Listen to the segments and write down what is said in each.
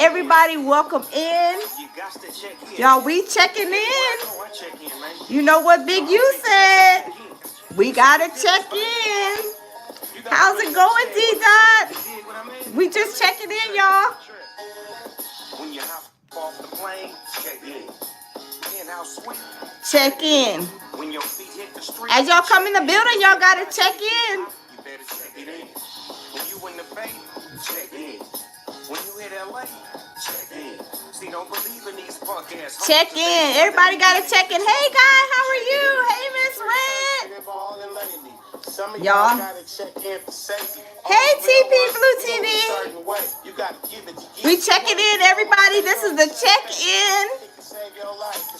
Everybody welcome in. Y'all, we checking in. You know what Big U said. We gotta check in. How's it going, D-Dot? We just checking in, y'all. Check in. As y'all come in the building, y'all gotta check in. Check in. Everybody gotta check in. Hey guys, how are you? Hey Miss Red. Y'all. Hey TP Blue TV. We checking in, everybody. This is the check in.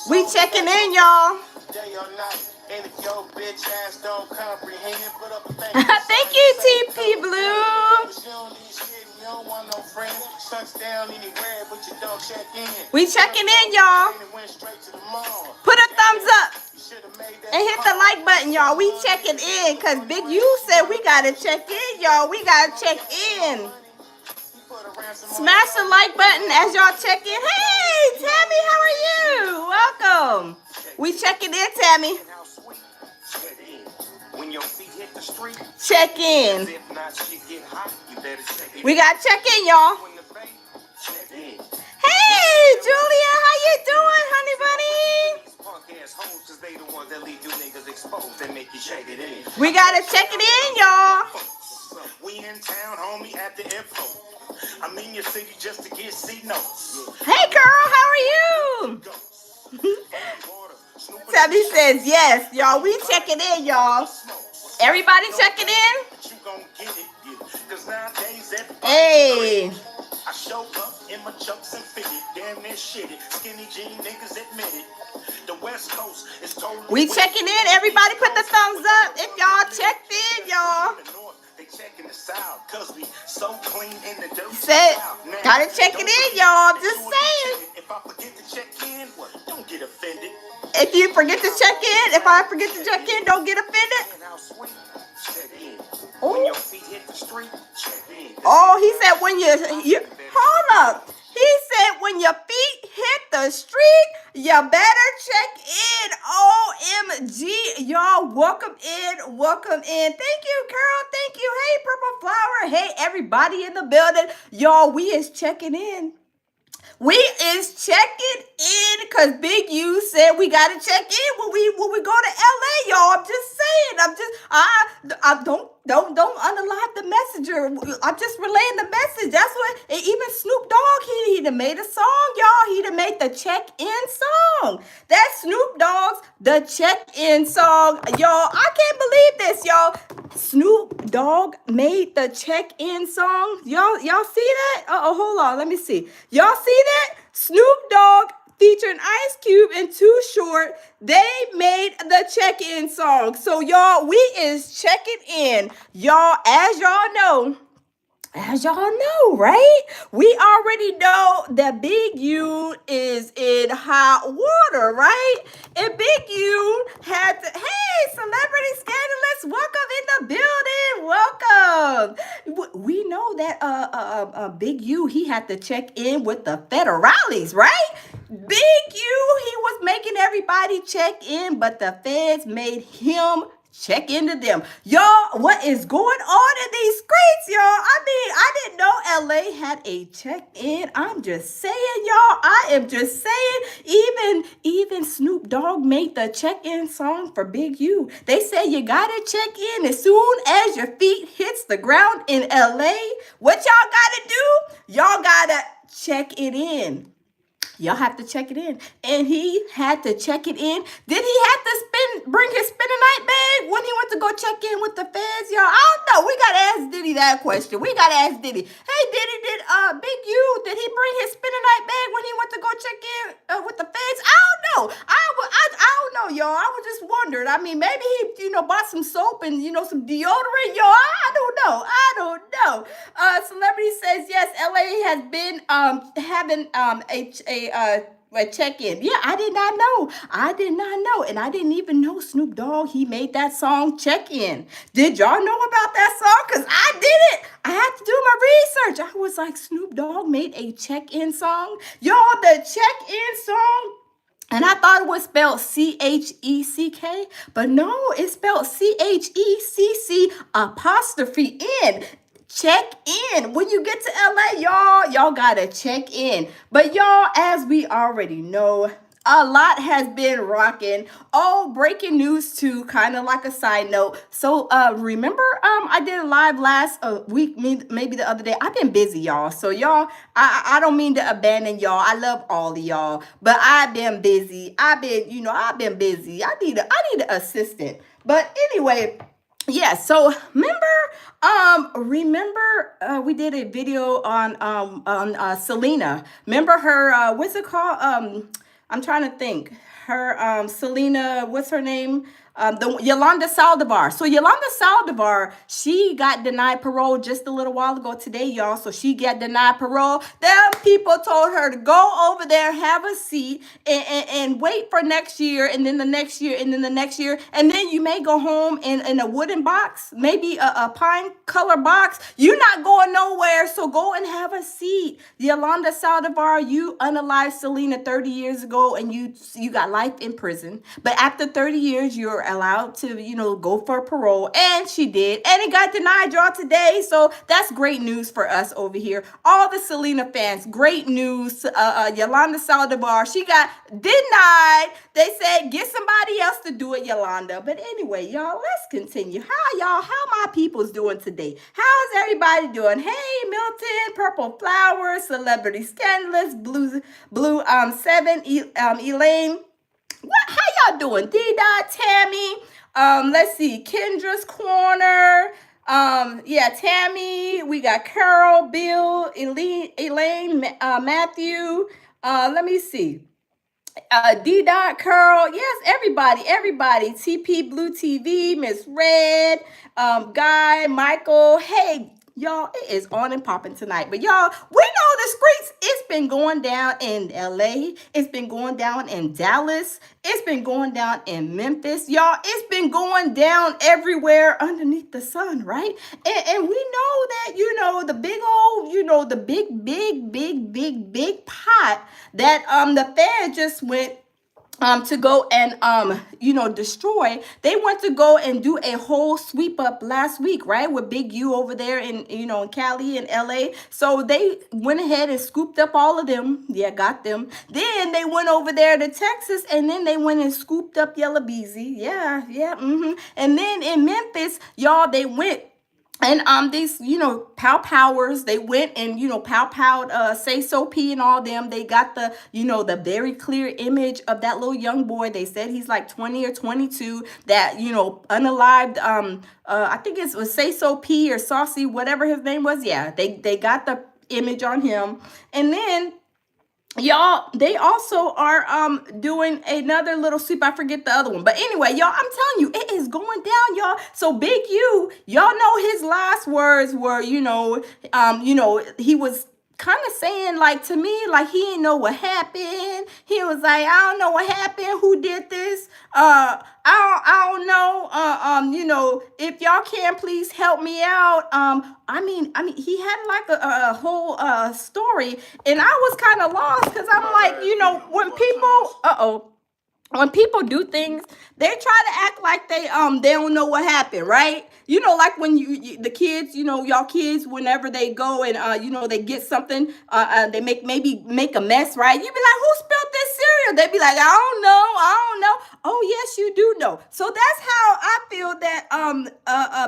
We checking in, y'all. Thank you, TP Blue. We checking in, y'all. Put a thumbs up and hit the like button, y'all. We checking in because Big U said we gotta check in, y'all. We gotta check in. Smash the like button as y'all check in. Hey, Tammy, how are you? Welcome. We checking in, Tammy. Check in. We got to check in, y'all. Hey, Julia, how you doing, honey bunny? We got to check it in, y'all. We in town, homie, at the airport. I'm in your city just to get C-notes. Hey, girl, how are you? Tabby says yes, y'all. We checking in, y'all. Everybody checking in? Hey. I show up in my chucks and fitted. Damn near shitty. Skinny jean niggas admit it. The West Coast is totally. We checking in. Everybody put the thumbs up if y'all checked in, y'all. They checking us out because we so clean in the dirt. Say, gotta check it in, y'all. I'm just saying. If I forget to check in, don't get offended. If you forget to check in, if I forget to check in, don't get offended. Oh, he said when you hold up. He said when your feet hit the street, you better check in. OMG. Y'all, welcome in. Welcome in. Thank you, girl. Thank you. Hey, Purple Flower. Hey, everybody in the building. Y'all, we is checking in. We is checking in because Big U said we gotta check in when we go to LA, y'all. I'm just saying. I don't unalive the messenger. I'm just relaying the message. That's what even Snoop Dogg he done made a song, y'all. He done made the check-in song. That's Snoop Dogg's the check-in song, y'all. I can't believe this, y'all. Snoop Dogg made the check-in song. Y'all see that? Hold on. Let me see. Y'all see that? Snoop Dogg featuring Ice Cube and Too Short. They made the check-in song. So, y'all, we is checking in. Y'all, as y'all know, right? We already know that Big U is in hot water, right? And Big U had to, hey, celebrity scandalous, welcome in the building, welcome. We know that Big U, he had to check in with the federales, right? Big U, he was making everybody check in, but the feds made him check into them. Y'all, what is going on in these streets, y'all? I mean, I didn't know LA had a check-in. I'm just saying, y'all. I am just saying. Even Snoop Dogg made the check-in song for Big U. They say you gotta check in as soon as your feet hits the ground in LA. What y'all gotta do? Y'all gotta check it in. Y'all have to check it in. And he had to check it in. Did he have to bring his spend-a-night bag when he went to go check in with the feds, y'all? I don't know. We got to ask Diddy that question. We got to ask Diddy. Hey, Diddy, did Big U, did he bring his spend-a-night bag when he went to go check in with the feds? I don't know. I don't know, y'all. I was just wondering. I mean, maybe he, bought some soap and, some deodorant, y'all. I don't know. Celebrity says, yes, LA has been having a Check-in. Yeah, I did not know. I did not know. And I didn't even know Snoop Dogg, he made that song Check-in. Did y'all know about that song? Because I didn't. I had to do my research. I was like, Snoop Dogg made a check-in song? Y'all, the check-in song, and I thought it was spelled Check, but no, it's spelled Checc apostrophe N. Check in. When you get to LA, y'all gotta check in. But y'all, as we already know, a lot has been rocking. Oh, breaking news too, kind of like a side note. So remember I did a live last week, maybe the other day. I've been busy, y'all. So y'all, I don't mean to abandon y'all. I love all of y'all, but I've been busy. I've been busy. I need an assistant. But anyway, yeah, so remember we did a video on Selena. Remember her what's it called? I'm trying to think. Her Selena, what's her name? The Yolanda Saldivar. So Yolanda Saldivar, she got denied parole just a little while ago today, y'all. So she got denied parole. Them people told her to go over there, have a seat, and wait for next year, and then the next year, and then the next year, and then you may go home in a wooden box, maybe a pine color box. You're not going nowhere, so go and have a seat. Yolanda Saldivar, you unalived Selena 30 years ago, and you got life in prison. But after 30 years, you're allowed to, go for parole. And she did. And it got denied, y'all, today. So that's great news for us over here. All the Selena fans, great news. Yolanda Saldivar, she got denied. They said, get somebody else to do it, Yolanda. But anyway, y'all, let's continue. How my people's doing today? How's everybody doing? Hey, Milton, Purple Flowers, Celebrity Scandalous, Blue 7, Elaine. How y'all doing? D-Dot, Tammy. Let's see. Kendra's Corner. Yeah, Tammy. We got Carol, Bill, Elaine, Matthew. Let me see. D-Dot, Curl, yes, everybody. TP, Blue TV, Miss Red, Guy, Michael. Hey, y'all, it is on and popping tonight. But y'all, we know the streets. It's been going down in LA. It's been going down in Dallas. It's been going down in Memphis. Y'all, it's been going down everywhere underneath the sun, right? And we know that, the big old, the big pot that the Fed just went to go and destroy. They went to go and do a whole sweep up last week, right, with Big U over there in in Cali and LA. So they went ahead and scooped up all of them. Yeah, got them. Then they went over there to Texas, and then they went and scooped up Yellow Beezy. Yeah. And then in Memphis, y'all, they went. And these, Pow Powers, they went and, pow-powed Say So P and all them. They got the, the very clear image of that little young boy. They said he's like 20 or 22, that, unalived, I think it was Say So P or Saucy, whatever his name was. Yeah, they got the image on him. And then, y'all, they also are doing another little sweep. I forget the other one. But anyway, y'all, I'm telling you, it is going down, y'all. So Big U, y'all know his last words were, he was kind of saying, like, to me, like, he didn't know what happened. He was like, I don't know what happened. Who did this? I don't know. If y'all can please help me out. I mean, he had like a whole story, and I was kind of lost because I'm like, when people do things, they try to act like they don't know what happened, right? Like when the kids, y'all kids, whenever they go and they get something, they maybe make a mess, right? You be like, who spilled this cereal? They be like, I don't know. Oh yes, you do know. So that's how I feel that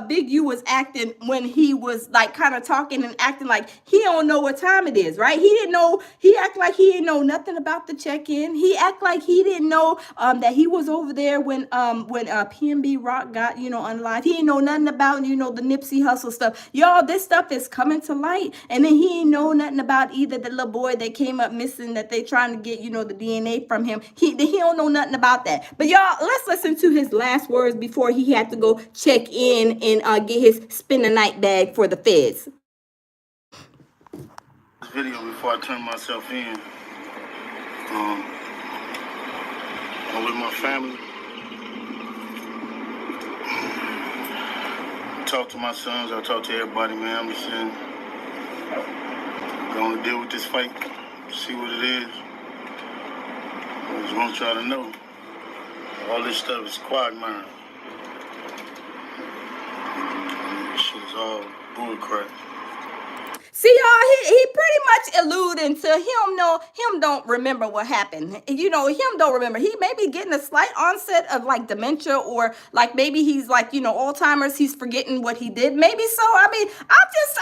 Big U was acting when he was like kind of talking and acting like he don't know what time it is, right? He didn't know. He act like he didn't know nothing about the check-in. He act like he didn't know that he was over there when P&B Rock got unalived. He didn't know nothing about the Nipsey Hussle stuff. Y'all, this stuff is coming to light, and then he didn't know nothing about either the little boy that came up missing that they trying to get the DNA from him. He don't know nothing about that. But y'all, let's listen to his last words before he had to go check in and get his spend the night bag for the feds. Video before I turn myself in. I'm with my family. I talk to my sons. I talk to everybody, man. I'm just saying, going to deal with this fight, see what it is. I just want y'all to know, all this stuff is quagmire. This shit is all bullcrap. See, y'all, he pretty much alluding to him don't remember what happened. You know, him don't remember. He may be getting a slight onset of like dementia, or like maybe he's like, you know, Alzheimer's. He's forgetting what he did. Maybe so. I mean, I'm just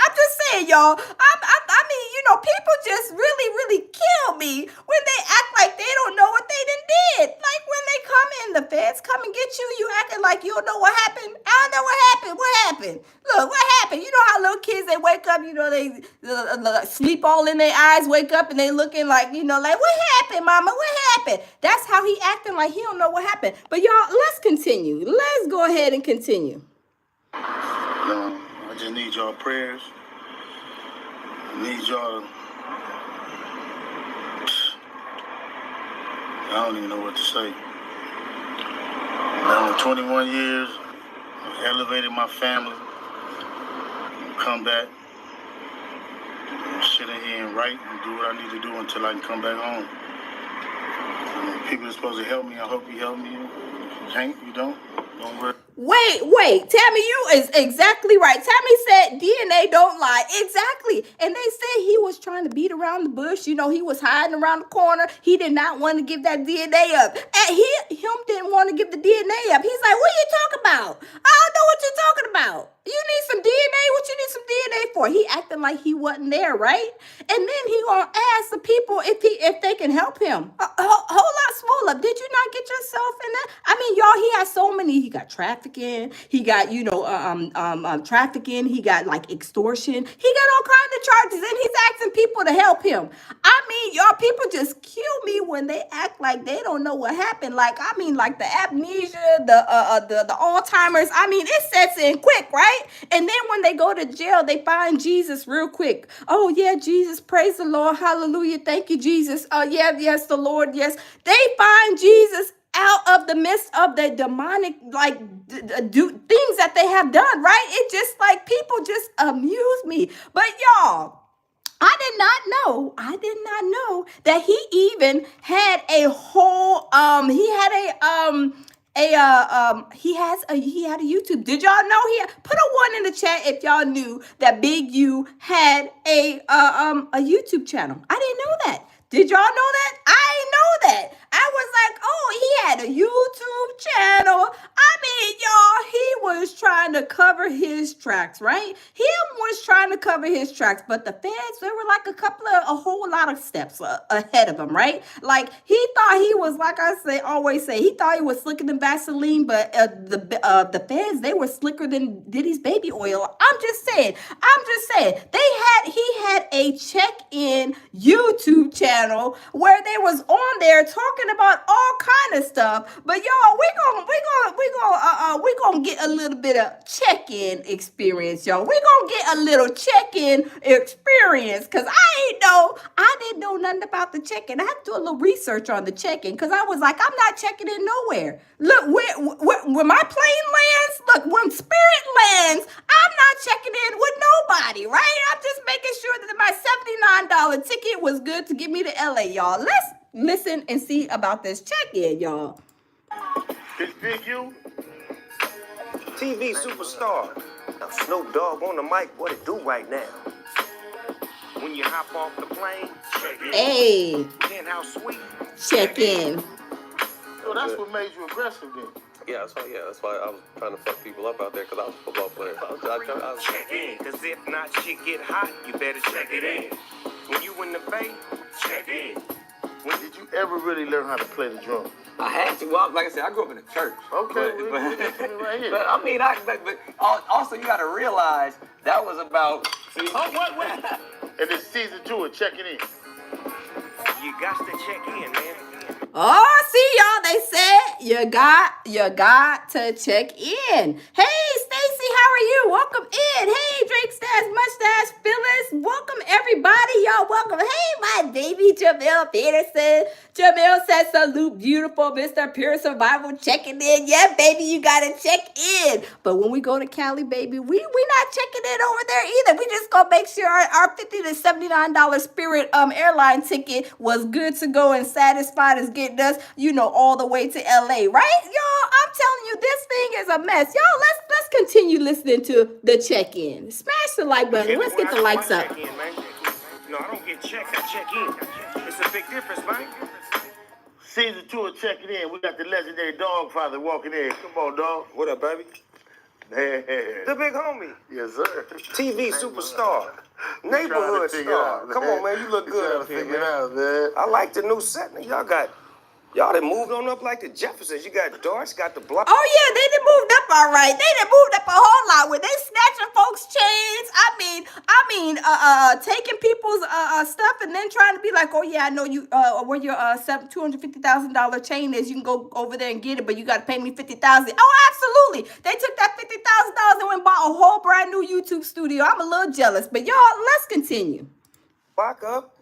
saying, y'all. I mean, you know, people just really kill me when they act like they don't know what they done did. Like when they come in, the feds come and get you, you acting like you don't know what happened. I don't know what happened. What happened? Look, what happened? You know how little kids, they wake up, you know, they sleep all in their eyes, wake up and they looking like, you know, like, what happened, mama? What happened? That's how he acting, like he don't know what happened. But y'all, let's continue. Let's go ahead and continue. I just need y'all prayers. I need y'all. I don't even know what to say. Now, in 21 years, I've elevated my family. Come back, sit in here and write and do what I need to do until I can come back home. I mean, people are supposed to help me. I hope you help me. If you can't, you don't worry. Wait, Tammy, you is exactly right. Tammy said DNA don't lie. Exactly. And they say he was trying to beat around the bush. You know, he was hiding around the corner. He did not want to give that DNA up. And him didn't want to give the DNA up. He's like, what are you talking about? I don't know what you're talking about. You need some DNA? What you need some DNA for? He acting like he wasn't there, right? And then he gonna ask the people if they can help him. Hold up. Did you not get yourself in that? I mean, y'all, he has so many. He got trafficking. He got, you know, trafficking. He got like extortion. He got all kinds of charges, and he's asking people to help him. I mean, y'all, people just kill me when they act like they don't know what happened. Like, I mean, like the amnesia, the Alzheimer's. I mean, it sets in quick, right? And then when they go to jail, they find Jesus real quick. Oh, yeah, Jesus, praise the Lord. Hallelujah. Thank you, Jesus. Yes, the Lord. Yes. They find Jesus out of the midst of the demonic, like, things that they have done, right? It just like people just amuse me. But y'all, I did not know that he even had a whole, he had a YouTube. Did y'all know put a 1 in the chat if y'all knew that Big U had a YouTube channel? I didn't know that. Did y'all know that? I didn't know that. I was like, oh, he had a YouTube channel. I mean, y'all, he was trying to cover his tracks, right? Him was trying to cover his tracks, but the feds, they were like a whole lot of steps ahead of him, right? Like, he thought he was, like I always say, he thought he was slicker than Vaseline, but the feds, they were slicker than Diddy's baby oil. I'm just saying. He had a check-in YouTube channel where they was on there talking about all kind of stuff. But y'all, we gonna get a little bit of check-in experience, y'all. We gonna get a little check-in experience, cause I didn't know nothing about the check-in. I had to do a little research on the check-in, cause I was like, I'm not checking in nowhere. Look, when my plane lands, look, when Spirit lands, I'm not checking in with nobody, right? I'm just making sure that my $79 ticket was good to get me to LA, y'all. Let's listen and see about this check-in, y'all. It's Big U. TV superstar. Now Snoop Dogg on the mic, what it do right now? When you hop off the plane, check in. Hey. Then how sweet. Check in. Oh, that's what made you aggressive then. Yeah, that's why I was trying to fuck people up out there, because I was a football player. I was check in, because if not, shit get hot, you better check it in. When you in the Bay, check in. When did you ever really learn how to play the drum? I had to. Well, like I said, I grew up in a church. Okay, but, right here. but I mean, but also you got to realize that was about. See, wait. And it's season 2 of Checking In. You got to check in, man. Oh, see, y'all, they said you got to check in. Hey, Stacy, how are you? Welcome in. Hey, Drake Stash, Mustache, Phyllis. Welcome, everybody. Y'all, welcome. Hey, my baby, Jamel Peterson. Jamil said, salute, beautiful Mr. Pure Survival checking in. Yeah, baby, you gotta check in. But when we go to Cali, baby, we not checking in over there either. We just gonna make sure our $50 to $79 Spirit airline ticket was good to go and satisfied as getting us, all the way to LA, right? Y'all, I'm telling you, this thing is a mess. Y'all, let's continue listening to the check-in. Smash the like button. Let's get the likes up. Check-in, man. No, I don't get checked, I check in. It's a big difference, man. Season 2 of Checking In. We got the legendary Dog Father walking in. Come on, dog. What up, baby? Hey. The big homie. Yes, sir. TV superstar. Neighborhood star. Come on, man. You look good up here, man. I like the new setting. Y'all done moved on up like the Jeffersons. You got Darts, got the block. Oh yeah, they done moved up all right. They done moved up a whole lot with they snatching folks' chains. Taking people's stuff and then trying to be like, oh yeah, I know you where your $250,000 chain is. You can go over there and get it, but you got to pay me $50,000. Oh, absolutely. They took that $50,000 and went and bought a whole brand new YouTube studio. I'm a little jealous, but y'all, let's continue. Lock up.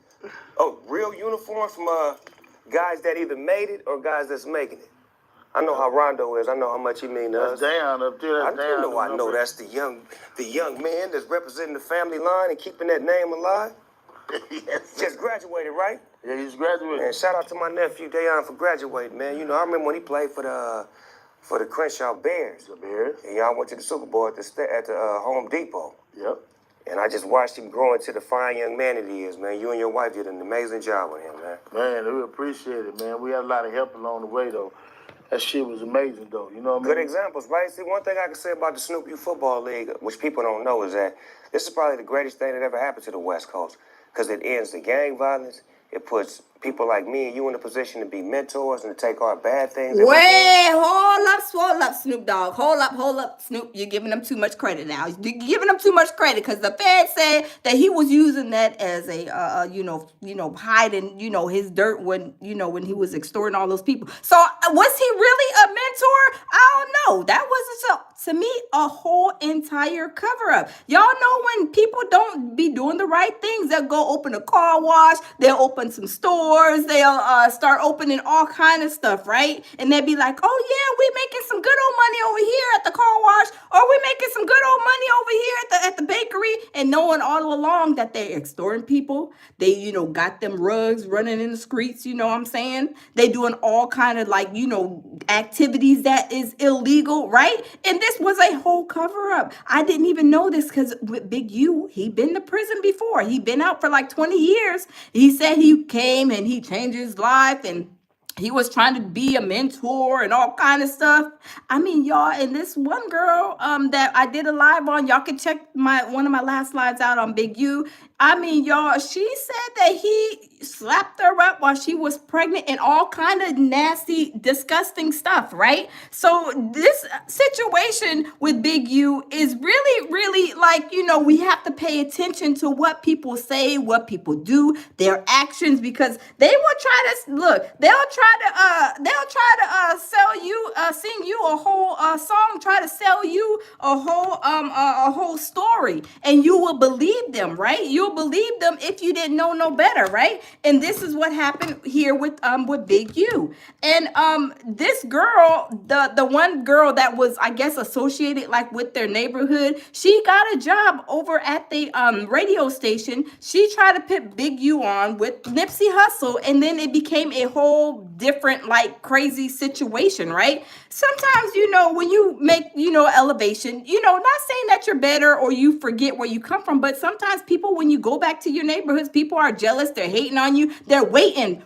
Oh, real uniforms from guys that either made it or guys that's making it. I know how Rondo is. I know how much he means to us. That's down up there. That's down. I know that's the young man that's representing the family line and keeping that name alive. Yes. Just graduated, right? Yeah, he's graduating. And shout out to my nephew Dayon for graduating, man. I remember when he played for the Crenshaw Bears. The Bears. And y'all went to the Super Bowl at the Home Depot. Yep. And I just watched him grow into the fine young man that he is, man. You and your wife did an amazing job with him, man. Man, we appreciate it, man. We had a lot of help along the way, though. That shit was amazing, though. You know what I mean? Good examples, right? See, one thing I can say about the Snoop U Football League, which people don't know, is that this is probably the greatest thing that ever happened to the West Coast. Because it ends the gang violence. It puts people like me and you in a position to be mentors and to take our bad things. Wait, hold up, Snoop Dogg. Hold up, Snoop. You're giving them too much credit now. You're giving them too much credit because the Fed said that he was using that as a, hiding, his dirt when he was extorting all those people. So was he really a mentor? I don't know. That was, to me, a whole entire cover up. Y'all know when people don't be doing the right things, they'll go open a car wash, they'll open some stores, they'll start opening all kind of stuff, right? And they'll be like, oh yeah, we making some good old money over here at the car wash, or we making some good old money over here at the bakery, and knowing all along that they're extorting people. They, got them rugs running in the streets, you know what I'm saying? They doing all kind of activities that is illegal, right? And this was a whole cover up. I didn't even know this because with Big U, he been to prison before. He been out for like 20 years. He said he came and he changed his life and he was trying to be a mentor and all kind of stuff. I mean, y'all, and this one girl that I did a live on, y'all can check one of my last lives out on Big U. I mean, y'all, she said that he slapped her up while she was pregnant and all kind of nasty, disgusting stuff, right? So this situation with Big U is really, really we have to pay attention to what people say, what people do, their actions, because they will try to they'll try to sell you, sing you a whole song, try to sell you a whole story, and you will believe them, right? You'll believe them if you didn't know no better, right? And this is what happened here with Big U. And this girl, the one girl that was, I guess, associated with their neighborhood, she got a job over at the radio station. She tried to put Big U on with Nipsey Hussle, and then it became a whole different crazy situation, right? Sometimes, when you make, elevation, not saying that you're better or you forget where you come from, but sometimes people, when you go back to your neighborhoods, people are jealous, they're hating on you, they're waiting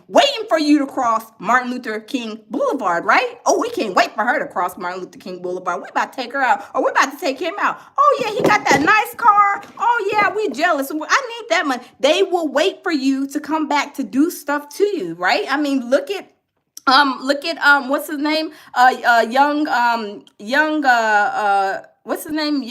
for you to cross Martin Luther King Boulevard, right? Oh, we can't wait for her to cross Martin Luther King Boulevard. We about to take her out, or we about to take him out. Oh yeah, he got that nice car. Oh yeah, we jealous. I need that money. They will wait for you to come back to do stuff to you, right? I mean, look at what's his name? What's his name?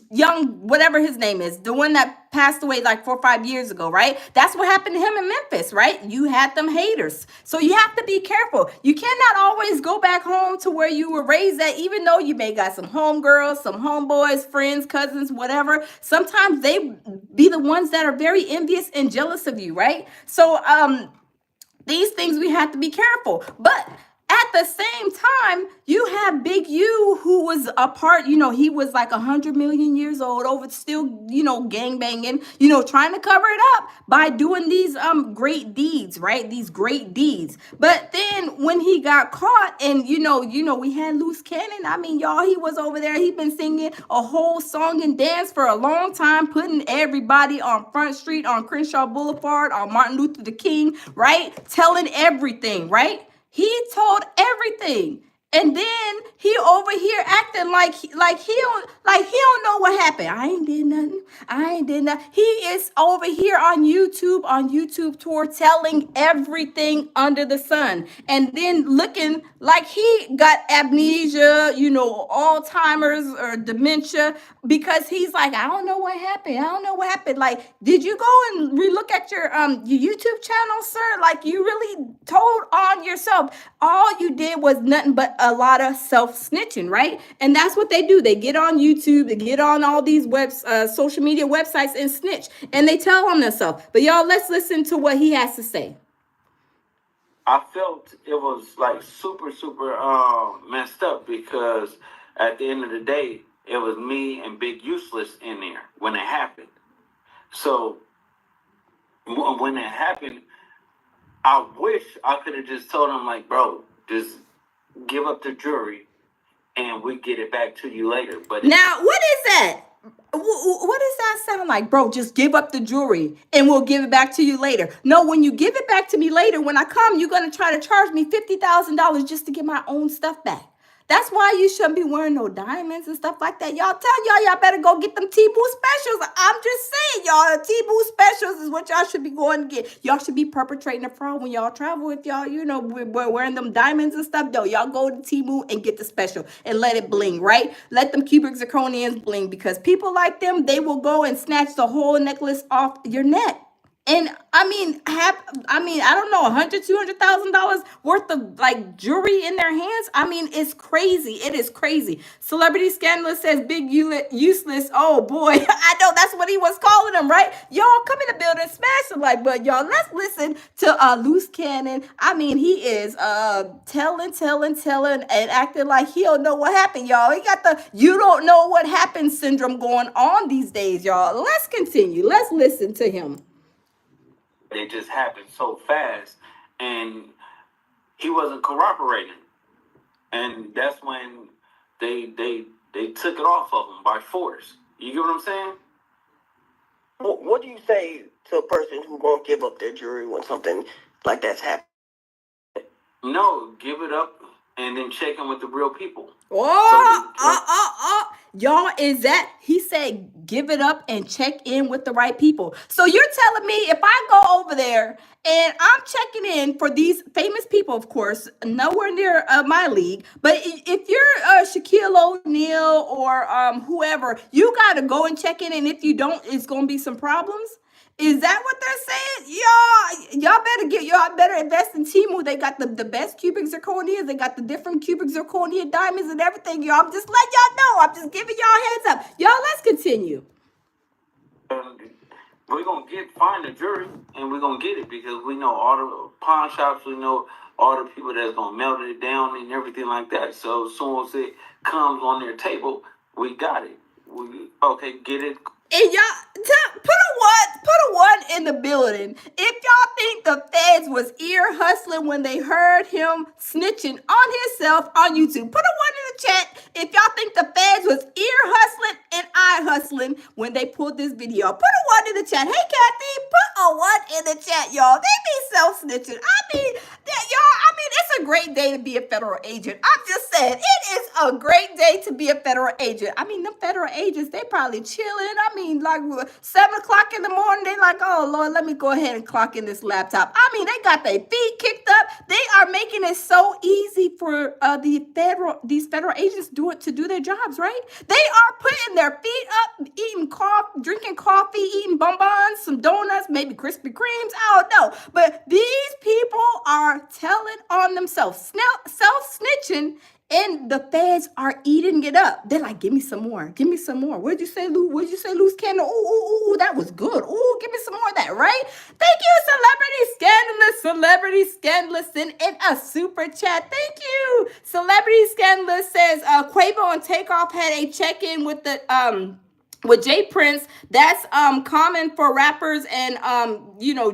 Young, whatever his name is, the one that passed away 4 or 5 years ago, right? That's what happened to him in Memphis, right? You had them haters. So you have to be careful. You cannot always go back home to where you were raised at, even though you may got some homegirls, some homeboys, friends, cousins, whatever. Sometimes they be the ones that are very envious and jealous of you, right? So, These things we have to be careful. But at the same time, you have Big U, who was a part, he was like 100 million years old, over still, gang banging, trying to cover it up by doing these great deeds, right? These great deeds. But then when he got caught, and we had Loose Cannon. I mean, y'all, he was over there. He'd been singing a whole song and dance for a long time, putting everybody on Front Street, on Crenshaw Boulevard, on Martin Luther the King, right? Telling everything, right? He told everything. And then he over here acting like he don't know what happened. I ain't did nothing. He is over here on YouTube tour, telling everything under the sun. And then looking like he got amnesia, Alzheimer's or dementia, because he's like, I don't know what happened. Like, did you go and relook at your YouTube channel, sir? Like, you really told on yourself. All you did was nothing but a lot of self-snitching, right? And that's what they do. They get on YouTube, they get on all these social media websites and snitch, and they tell on themselves. But y'all, let's listen to what he has to say. I felt it was like super messed up, because at the end of the day, it was me and Big Useless in there when it happened. So when it happened, I wish I could have just told him, like, bro, just give up the jury and we get it back to you later. But now, what is that? What does that sound like, bro? Just give up the jewelry and we'll give it back to you later. No, when you give it back to me later, when I come, you're going to try to charge me $50,000 just to get my own stuff back. That's why you shouldn't be wearing no diamonds and stuff like that. Y'all tell y'all better go get them T-Boo specials. I'm just saying, y'all, the T-Boo specials is what y'all should be going to get. Y'all should be perpetrating a fraud when y'all travel. If y'all, we're wearing them diamonds and stuff, though, y'all go to T-Boo and get the special and let it bling, right? Let them cubic zirconians bling, because people like them, they will go and snatch the whole necklace off your neck. And I don't know, $100,000-$200,000 worth of like jewelry in their hands. I mean, it's crazy. It is crazy. Celebrity Scandalous says Big Useless. Oh boy, I know that's what he was calling him, right? Y'all come in the building, smash the like button, y'all. Let's listen to Loose Cannon. I mean, he is telling, and acting like he don't know what happened, y'all. He got the you don't know what happened syndrome going on these days, y'all. Let's continue. Let's listen to him. it just happened so fast, and he wasn't cooperating, and that's when they took it off of him by force. You get what I'm saying? What do you say to a person who won't give up their jury when something like that's happened? No, give it up and then check in with the real people. Y'all, is that he said give it up and check in with the right people. So you're telling me if I go over there and I'm checking in for these famous people, of course, nowhere near my league, but if you're Shaquille O'Neal or whoever, you got to go and check in, and if you don't, it's going to be some problems. Is that what they're saying? Y'all better invest in Temu. They got the best cubic zirconias. They got the different cubic zirconia diamonds and everything. Y'all, I'm just letting y'all know. I'm just giving y'all heads up. Y'all, let's continue. We're going to find the jury, and we're going to get it, because we know all the pawn shops. We know all the people that's going to melt it down and everything like that. So as soon as it comes on their table, we got it. Okay, get it. And y'all, put a one in the building. If y'all think the feds was ear hustling when they heard him snitching on himself on YouTube, put a one in the chat if y'all think the feds was ear hustling and eye hustling when they pulled this video. Put a one in the chat. Hey, Kathy, put a one in the chat, y'all. They be self-snitching. It's a great day to be a federal agent. I'm just saying, it is a great day to be a federal agent. I mean, them federal agents, they probably chilling. I mean, like 7 o'clock in the morning, they like, oh Lord, let me go ahead and clock in this laptop. I mean, they got their feet kicked up. They are making it so easy for these federal agents to do their jobs, right? They are putting their feet up, eating coffee, drinking coffee, eating bonbons, some donuts, maybe Krispy Kremes. I don't know. But these people are telling on themselves, self-snitching, and the feds are eating it up. They're like, give me some more. Give me some more. What'd you say, Lou? What'd you say, Loose Cannon? Ooh, that was good. Ooh, give me some more of that, right? Thank you, Celebrity Scandalous Celebrity Scandalous sent in a super chat. Thank you. Celebrity Scandalous says Quavo and Takeoff had a check-in with the with Jay Prince. That's common for rappers and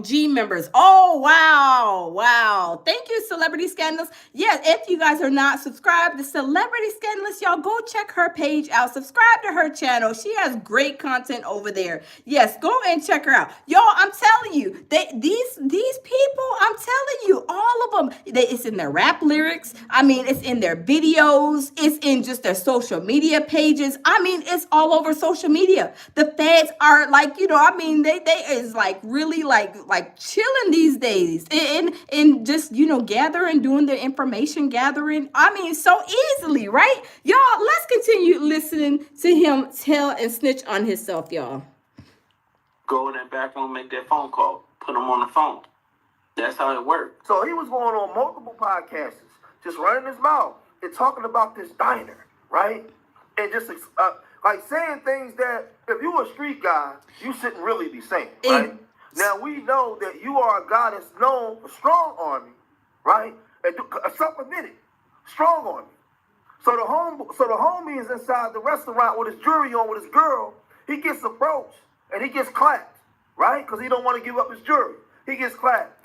G members. Oh wow. Thank you, Celebrity Scandalous. Yeah, if you guys are not subscribed to Celebrity Scandalous, y'all go check her page out. Subscribe to her channel. She has great content over there. Yes, go and check her out. Y'all, I'm telling you, these people, I'm telling you, all of them, it's in their rap lyrics. I mean, it's in their videos. It's in just their social media pages. I mean, it's all over social media. The feds are like, they is like really like chilling these days and just, gathering, doing their information gathering. I mean, so easily, right? Y'all, let's continue listening to him tell and snitch on himself, y'all. Go in that back room, make that phone call, put them on the phone. That's how it works. So he was going on multiple podcasts, just running his mouth and talking about this diner, right? And just like saying things that if you were a street guy, you shouldn't really be saying, right? Now we know that you are a guy that's known for strong army, right? And self-admitted, strong army. So the homie is inside the restaurant with his jewelry on with his girl. He gets approached and he gets clapped, right? Because he don't want to give up his jewelry. He gets clapped.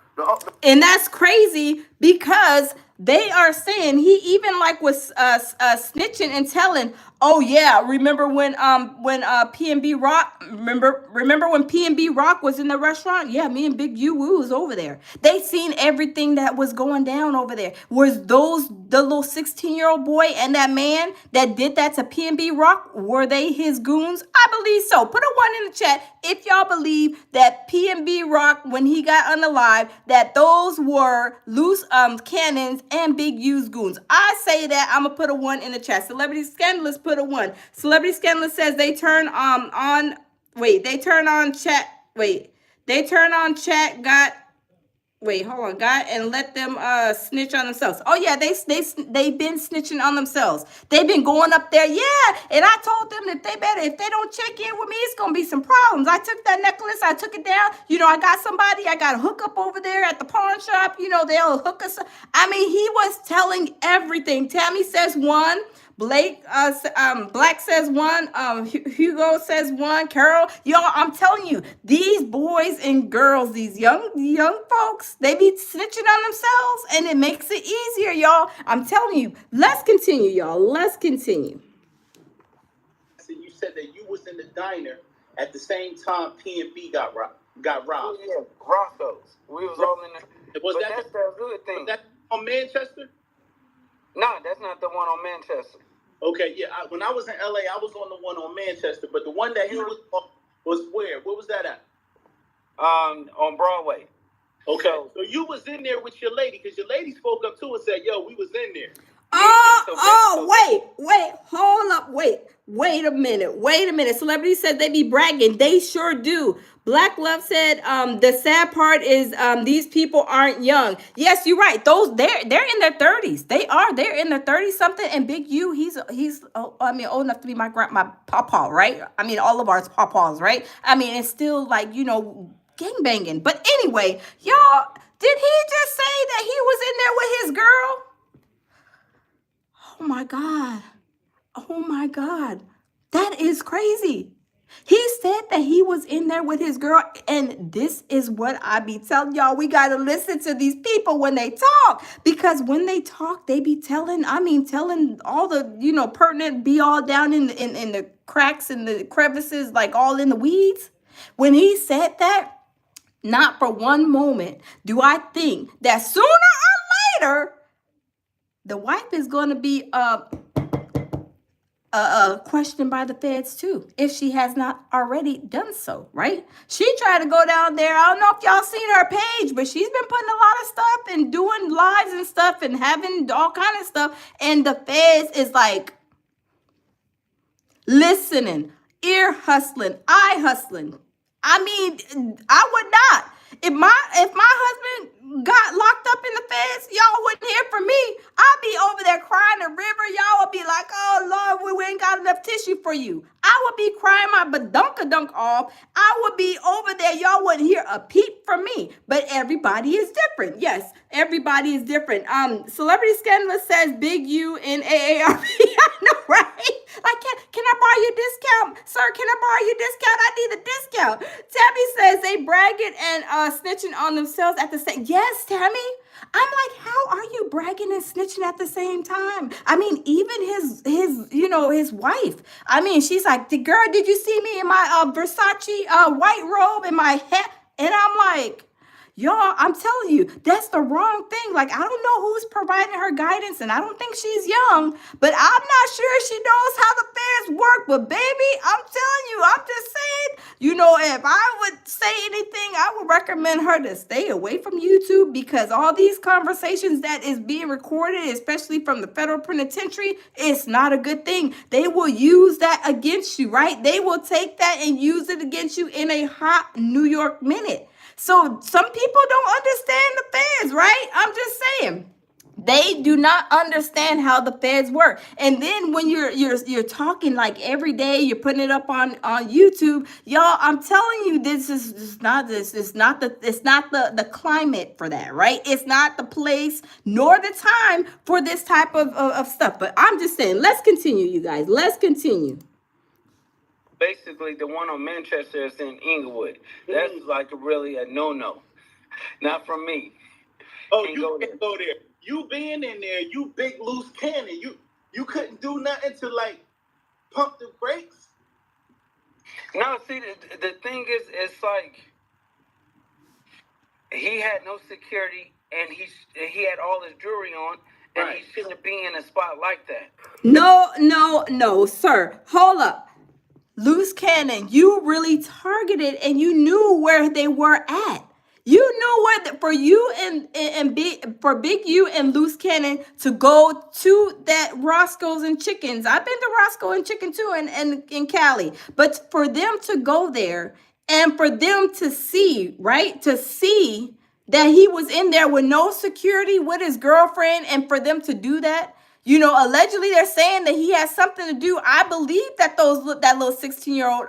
And that's crazy because they are saying he even like was snitching and telling, oh yeah, remember when P&B Rock, remember when P&B Rock was in the restaurant? Yeah, me and Big U was over there. They seen everything that was going down over there. Was the little 16-year-old boy and that man that did that to P&B Rock, were they his goons? I believe so. Put a 1 in the chat if y'all believe that P&B Rock, when he got unalive, that those were loose cannons and Big U's goons. I say that. I'm gonna put a 1 in the chat. Celebrity Scandalous put a 1. Celebrity Scandalous says they turn got and let them snitch on themselves. Oh yeah, they've been snitching on themselves. They've been going up there, yeah. And I told them that if they don't check in with me, it's gonna be some problems. I took that necklace, I took it down. I got a hookup over there at the pawn shop. They'll hook us up. I mean, he was telling everything. Tammy says 1. Black says 1. Hugo says 1. Carol, y'all, I'm telling you, these boys and girls, these young folks, they be snitching on themselves, and it makes it easier, y'all. I'm telling you. Let's continue, y'all. Let's continue. You said that you was in the diner at the same time P&B got robbed. Oh, yeah, Roscoe's. We was all in there. That's the good thing. Was that on Manchester? No, that's not the one on Manchester. Okay, yeah. When I was in LA, I was on the one on Manchester, but the one that he was on was where? Where was that at? On Broadway. Okay, so you was in there with your lady, because your lady spoke up too and said, "Yo, we was in there." Wait, hold up, wait a minute. Celebrity said they be bragging. They sure do. Black Love said, the sad part is these people aren't young. Yes, you're right. They're in their 30s. They're in their 30s something. And Big U, he's old enough to be my pawpaw, right? I mean, all of ours pawpaws, right? I mean, it's still like, gang banging. But anyway, y'all, did he just say that he was in there with his girl? Oh my God. That is crazy. He said that he was in there with his girl. And this is what I be telling y'all. We got to listen to these people when they talk. Because when they talk, they be telling all the, pertinent, be all down in the cracks and the crevices, like all in the weeds. When he said that, not for one moment do I think that sooner or later, the wife is going to be questioned by the feds too, if she has not already done so, right? She tried to go down there. I don't know if y'all seen her page, but she's been putting a lot of stuff and doing lives and stuff and having all kind of stuff. And the feds is like listening, ear hustling, eye hustling. I mean, I would not. If my husband got locked up in the feds, y'all wouldn't hear from me. I'd be over there crying the river. Y'all would be like, oh, Lord, we ain't got enough tissue for you. I would be crying my badunkadunk off. I would be over there. Y'all wouldn't hear a peep from me. But everybody is different. Yes, everybody is different. Celebrity Scandalous says Big U in AARP. I know, right? Like, can I borrow your discount? Sir, can I borrow your discount? I need a discount. Tammy says they bragging and snitching on themselves at the same. Yes, Tammy. I'm like, how are you bragging and snitching at the same time? I mean, even his wife. I mean, she's like, girl, did you see me in my Versace white robe and my hat? And I'm like, y'all, I'm telling you, that's the wrong thing. Like, I don't know who's providing her guidance, and I don't think she's young, but I'm not sure she knows how the feds work. But baby, I'm telling you, I'm just saying, if I would say anything, I would recommend her to stay away from YouTube, because all these conversations that is being recorded, especially from the federal penitentiary, it's not a good thing. They will use that against you, right? They will take that and use it against you in a hot New York minute. So some people don't understand the feds, right? I'm just saying. They do not understand how the feds work. And then when you're talking like every day, you're putting it up on YouTube, y'all, I'm telling you, it's not the climate for that, right? It's not the place nor the time for this type of stuff. But I'm just saying, let's continue, you guys. Let's continue. Basically, the one on Manchester is in Inglewood. That's like really a no-no. Not from me. Oh, you can't go there. You being in there, you big loose cannon. You couldn't do nothing to like pump the brakes. No, see, the thing is, it's like he had no security and he had all his jewelry on, and he shouldn't be in a spot like that. No, sir. Hold up. Loose cannon, you really targeted and you knew where they were at. You knew where for you for Big U and Loose Cannon to go to that Roscoe's and Chickens. I've been to Roscoe and Chicken too in Cali. But for them to go there and for them to see, right? To see that he was in there with no security with his girlfriend, and for them to do that. Allegedly they're saying that he has something to do. I believe that that little 16-year-old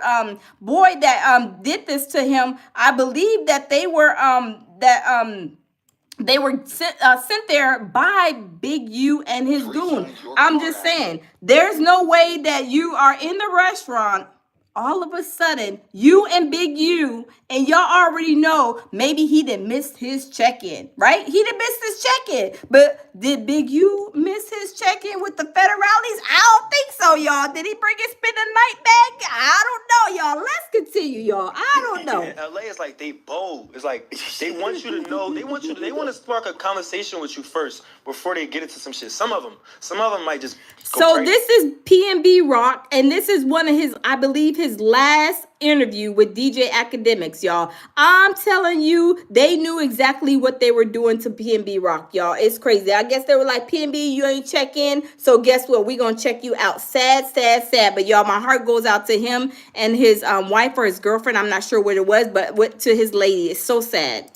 boy that did this to him. I believe that they were sent there by Big U and his goon. I'm just saying, there's no way that you are in the restaurant. All of a sudden, you and Big U, and y'all already know maybe he done missed his check-in, right? He done missed his check-in. But did Big U miss his check-in with the federales? I don't think so, y'all. Did he bring his spend the night back? I don't know, y'all. Let's continue, y'all. I don't know. In LA is like they bold. It's like they want you to know. They want to spark a conversation with you first before they get into some shit. Some of them might just go crazy. This is P&B Rock, and this is one of his, I believe, his last interview with DJ Academics, y'all. I'm telling you, they knew exactly what they were doing to P&B Rock, y'all. It's crazy. I guess they were like, P&B, you ain't check in, so guess what? We're gonna check you out. Sad. But y'all, my heart goes out to him and his wife or his girlfriend. I'm not sure what it was, but to his lady. It's so sad.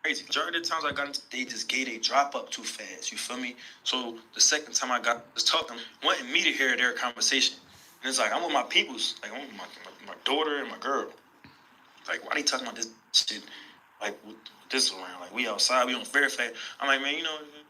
Crazy. Majority of the times I got into, they just gave a drop up too fast. You feel me? So the second time I was talking, wanting me to hear their conversation. And it's like, I'm with my peoples. Like, I'm with my daughter and my girl. Like, why they talking about this shit? Like, with this around. Like, we outside, we on Fairfax. I'm like, man,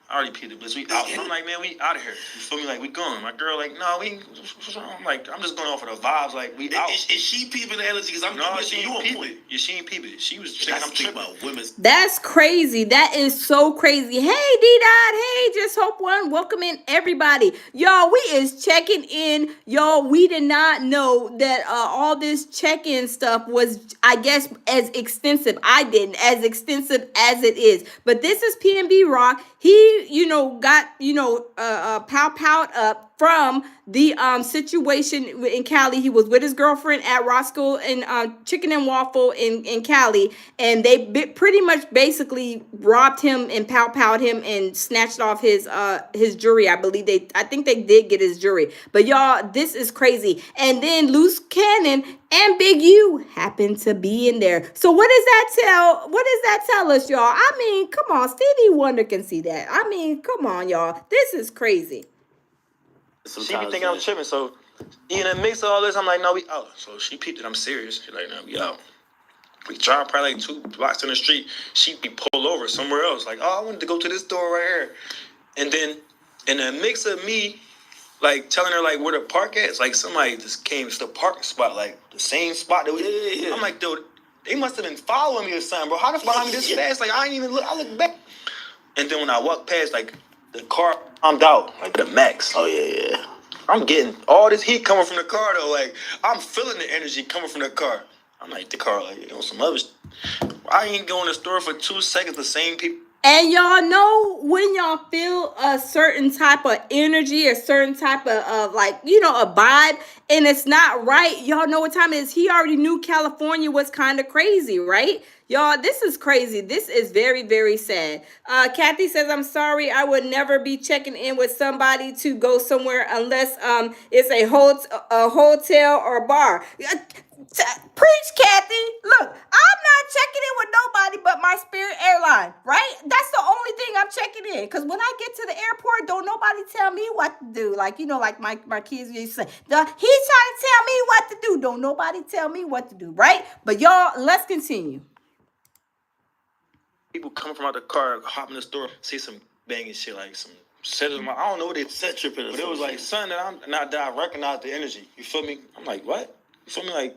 I already paid the blitz. We out. I'm like, man, we out of here. You feel me? Like, we going. My girl, like, no, I'm like, I'm just going off of the vibes. Like, we out. Is she peeping the energy? Because I'm not. She ain't peeping it. Yeah, she ain't peeping it. She was thinking I'm thinking about women. That's crazy. That is so crazy. Hey, D-Dot. Hey, Just Hope One. Welcome in, everybody. Y'all, we is checking in. Y'all, we did not know that all this check-in stuff was, I guess, as extensive. I didn't. As extensive as it is. But this is P&B Rock. He, got, pow-powed up from the situation in Cali. He was with his girlfriend at Roscoe and Chicken and Waffle in Cali, and they pretty much basically robbed him and pow-powed him and snatched off his jewelry. I think they did get his jewelry. But y'all, this is crazy. And then Loose Cannon and Big U happened to be in there. So what does that tell us, y'all? I mean, come on, Stevie Wonder can see that. I mean, come on, y'all. This is crazy. She be thinking I'm tripping, so In the mix of all this, I'm like, no, we out. So she peeped it. I'm serious. She's like, no, we out. We drive probably like 2 blocks in the street. She'd be pulled over somewhere else. Like, oh, I wanted to go to this store right here. And then in the mix of me, like telling her like where to park at, it's like somebody just came to the parking spot, like the same spot that we. Yeah. I'm like, dude, they must have been following me or something, bro. How the fuck me this fast? Like I ain't even look. I look back. And then when I walk past, like the car, I'm out, like the max. Oh yeah. I'm getting all this heat coming from the car though. Like I'm feeling the energy coming from the car. I'm like the car, like some other. I ain't going to the store for 2 seconds. The same people. And y'all know when y'all feel a certain type of energy, a certain type of like, you know, a vibe, and it's not right. Y'all know what time it is. He already knew California was kind of crazy, right? Y'all, this is crazy. This is very, very sad. Kathy says, I'm sorry. I would never be checking in with somebody to go somewhere unless it's a hotel or bar. Preach, Kathy. Look, I'm not checking in with nobody but my Spirit airline, right? That's the only thing I'm checking in. Because when I get to the airport, don't nobody tell me what to do. Like, you know, like my kids used to say, he's trying to tell me what to do. Don't nobody tell me what to do, right? But y'all, let's continue. People coming from out the car, hop in the store, say some banging shit, like some shit. I don't know what they said, tripping, but it was like something that I recognize the energy. You feel me? I'm like, what? You feel me? Like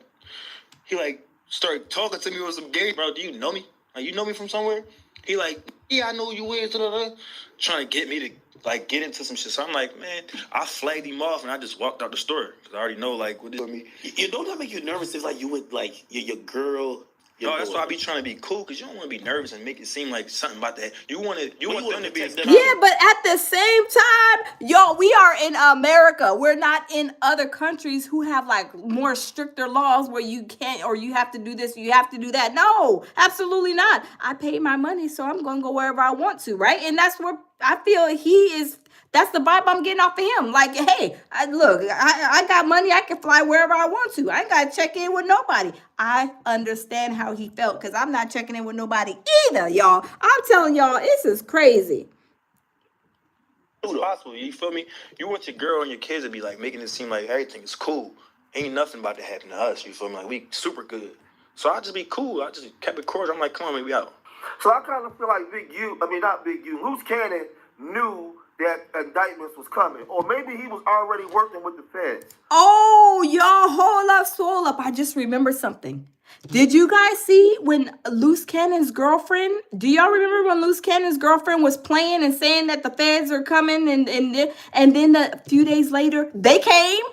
he like started talking to me with some gay, bro. Do you know me? Like you know me from somewhere? He like, yeah, I know you is, trying to get me to like get into some shit. So I'm like, man, I flagged him off and I just walked out the store because I already know like what it with me. You don't that make you nervous if like you would like your girl. No, that's why I be trying to be cool, because you don't want to be nervous and make it seem like something about that. You want them to be. Yeah, but at the same time, yo, we are in America. We're not in other countries who have like more stricter laws where you can't or you have to do this, you have to do that. No, absolutely not. I pay my money, so I'm going to go wherever I want to, right? And that's where I feel he is. That's the vibe I'm getting off of him. Like, hey, I got money. I can fly wherever I want to. I ain't got to check in with nobody. I understand how he felt because I'm not checking in with nobody either, y'all. I'm telling y'all, this is crazy. It's possible, you feel me? You want your girl and your kids to be like making it seem like everything is cool. Ain't nothing about to happen to us, you feel me? Like, we super good. So I just be cool. I just kept it cordial. I'm like, come on, maybe out. So I kind of feel like not Big U, Loose Cannon knew that indictments was coming. Or maybe he was already working with the feds. Oh, y'all, hold up. I just remembered something. Did you guys see when Loose Cannon's girlfriend, do y'all remember when Loose Cannon's girlfriend was playing and saying that the feds are coming and then a few days later, they came?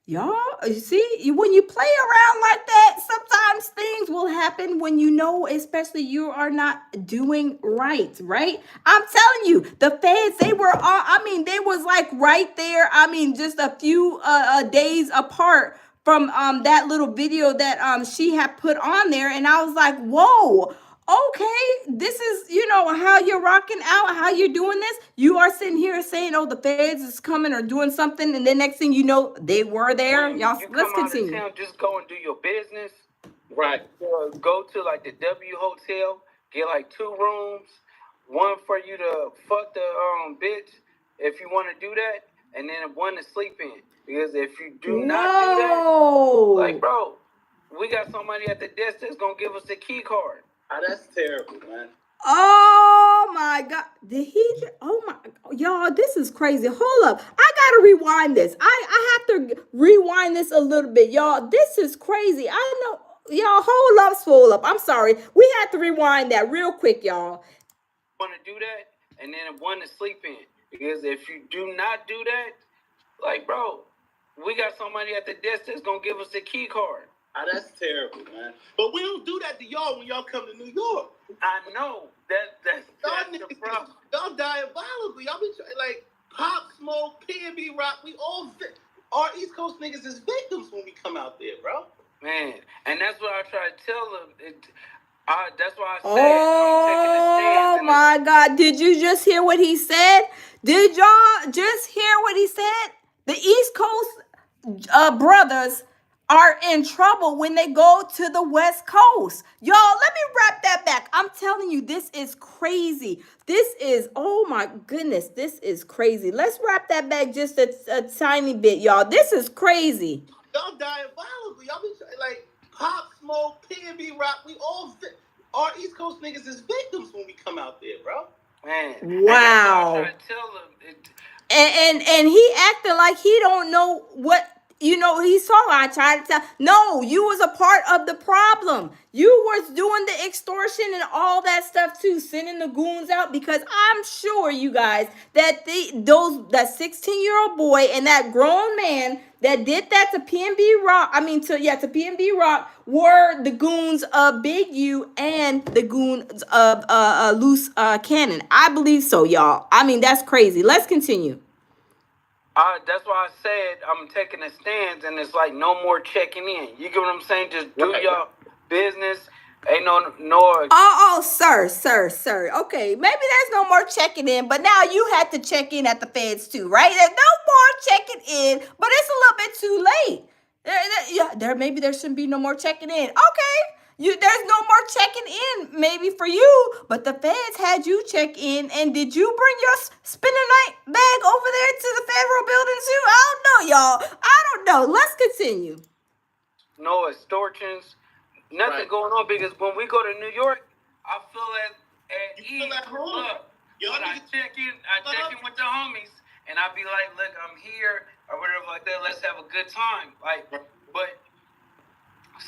Y'all, you see, when you play around like that, sometimes things will happen when you know, especially you are not doing right? I'm telling you, the feds, they was like right there. I mean, just a few days apart from that little video that she had put on there. And I was like, whoa. Okay, this is, how you're rocking out, how you're doing this. You are sitting here saying, oh, the feds is coming or doing something. And then next thing you know, they were there. Y'all, let's continue. Out of town, just go and do your business. Right. Go to like the W Hotel, get like 2 rooms, one for you to fuck the bitch if you want to do that, and then one to sleep in. Because if you do not do that, like, bro, we got somebody at the desk that's going to give us the key card. Oh, that's terrible, man. Oh my God. Y'all, this is crazy. Hold up. I gotta rewind this. I have to rewind this a little bit. Y'all, this is crazy. I know. Y'all, hold up. I'm sorry. We had to rewind that real quick, y'all. Want to do that, and then one to sleep in. Because if you do not do that, like, bro, we got somebody at the desk that's going to give us the key card. Oh, that's terrible, man. But we don't do that to y'all when y'all come to New York. I know. That's the problem. Y'all diabolical. Y'all be like Pop Smoke, P&B Rock. We all our East Coast niggas is victims when we come out there, bro. Man, and that's what I try to tell them. That's why I said oh my God. Did you just hear what he said? Did y'all just hear what he said? The East Coast brothers are in trouble when they go to the West Coast. Y'all, let me wrap that back. I'm telling you, this is crazy. This is, oh my goodness, this is crazy. Let's wrap that back just a tiny bit, y'all. This is crazy. Y'all diabolical. Y'all be like Pop Smoke, P&B Rock. We all our East Coast niggas is victims when we come out there, bro. Man. Wow. And that's what I try to tell them. And he acting like he don't know what he's talking. I tried to tell. No, you was a part of the problem. You was doing the extortion and all that stuff too, sending the goons out, because I'm sure you guys that that 16-year-old boy and that grown man that did that to P&B Rock, to P&B Rock, were the goons of Big U and the goons of Loose Cannon. I believe so, y'all. I mean, that's crazy. Let's continue. That's why I said I'm taking a stance, and it's like no more checking in. You get what I'm saying? Just do your business. Ain't no. Sir. Okay, maybe there's no more checking in, but now you had to check in at the feds too, right? There's no more checking in, but it's a little bit too late. Maybe there shouldn't be no more checking in. Okay. There's no more checking in maybe for you, but the feds had you check in. And did you bring your spending night bag over there to the federal building too? I don't know, y'all. I don't know. Let's continue. No extortions, nothing going on, because when we go to New York, I feel at ease. Feel at home. I check in with the homies, and I be like, look, I'm here or whatever like that. Let's have a good time. Like, but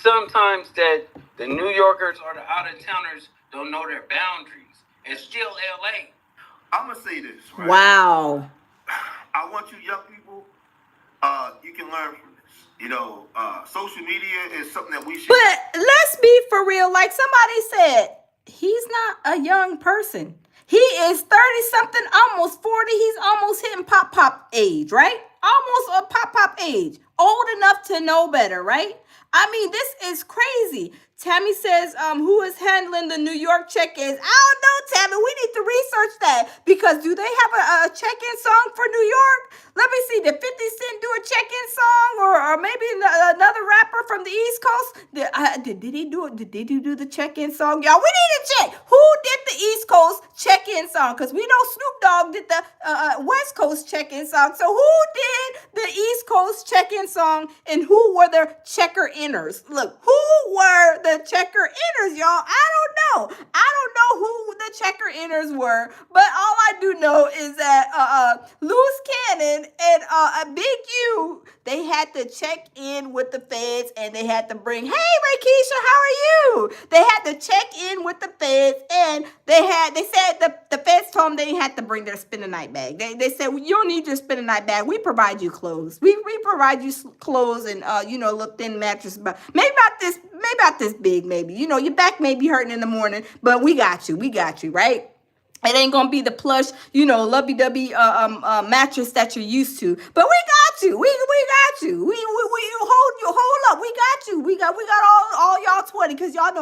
sometimes that the New Yorkers or the out-of-towners don't know their boundaries. It's still LA. I'm gonna say this, right? Wow. I want you young people, you can learn from this. Social media is something that we should. But let's be for real. Like somebody said, he's not a young person. He is 30-something, almost 40. He's almost hitting pop age, right? Almost a pop age. Old enough to know better, right? I mean, this is crazy. Tammy says, who is handling the New York check-ins? I don't know, Tammy. We need to research that, because do they have a check-in song for New York? Let me see. Did 50 Cent do a check-in song, or maybe another rapper from the East Coast? Did he do it? Did they do the check-in song? Y'all, we need to check. Who did the East Coast check-in song? Because we know Snoop Dogg did the West Coast check-in song. So who did the East Coast check-in song, and who were the checker-inners? Look, who were the checker-inners, y'all? I don't know. I don't know who the checker-inners were, but all I do know is that Loose Cannon and Big U, they had to check in with the feds, and they had to bring, hey, Rakeisha, how are you? They had to check in with the feds, and they said the feds told them they had to bring their spend-a-night bag. They said, well, you don't need your spend-a-night bag. We provide you clothes. We provide you clothes and a little thin mattress, but maybe about this big, maybe. Your back may be hurting in the morning, but we got you, right? It ain't gonna be the plush, lovey-dovey mattress that you're used to. But we got you. We got you. We hold up. We got you. We got all y'all 20, because y'all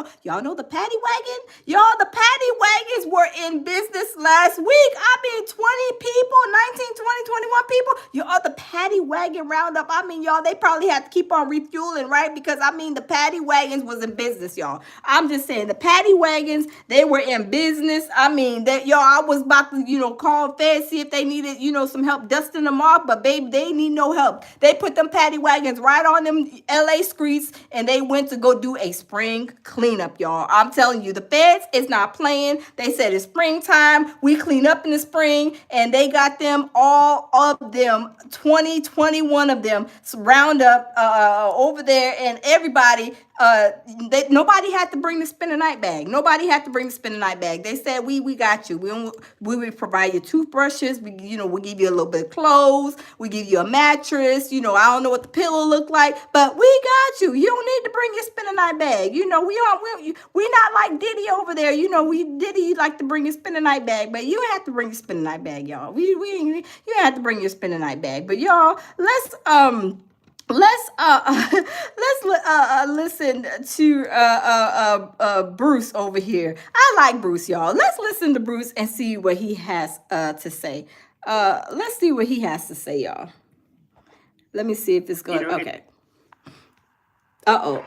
know the paddy wagon. Y'all, the paddy wagons were in business last week. 20 people, 19, 20, 21 people. Y'all, the paddy wagon roundup. Y'all, they probably had to keep on refueling, right? Because the paddy wagons was in business, y'all. I'm just saying, the paddy wagons, they were in business. I was about to, call Fed, see if they needed, some help dusting them off, but baby, they need no help. They put them paddy wagons right on them LA streets, and they went to go do a spring cleanup, y'all. I'm telling you, the feds is not playing. They said it's springtime. We clean up in the spring, and they got them, all of them, 21 of them, round up over there, and everybody, nobody had to bring the spend-a-night bag. They said, we got you. We will provide you toothbrushes. We give you a little bit of clothes. We give you a mattress. I don't know what the pillow look like, but we got you. You don't need to bring your spend-a-night bag. We not like Diddy over there. Diddy like to bring your spend-a-night bag, but you have to bring your spend-a-night bag, y'all. You have to bring your spend-a-night bag. But y'all, let's listen to Bruce over here. I like Bruce, y'all. Let's listen to Bruce and see what he has to say. Let's see what he has to say, y'all. Let me see if it's going. Okay. Uh-oh.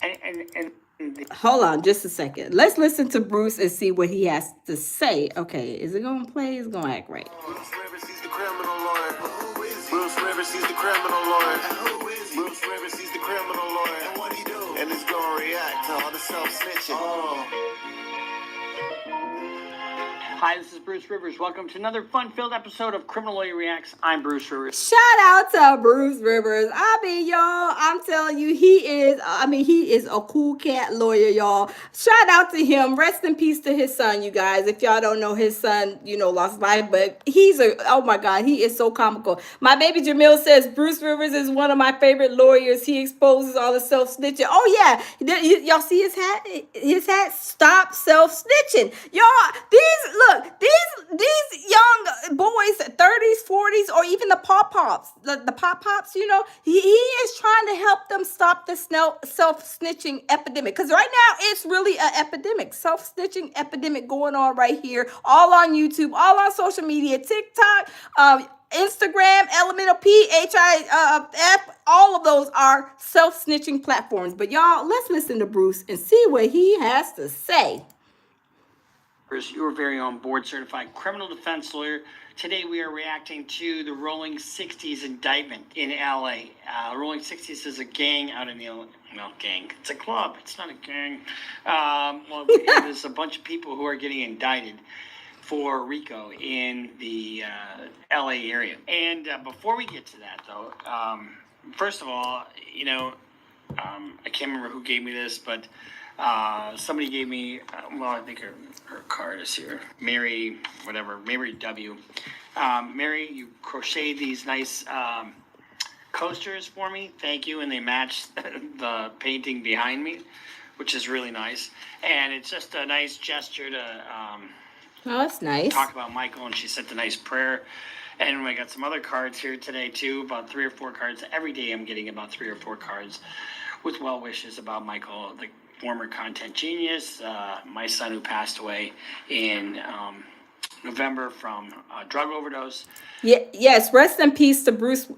And Hold on just a second. Let's listen to Bruce and see what he has to say. Okay, is it going to play? It's going to act right. Bruce Rivers, he's the criminal lawyer. Bruce Rivers, he's the criminal lawyer. Bruce Rivers, he's the criminal lawyer. And what he do? And it's gonna react to all the self-snitching. Hi, this is Bruce Rivers. Welcome to another fun-filled episode of Criminal Lawyer Reacts. I'm Bruce Rivers. Shout out to Bruce Rivers. I mean, y'all, I'm telling you, he is a cool cat lawyer, y'all. Shout out to him. Rest in peace to his son, you guys. If y'all don't know, his son, lost life, but oh my God, he is so comical. My baby Jamil says Bruce Rivers is one of my favorite lawyers. He exposes all the self-snitching. Oh yeah, y'all see his hat? His hat, stop self-snitching. Y'all, these young boys, 30s, 40s, or even the pop-pops, the pop-pops, he is trying to help them stop the self-snitching epidemic. Because right now, it's really an epidemic, self-snitching epidemic going on right here, all on YouTube, all on social media, TikTok, Instagram, Elemental P, HIF, all of those are self-snitching platforms. But y'all, let's listen to Bruce and see what he has to say. Your very own board-certified criminal defense lawyer. Today we are reacting to the Rolling 60s indictment in LA. Rolling 60s is a gang out in gang. It's a club. It's not a gang. It is a bunch of people who are getting indicted for RICO in the LA area. And before we get to that, though, first of all, I can't remember who gave me this, but somebody gave me, I think her card is here. Mary W. Mary, you crocheted these nice coasters for me. Thank you. And they match the painting behind me, which is really nice. And it's just a nice gesture to that's nice. Talk about Michael, and she sent a nice prayer. And I got some other cards here today, too, about 3 or 4 cards. Every day I'm getting about 3 or 4 cards with well wishes about Michael, the former content genius, my son who passed away in November from a drug overdose. Yes, rest in peace to Bruce,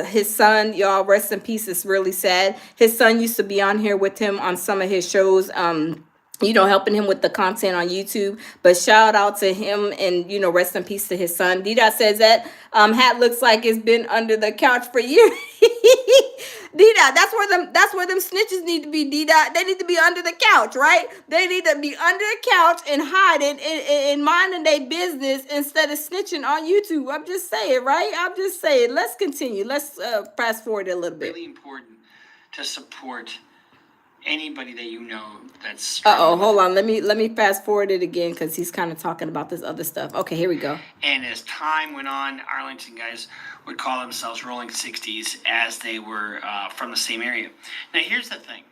his son, y'all. Rest in peace. It's really sad. His son used to be on here with him on some of his shows, helping him with the content on YouTube. But shout out to him, and rest in peace to his son. D-Dot says that hat looks like it's been under the couch for years. D-Dot, that's where them snitches need to be, D-Dot. They need to be under the couch, right? They need to be under the couch and hiding and minding their business instead of snitching on YouTube. I'm just saying, right? I'm just saying. Let's continue. Let's fast forward a little bit. Really important to support anybody that you know that's hold on, let me fast forward it again, because he's kind of talking about this other stuff. Okay, here we go. And as time went on, Arlington guys would call themselves Rolling 60s, as they were from the same area. Now here's the thing,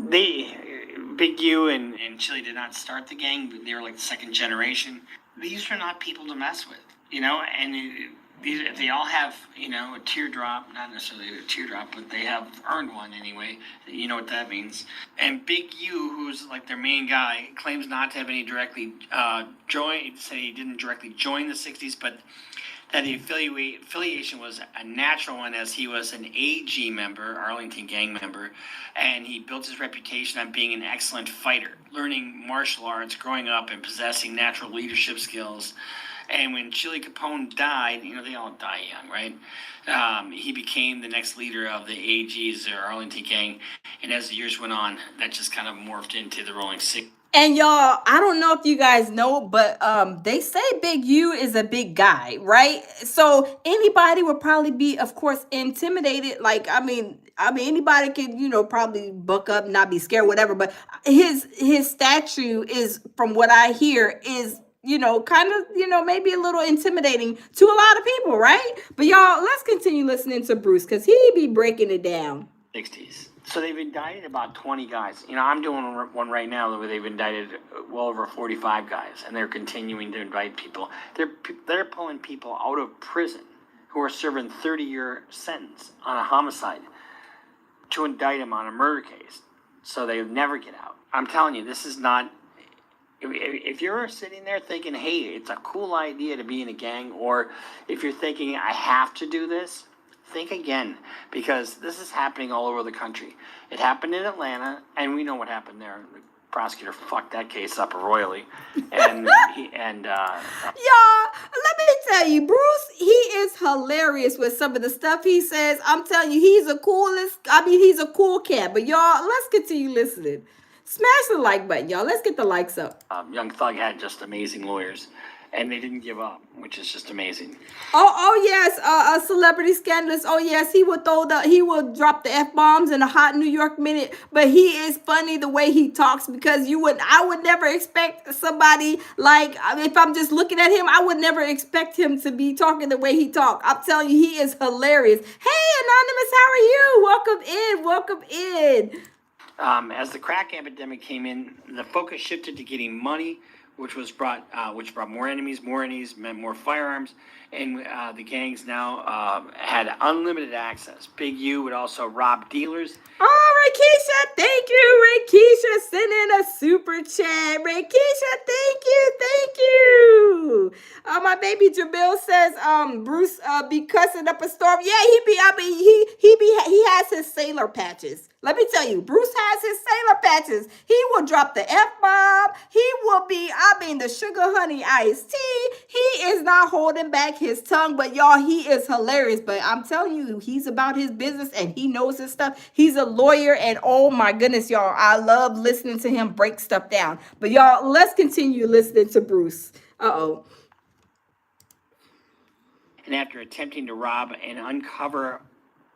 Big U and Chili did not start the gang, but they were like the second generation. These are not people to mess with, and they all have, a teardrop, not necessarily a teardrop, but they have earned one anyway. You know what that means. And Big U, who's like their main guy, claims not to have any directly say he didn't directly join the 60s, but that the affiliation was a natural one, as he was an AG member, Arlington gang member, and he built his reputation on being an excellent fighter, learning martial arts, growing up, and possessing natural leadership skills. And when Chili Capone died, they all die young, right? He became the next leader of the AGs, or Arlington gang. And as the years went on, that just kind of morphed into the Rolling 60s. And y'all, I don't know if you guys know, but they say Big U is a big guy, right? So anybody would probably be, of course, intimidated. Like, I mean, anybody could, probably buck up, not be scared, whatever. But his statue is, from what I hear, is kind of, maybe a little intimidating to a lot of people, right? But y'all, let's continue listening to Bruce, because he be breaking it down. 60s. So they've indicted about 20 guys. I'm doing one right now where they've indicted well over 45 guys, and they're continuing to indict people. They're pulling people out of prison who are serving 30-year sentence on a homicide to indict them on a murder case, so they never get out. I'm telling you, this is not. If you're sitting there thinking, hey, it's a cool idea to be in a gang, or if you're thinking, I have to do this, think again, because this is happening all over the country. It happened in Atlanta, and we know what happened there. The prosecutor fucked that case up royally, and Y'all, let me tell you, Bruce, he is hilarious with some of the stuff he says. I'm telling you, he's a cool cat. But y'all, let's continue listening. Smash the like button, y'all. Let's get the likes up. Young Thug had just amazing lawyers, and they didn't give up, which is just amazing. Oh yes, a celebrity scandalous. Oh yes, he will drop the F-bombs in a hot New York minute. But he is funny the way he talks, because I would never expect somebody like, if I'm just looking at him, I would never expect him to be talking the way he talk. I'm telling you, he is hilarious. Hey, Anonymous, how are you? Welcome in. As the crack epidemic came in, the focus shifted to getting money, which brought more enemies meant more firearms, and the gangs now had unlimited access. Big U would also rob dealers. Oh, Rakeisha, thank you. Rakeisha sent in a super chat. Rakeisha, thank you. My baby Jamil says, Bruce be cussing up a storm. Yeah, he has his sailor patches. Let me tell you, Bruce has his sailor patches. He will drop the F-bomb. He will be, the sugar honey iced tea. He is not holding back his tongue, but y'all, he is hilarious. But I'm telling you, he's about his business and he knows his stuff. He's a lawyer, and oh my goodness, y'all, I love listening to him break stuff down. But y'all, let's continue listening to Bruce. Uh-oh. And after attempting to rob and uncover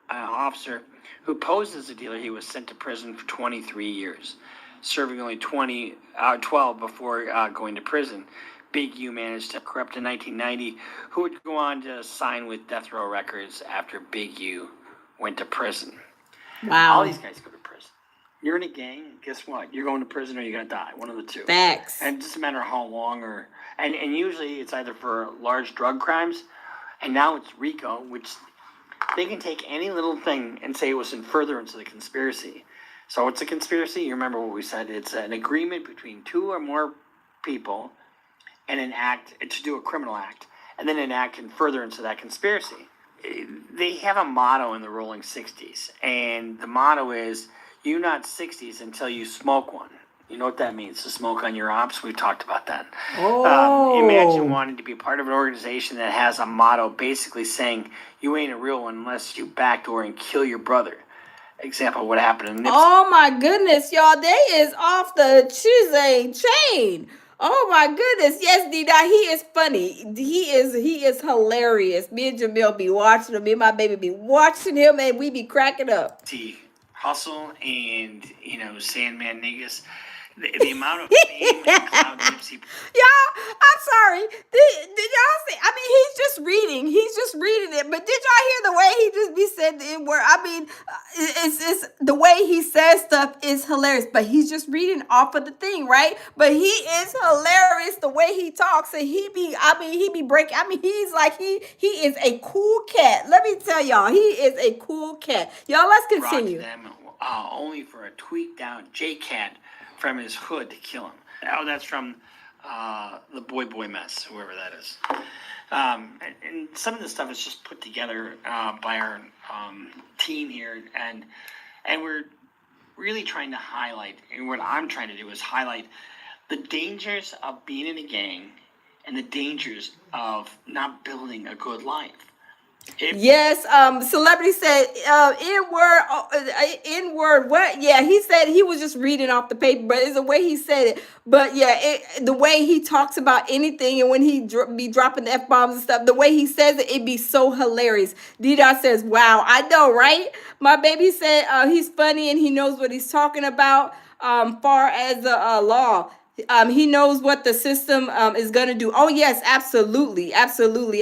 an officer who posed as a dealer, he was sent to prison for 23 years, serving only 12 before going to prison. Big U managed to corrupt in 1990, who would go on to sign with Death Row Records after Big U went to prison. Wow. All these guys go to prison. You're in a gang, guess what? You're going to prison or you're going to die. One of the two. Facts. And it doesn't matter how long and usually it's either for large drug crimes, and now it's RICO, which they can take any little thing and say it was in furtherance of the conspiracy. So what's a conspiracy? You remember what we said. It's an agreement between two or more people and an act to do a criminal act, and then an act in furtherance of that conspiracy. They have a motto in the Rolling 60s, and the motto is, you not 60s until you smoke one. You know what that means, to smoke on your ops? We've talked about that. Imagine wanting to be part of an organization that has a motto basically saying, you ain't a real one unless you backdoor and kill your brother. Example, what happened in Nipsey. Oh my goodness, y'all, they is off the chain. Oh my goodness, yes, D-Dot, he is funny. He is hilarious. Me and Jamil be watching him. Me and my baby be watching him, and we be cracking up. See, Hustle and, Sandman niggas. The amount of fame and clout Nipsey. Y'all, I'm sorry. Did y'all see? He's just reading it. But did y'all hear the way he just be said the word? It's the way he says stuff is hilarious. But he's just reading off of the thing, right? But he is hilarious the way he talks, and he be breaking. He's like he is a cool cat. Let me tell y'all, he is a cool cat. Y'all, let's continue. Them, only for a tweaked out J-Cat from his hood to kill him. Oh, that's from the Boy Mess, whoever that is. And some of this stuff is just put together by our team here, and we're really trying to highlight, and what I'm trying to do is highlight the dangers of being in a gang and the dangers of not building a good life. Yes, celebrity said N-word, what? Yeah, he said he was just reading off the paper, but it's the way he said it. But yeah, the way he talks about anything, and when he be dropping the F-bombs and stuff, the way he says it be so hilarious. D-Dot says, wow, I know, right? My baby said he's funny and he knows what he's talking about far as the law. He knows what the system is gonna do. Oh yes, absolutely.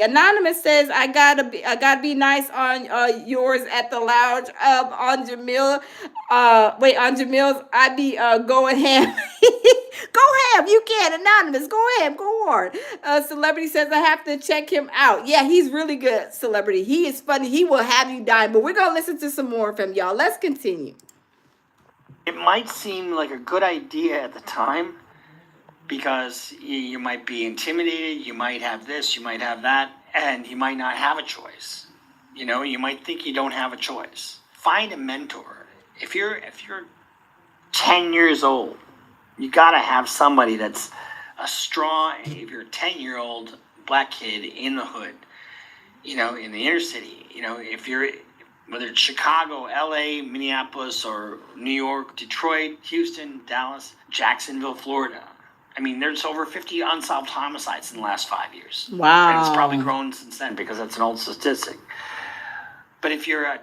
Anonymous says, I gotta be nice on yours at the lounge. On Jamil, on Jamil's, I be going ham. Go ham, you can. Anonymous, go ham, go on. Celebrity says, I have to check him out. Yeah, he's really good. Celebrity, he is funny. He will have you dying. But we're gonna listen to some more of him, y'all. Let's continue. It might seem like a good idea at the time, because you might be intimidated, you might have this, you might have that, and you might not have a choice. You know, you might think you don't have a choice. Find a mentor. If you're 10 years old, you gotta have somebody that's a strong. If you're a 10-year-old black kid in the hood, you know, in the inner city, you know, if you're, whether it's Chicago, LA, Minneapolis, or New York, Detroit, Houston, Dallas, Jacksonville, Florida. I mean, there's over 50 unsolved homicides in the last 5 years. Wow. And it's probably grown since then because that's an old statistic. But if you're a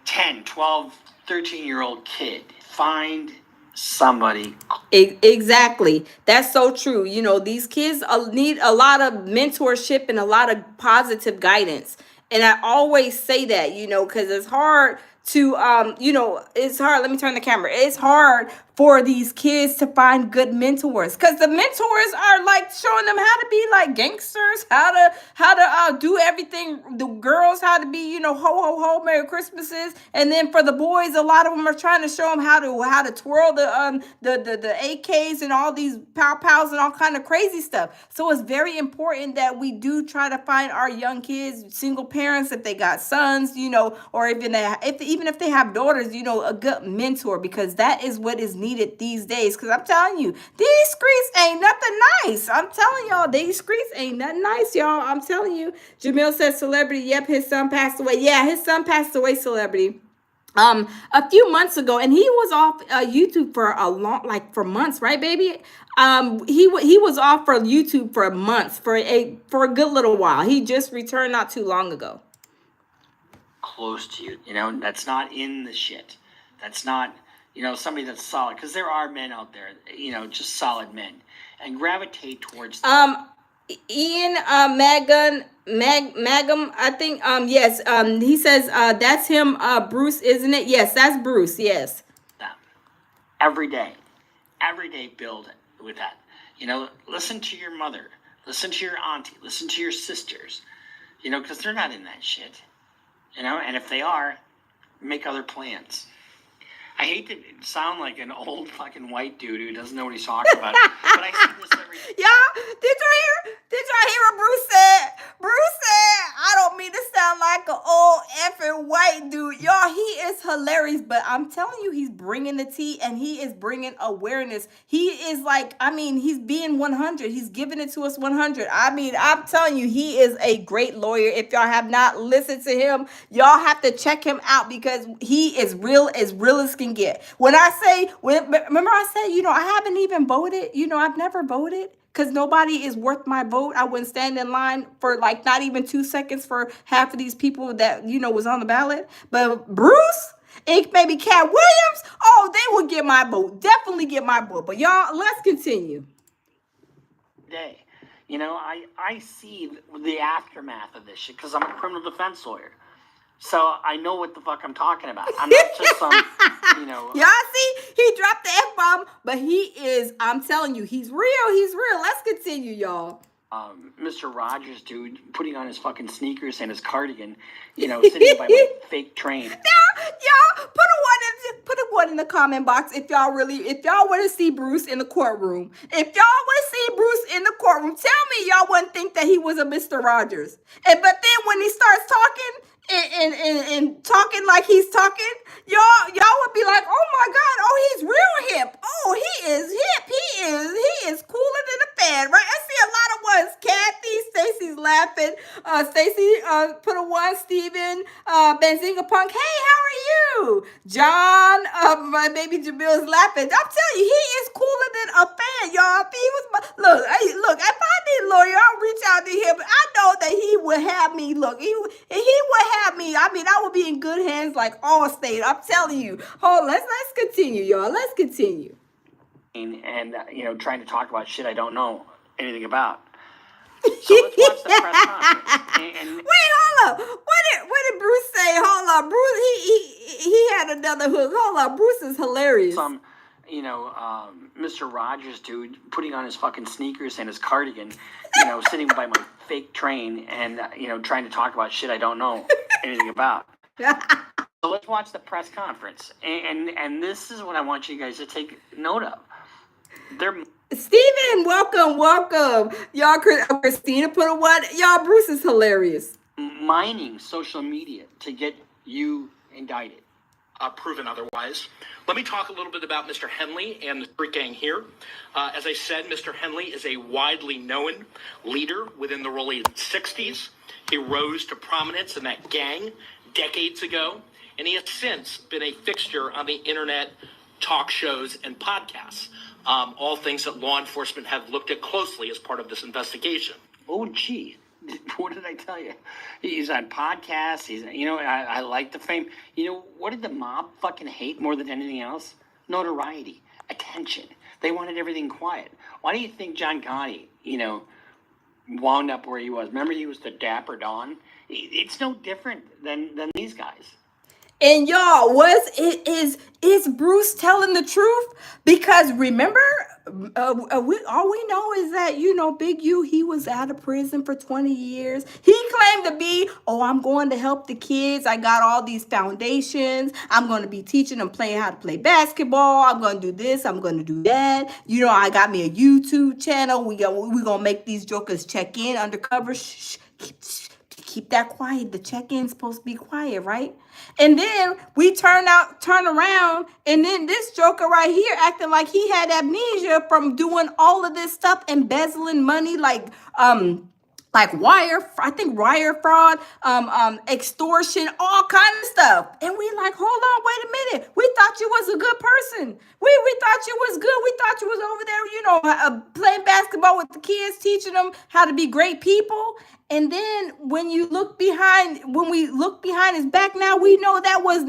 10, 12, 13-year-old kid, find somebody. Exactly. That's so true. You know, these kids need a lot of mentorship and a lot of positive guidance. And I always say that, you know, because it's hard to, you know, it's hard. Let me turn the camera. It's hard for these kids to find good mentors because the mentors are like showing them how to be like gangsters, how to do everything. The girls how to be, you know, ho ho ho, Merry Christmases, and then for the boys, a lot of them are trying to show them how to twirl the AKs and all these pows and all kind of crazy stuff. So it's very important that we do try to find our young kids, single parents if they got sons, you know, or even if they have daughters, you know, a good mentor, because that is what is needed these days. Because I'm telling you, these streets ain't nothing nice. I'm telling y'all, these streets ain't nothing nice, y'all. I'm telling you. Jamil says celebrity. Yep, his son passed away. Yeah, his son passed away, celebrity. A few months ago, and he was off YouTube for months, right, baby? He was off for YouTube for months, for a good little while. He just returned not too long ago. Close to you, you know, that's not in the shit. That's not, you know, somebody that's solid, because there are men out there, you know, just solid men, and gravitate towards them. Ian Magum, I think, yes, he says that's him, Bruce, isn't it? Yes, that's Bruce. Yes. Every day build with that. You know, listen to your mother, listen to your auntie, listen to your sisters, you know, because they're not in that shit. You know, and if they are, make other plans. I hate to sound like an old fucking white dude who doesn't know what he's talking about, but I see this every day. Y'all, did y'all hear what Bruce said? Bruce said, I don't mean to sound like an old effing white dude. Y'all, he is hilarious, but I'm telling you, he's bringing the tea and he is bringing awareness. He is like, I mean, he's being 100. He's giving it to us 100. I mean, I'm telling you, he is a great lawyer. If y'all have not listened to him, y'all have to check him out because he is real as can get. Remember I said, you know, I haven't even voted. You know, I've never voted because nobody is worth my vote. I wouldn't stand in line for like not even 2 seconds for half of these people that, you know, was on the ballot. But Bruce and maybe Cat Williams, oh, they will get my vote. Definitely get my vote. But y'all, let's continue. Day. You know, I see the aftermath of this shit because I'm a criminal defense lawyer. So I know what the fuck I'm talking about. I'm not just some, you know. Y'all see, he dropped the F-bomb, but he is, I'm telling you, he's real. He's real. Let's continue, y'all. Mr. Rogers, dude, putting on his fucking sneakers and his cardigan, you know, sitting by my fake train. Now, y'all, put a one in the comment box if y'all want to see Bruce in the courtroom. If y'all want to see Bruce in the courtroom, tell me y'all wouldn't think that he was a Mr. Rogers. But then when he starts talking and talking like he's talking, y'all would be like, oh my God, oh, he's real hip. Oh, he is hip. He is cooler than a fan, right? I see a lot of ones. Kathy, Stacy's laughing. Stacy put a one. Steven, Benzinga Punk. Hey, how are you? John, my baby Jamil is laughing. I'm telling you, he is cooler than a fan, y'all. If he was look, if I need a lawyer, I'll reach out to him. I know that he would have me. Look, he would have me. I mean, I would be in good hands like Allstate. I'm telling you. Hold, let's continue, y'all. Let's continue. And you know, trying to talk about shit I don't know anything about. So let's watch the press conference. Wait, hold up. What did Bruce say? Hold up, Bruce. He had another hook. Hold up, Bruce is hilarious. You know, Mr. Rogers, dude, putting on his fucking sneakers and his cardigan, you know, sitting by my fake train and, you know, trying to talk about shit I don't know anything about. So let's watch the press conference. And this is what I want you guys to take note of. Steven, welcome. Y'all, Christina put a one. Y'all, Bruce is hilarious. mining social media to get you indicted. Proven otherwise. Let me talk a little bit about Mr. Henley and the street gang here. As I said, Mr. Henley is a widely known leader within the early 60s. He rose to prominence in that gang decades ago, and he has since been a fixture on the internet, talk shows, and podcasts, all things that law enforcement have looked at closely as part of this investigation. Oh, gee. What did I tell you? He's on podcasts. I like the fame. What did the mob fucking hate more than anything else? Notoriety, attention. They wanted everything quiet. Why do you think John Gotti, wound up where he was? Remember, he was the Dapper Don. It's no different than these guys. And y'all, is Bruce telling the truth? Because remember, all we know is that, Big U, he was out of prison for 20 years. He claimed to be, I'm going to help the kids. I got all these foundations. I'm going to be teaching them how to play basketball. I'm going to do this. I'm going to do that. I got me a YouTube channel. We're going to make these jokers check in undercover. Shh. Keep that quiet. The check-in's supposed to be quiet, right? And then we turn around, and then this joker right here acting like he had amnesia from doing all of this stuff, embezzling money like wire fraud, extortion, all kind of stuff. And we like, hold on, wait a minute. We thought you was a good person. We thought you was good. We thought you was over there, playing basketball with the kids, teaching them how to be great people. And then when we look behind his back now, we know that was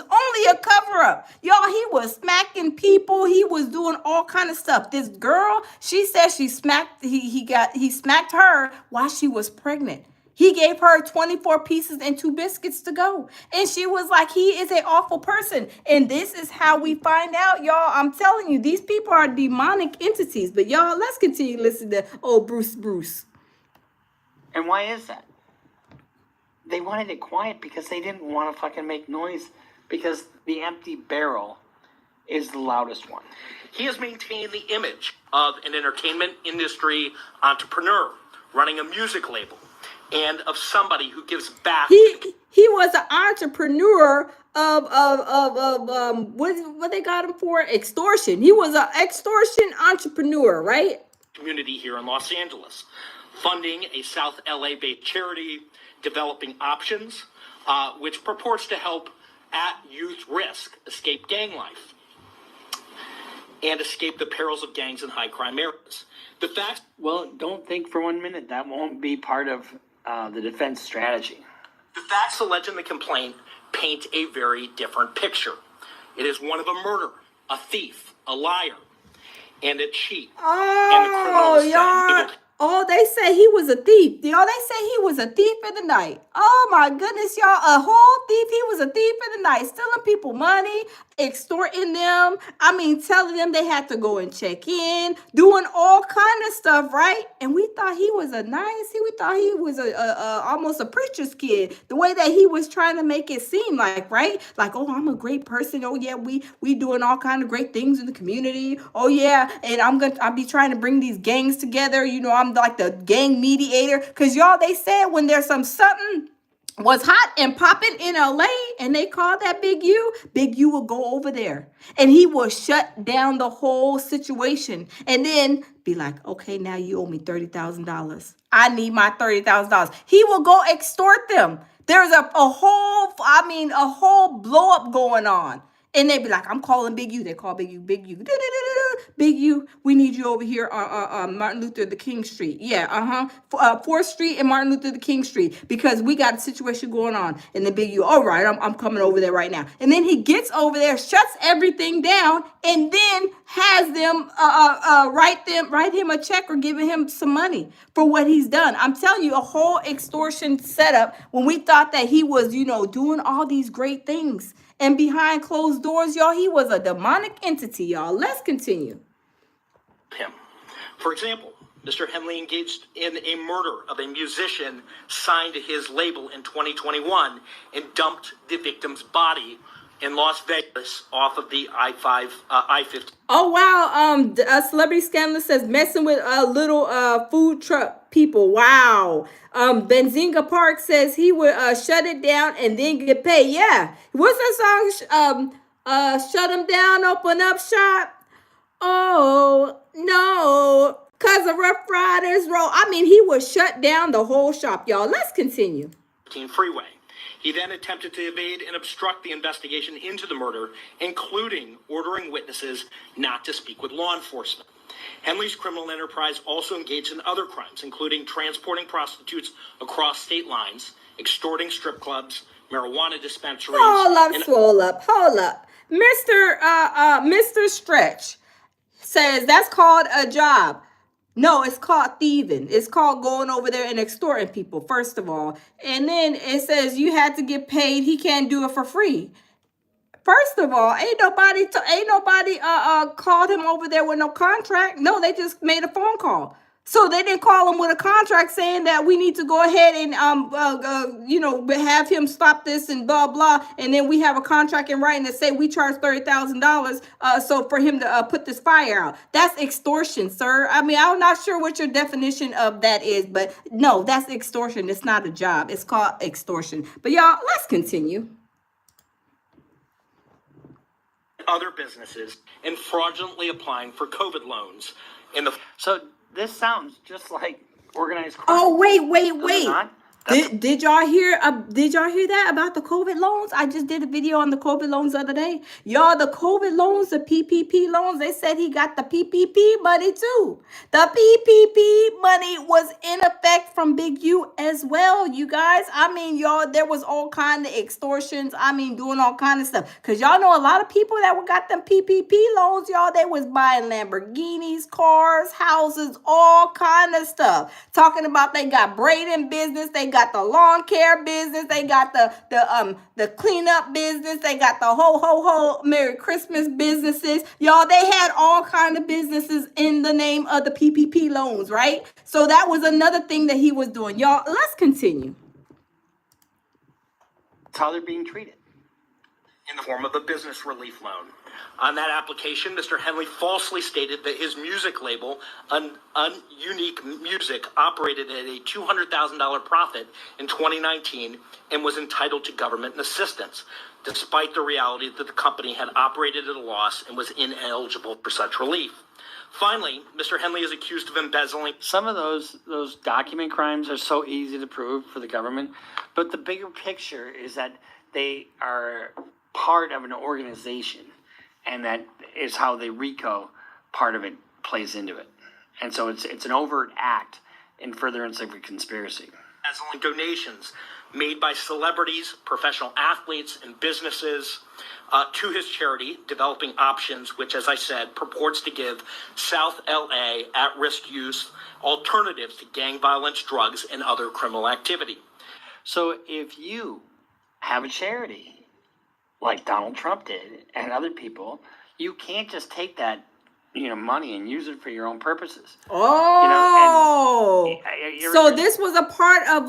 only a cover up. Y'all, he was smacking people. He was doing all kind of stuff. This girl, she said he smacked her while she was pregnant. He gave her 24 pieces and 2 biscuits to go. And she was like, he is an awful person. And this is how we find out, y'all. I'm telling you, these people are demonic entities. But y'all, let's continue listening to old Bruce. And why is that? They wanted it quiet because they didn't want to fucking make noise, because the empty barrel is the loudest one. He has maintained the image of an entertainment industry entrepreneur running a music label and of somebody who gives back. He was an entrepreneur of what they got him for? Extortion. He was an extortion entrepreneur, right? Community here in Los Angeles, funding a South LA-based charity, Developing Options, which purports to help at-youth risk escape gang life and escape the perils of gangs in high-crime areas. The facts... Well, don't think for 1 minute that won't be part of the defense strategy. The facts alleged in the complaint paint a very different picture. It is one of a murderer, a thief, a liar, and a cheat. They say he was a thief. Y'all, they say he was a thief in the night. Oh my goodness, y'all. A whole thief. He was a thief in the night, stealing people money, extorting them. Telling them they had to go and check in, doing all kind of stuff, right? And we thought he was we thought he was almost a preacher's kid. The way that he was trying to make it seem like, right? Like, I'm a great person. Oh yeah, we doing all kind of great things in the community. Oh yeah, and I'll be trying to bring these gangs together. I'm like the gang mediator. Cause y'all, they said when there's something was hot and popping in LA and they called that Big U will go over there and he will shut down the whole situation and then be like, okay, now you owe me $30,000. I need my $30,000. He will go extort them. There's a whole blow up going on. And they be like, I'm calling Big U. They call Big U. Big U, we need you over here on Martin Luther the King Street. Yeah, 4th Street and Martin Luther the King Street. Because we got a situation going on. And then Big U, all right, I'm coming over there right now. And then he gets over there, shuts everything down, and then has them write him a check or giving him some money for what he's done. I'm telling you, a whole extortion setup when we thought that he was, doing all these great things. And behind closed doors, y'all, he was a demonic entity, y'all. Let's continue. Him. For example, Mr. Henley engaged in a murder of a musician signed to his label in 2021 and dumped the victim's body in Las Vegas off of the I-15. Oh wow! A celebrity scandalist says messing with little food truck people. Wow. Benzinga Park says he would shut it down and then get paid. Yeah. What's that song? Shut him down, open up shop. Oh no, cause of Rough Riders Roll. I mean, he would shut down the whole shop, y'all. Let's continue. Freeway. He then attempted to evade and obstruct the investigation into the murder, including ordering witnesses not to speak with law enforcement. Henley's criminal enterprise also engaged in other crimes, including transporting prostitutes across state lines, extorting strip clubs, marijuana dispensaries. Hold up. Mr. Stretch says that's called a job. No, it's called thieving. It's called going over there and extorting people, first of all. And then it says you had to get paid. He can't do it for free. First of all, ain't nobody called him over there with no contract. No, they just made a phone call. So they didn't call him with a contract saying that we need to go ahead and have him stop this and blah blah. And then we have a contract in writing that say we charge $30,000 so for him to put this fire out. That's extortion, sir. I mean, I'm not sure what your definition of that is, but no, that's extortion. It's not a job. It's called extortion. But y'all, let's continue. Other businesses and fraudulently applying for COVID loans So this sounds just like organized crime. Oh, wait. Does it not? Did y'all hear that about the COVID loans? I just did a video on the COVID loans the other day. Y'all, the COVID loans, the PPP loans, they said he got the PPP money too. The PPP money was in effect from Big U as well, you guys. I mean, y'all, there was all kind of extortions. I mean, doing all kind of stuff. Because y'all know a lot of people that got them PPP loans, y'all, they was buying Lamborghinis, cars, houses, all kind of stuff. Talking about they got braiding business, they got the lawn care business, they got the cleanup business, they got the ho Merry Christmas businesses. Y'all, they had all kind of businesses in the name of the PPP loans, right? So that was another thing that he was doing. Y'all, let's continue. That's how they're being treated. in the form of a business relief loan. On that application, Mr. Henley falsely stated that his music label, Unique Music, operated at a $200,000 profit in 2019 and was entitled to government assistance, despite the reality that the company had operated at a loss and was ineligible for such relief. Finally, Mr. Henley is accused of embezzling. Some of those document crimes are so easy to prove for the government, but the bigger picture is that they are part of an organization, and that is how the RICO part of it plays into it. And so it's an overt act in furtherance of a conspiracy. Embezzling donations made by celebrities, professional athletes, and businesses to his charity, Developing Options, which, as I said, purports to give South LA at-risk youth alternatives to gang violence, drugs, and other criminal activity. So if you have a charity like Donald Trump did and other people, you can't just take that money and use it for your own purposes. Oh, so this was a part of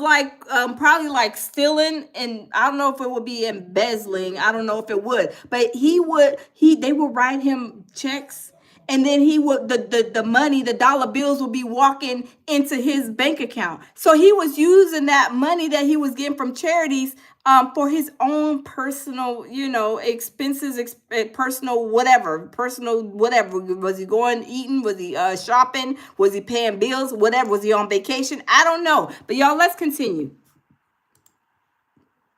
probably like stealing, and I don't know if it would be embezzling. I don't know if it would, but they would write him checks, and then he would the money, the dollar bills would be walking into his bank account. So he was using that money that he was getting from charities for his own personal, expenses, personal whatever. Was he going eating? Was he shopping? Was he paying bills? Whatever. Was he on vacation? I don't know. But y'all, let's continue.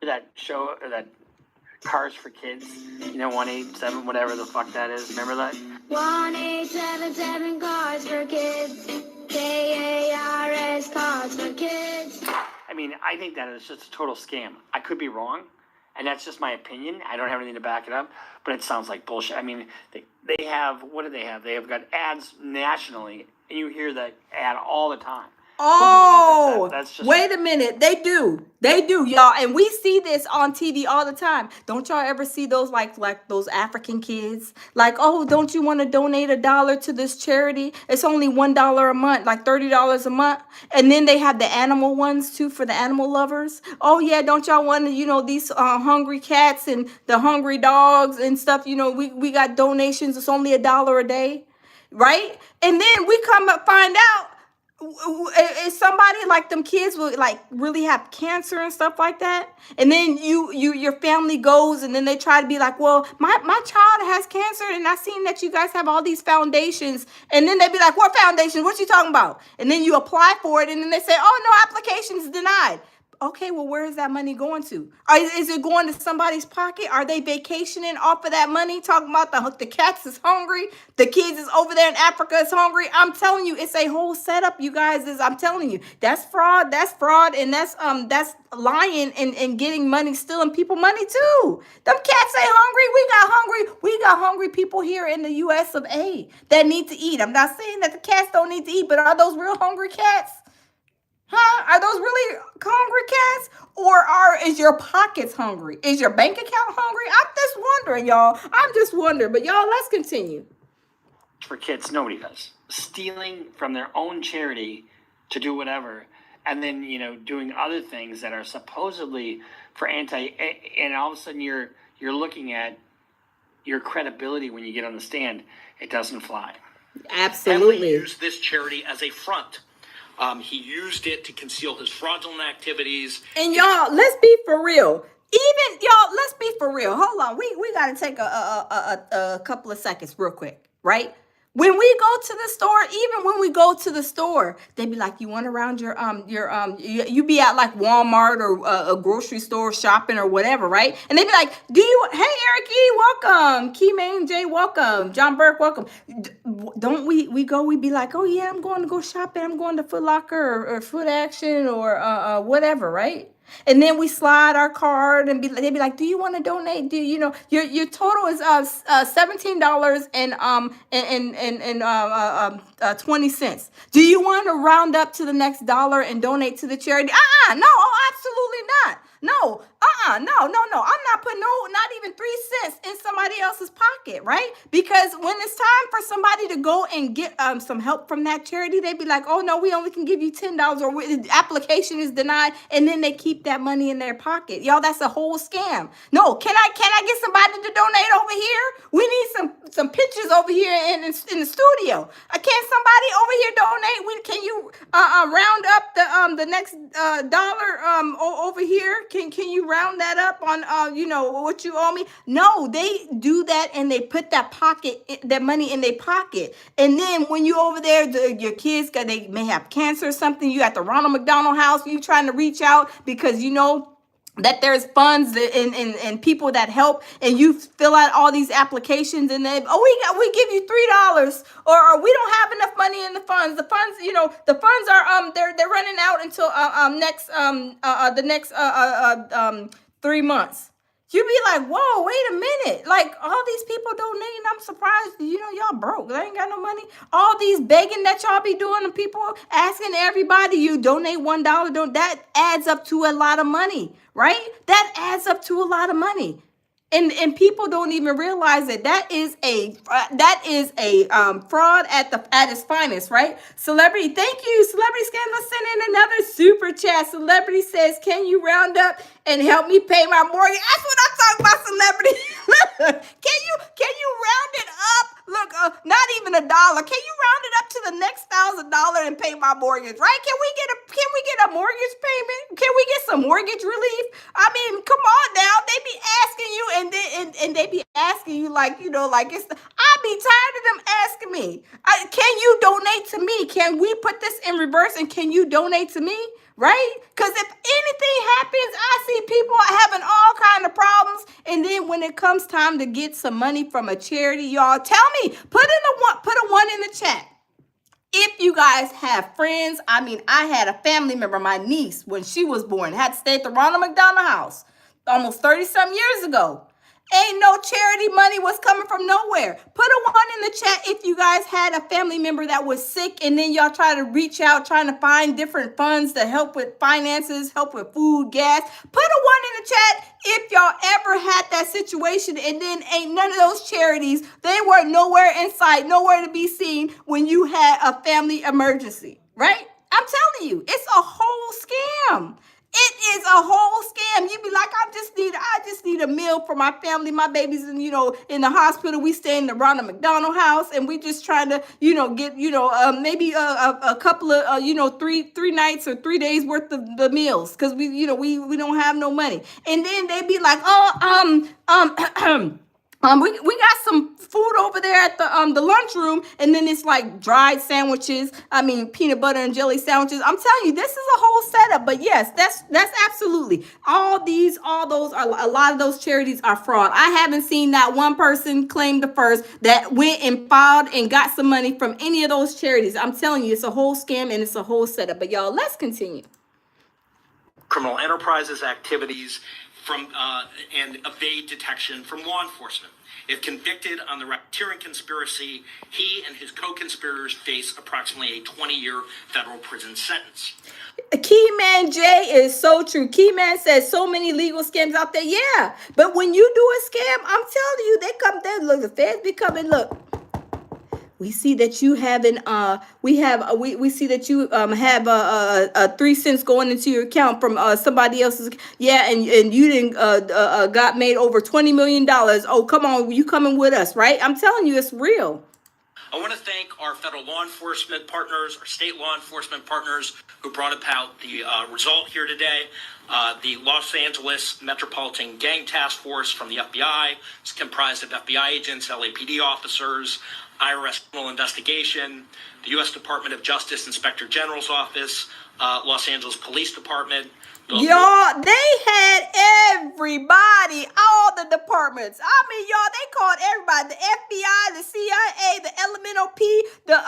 That show, that Cars for Kids, 187, whatever the fuck that is. Remember that? 1877 Cars for Kids. KARS Cars for Kids. I mean, I think that is just a total scam. I could be wrong, and that's just my opinion. I don't have anything to back it up, but it sounds like bullshit. I mean, they have, what do they have? They have got ads nationally, and you hear that ad all the time. Oh, That's just wait a minute. They do. They do, y'all. And we see this on TV all the time. Don't y'all ever see those like those African kids? Like, oh, don't you want to donate $1 to this charity? It's only $1 a month, like $30 a month. And then they have the animal ones too for the animal lovers. Oh yeah, don't y'all want to, these hungry cats and the hungry dogs and stuff, we got donations. It's only $1 a day, right? And then we come up find out is somebody like them kids will like really have cancer and stuff like that, and then your family goes and then they try to be like, well, my child has cancer and I seen that you guys have all these foundations, and then they be like, what foundation, what you talking about? And then you apply for it and then they say, oh no, application is denied. Okay, well, where is that money going to? Is it going to somebody's pocket? Are they vacationing off of that money? Talking about the cats is hungry, the kids is over there in Africa is hungry. I'm telling you, it's a whole setup, you guys. I'm telling you, that's fraud, and that's lying and getting money, stealing people money too. Them cats ain't hungry. We got hungry people here in the U.S. of A. that need to eat. I'm not saying that the cats don't need to eat, but are those real hungry cats? Huh? Are those really hungry cats? Or is your pockets hungry? Is your bank account hungry? I'm just wondering, y'all. I'm just wondering. But y'all, let's continue. for kids. Nobody does. Stealing from their own charity to do whatever, and then doing other things that are supposedly for and all of a sudden you're looking at your credibility when you get on the stand. It doesn't fly. Absolutely. Henley used this charity as a front. He used it to conceal his fraudulent activities. And y'all, let's be for real. Let's be for real. Hold on. We got to take a couple of seconds real quick, right? When we go to the store, even when we go to the store, they be like, you want around you be at like Walmart or a grocery store shopping or whatever, right? And they be like, hey, Eric E., welcome. Key Main J, welcome. John Burke, welcome. Don't we be like, oh yeah, I'm going to go shopping. I'm going to Foot Locker or Foot Action or whatever, right? And then we slide our card and they be like, do you want to donate? Do your total is $17 and 20 cents. Do you want to round up to the next dollar and donate to the charity? No, absolutely not. No, no. I'm not putting not even 3 cents in somebody else's pocket, right? Because when it's time for somebody to go and get some help from that charity, they be like, oh no, we only can give you $10 or the application is denied, and then they keep that money in their pocket. Y'all, that's a whole scam. No, can I get somebody to donate over here? We need some pictures over here in the studio. Can somebody over here donate? Can you round up the next dollar over here? Can you round that up on what you owe me? No, they do that and they put that money in their pocket. And then when you over there, your kids, they may have cancer or something. You at the Ronald McDonald House, you trying to reach out because that there's funds and people that help, and you fill out all these applications and then we give you $3 or we don't have enough money in the funds. The funds are they're running out until the next 3 months. You be like, whoa, wait a minute. Like, all these people donating, I'm surprised, y'all broke. They ain't got no money. All these begging that y'all be doing, and people asking everybody, you donate $1, that adds up to a lot of money, right? That adds up to a lot of money. And people don't even realize that is a fraud at its finest, right? Celebrity, thank you. Celebrity Scandal sent in another super chat. Celebrity says, can you round up and help me pay my mortgage? That's what I'm talking about, Celebrity. Can you round it up? Look, not even $1. Can you round it up to the next $1,000 and pay my mortgage, right? Can we get a mortgage payment? Can we get some mortgage relief? I mean, come on now. They be asking you and they be asking you like it's. I be tired of them asking me. Can you donate to me? Can we put this in reverse and can you donate to me? Right? Because if anything happens, I see people having all kind of problems. And then when it comes time to get some money from a charity, y'all tell me, put a 1 in the chat. If you guys have friends, I had a family member, my niece, when she was born, had to stay at the Ronald McDonald House almost 30-some years ago. Ain't no charity money was coming from nowhere. Put a 1 in the chat if you guys had a family member that was sick and then y'all try to reach out, trying to find different funds to help with finances, help with food, gas. Put a 1 in the chat if y'all ever had that situation and then ain't none of those charities, they were nowhere in sight, nowhere to be seen when you had a family emergency, right? I'm telling you, it's a whole scam. It is a whole scam. You be like, I just need a meal for my family. My baby's in, in the hospital. We stay in the Ronald McDonald house, and we just trying to, get, maybe a couple of, 3 nights or 3 days worth of the meals, because we don't have no money. And then they be like, we got some food over there at the lunchroom, and then it's like dried sandwiches. Peanut butter and jelly sandwiches. I'm telling you, this is a whole setup. But yes, that's absolutely all those are a lot of those charities are fraud. I haven't seen that one person claim the first that went and filed and got some money from any of those charities. I'm telling you, it's a whole scam and it's a whole setup. But y'all, let's continue. Criminal enterprises activities from and evade detection from law enforcement. If convicted on the racketeering conspiracy, he and his co-conspirators face approximately a 20-year federal prison sentence. Keyman J is so true. Keyman says so many legal scams out there. Yeah, but when you do a scam, I'm telling you, they come there. Look, the feds be coming. Look. We see that you haven't. We see that you have 3 cents going into your account from somebody else's. Yeah, and you didn't got made over $20 million. Oh, come on, you coming with us, right? I'm telling you, it's real. I want to thank our federal law enforcement partners, our state law enforcement partners who brought about the result here today. The Los Angeles Metropolitan Gang Task Force from the FBI. It's comprised of FBI agents, LAPD officers, IRS criminal investigation, the U.S. Department of Justice Inspector General's Office, Los Angeles Police Department. Y'all, they had everybody, all the departments. Y'all, they called everybody, the FBI, the CIA, the Elemental P, the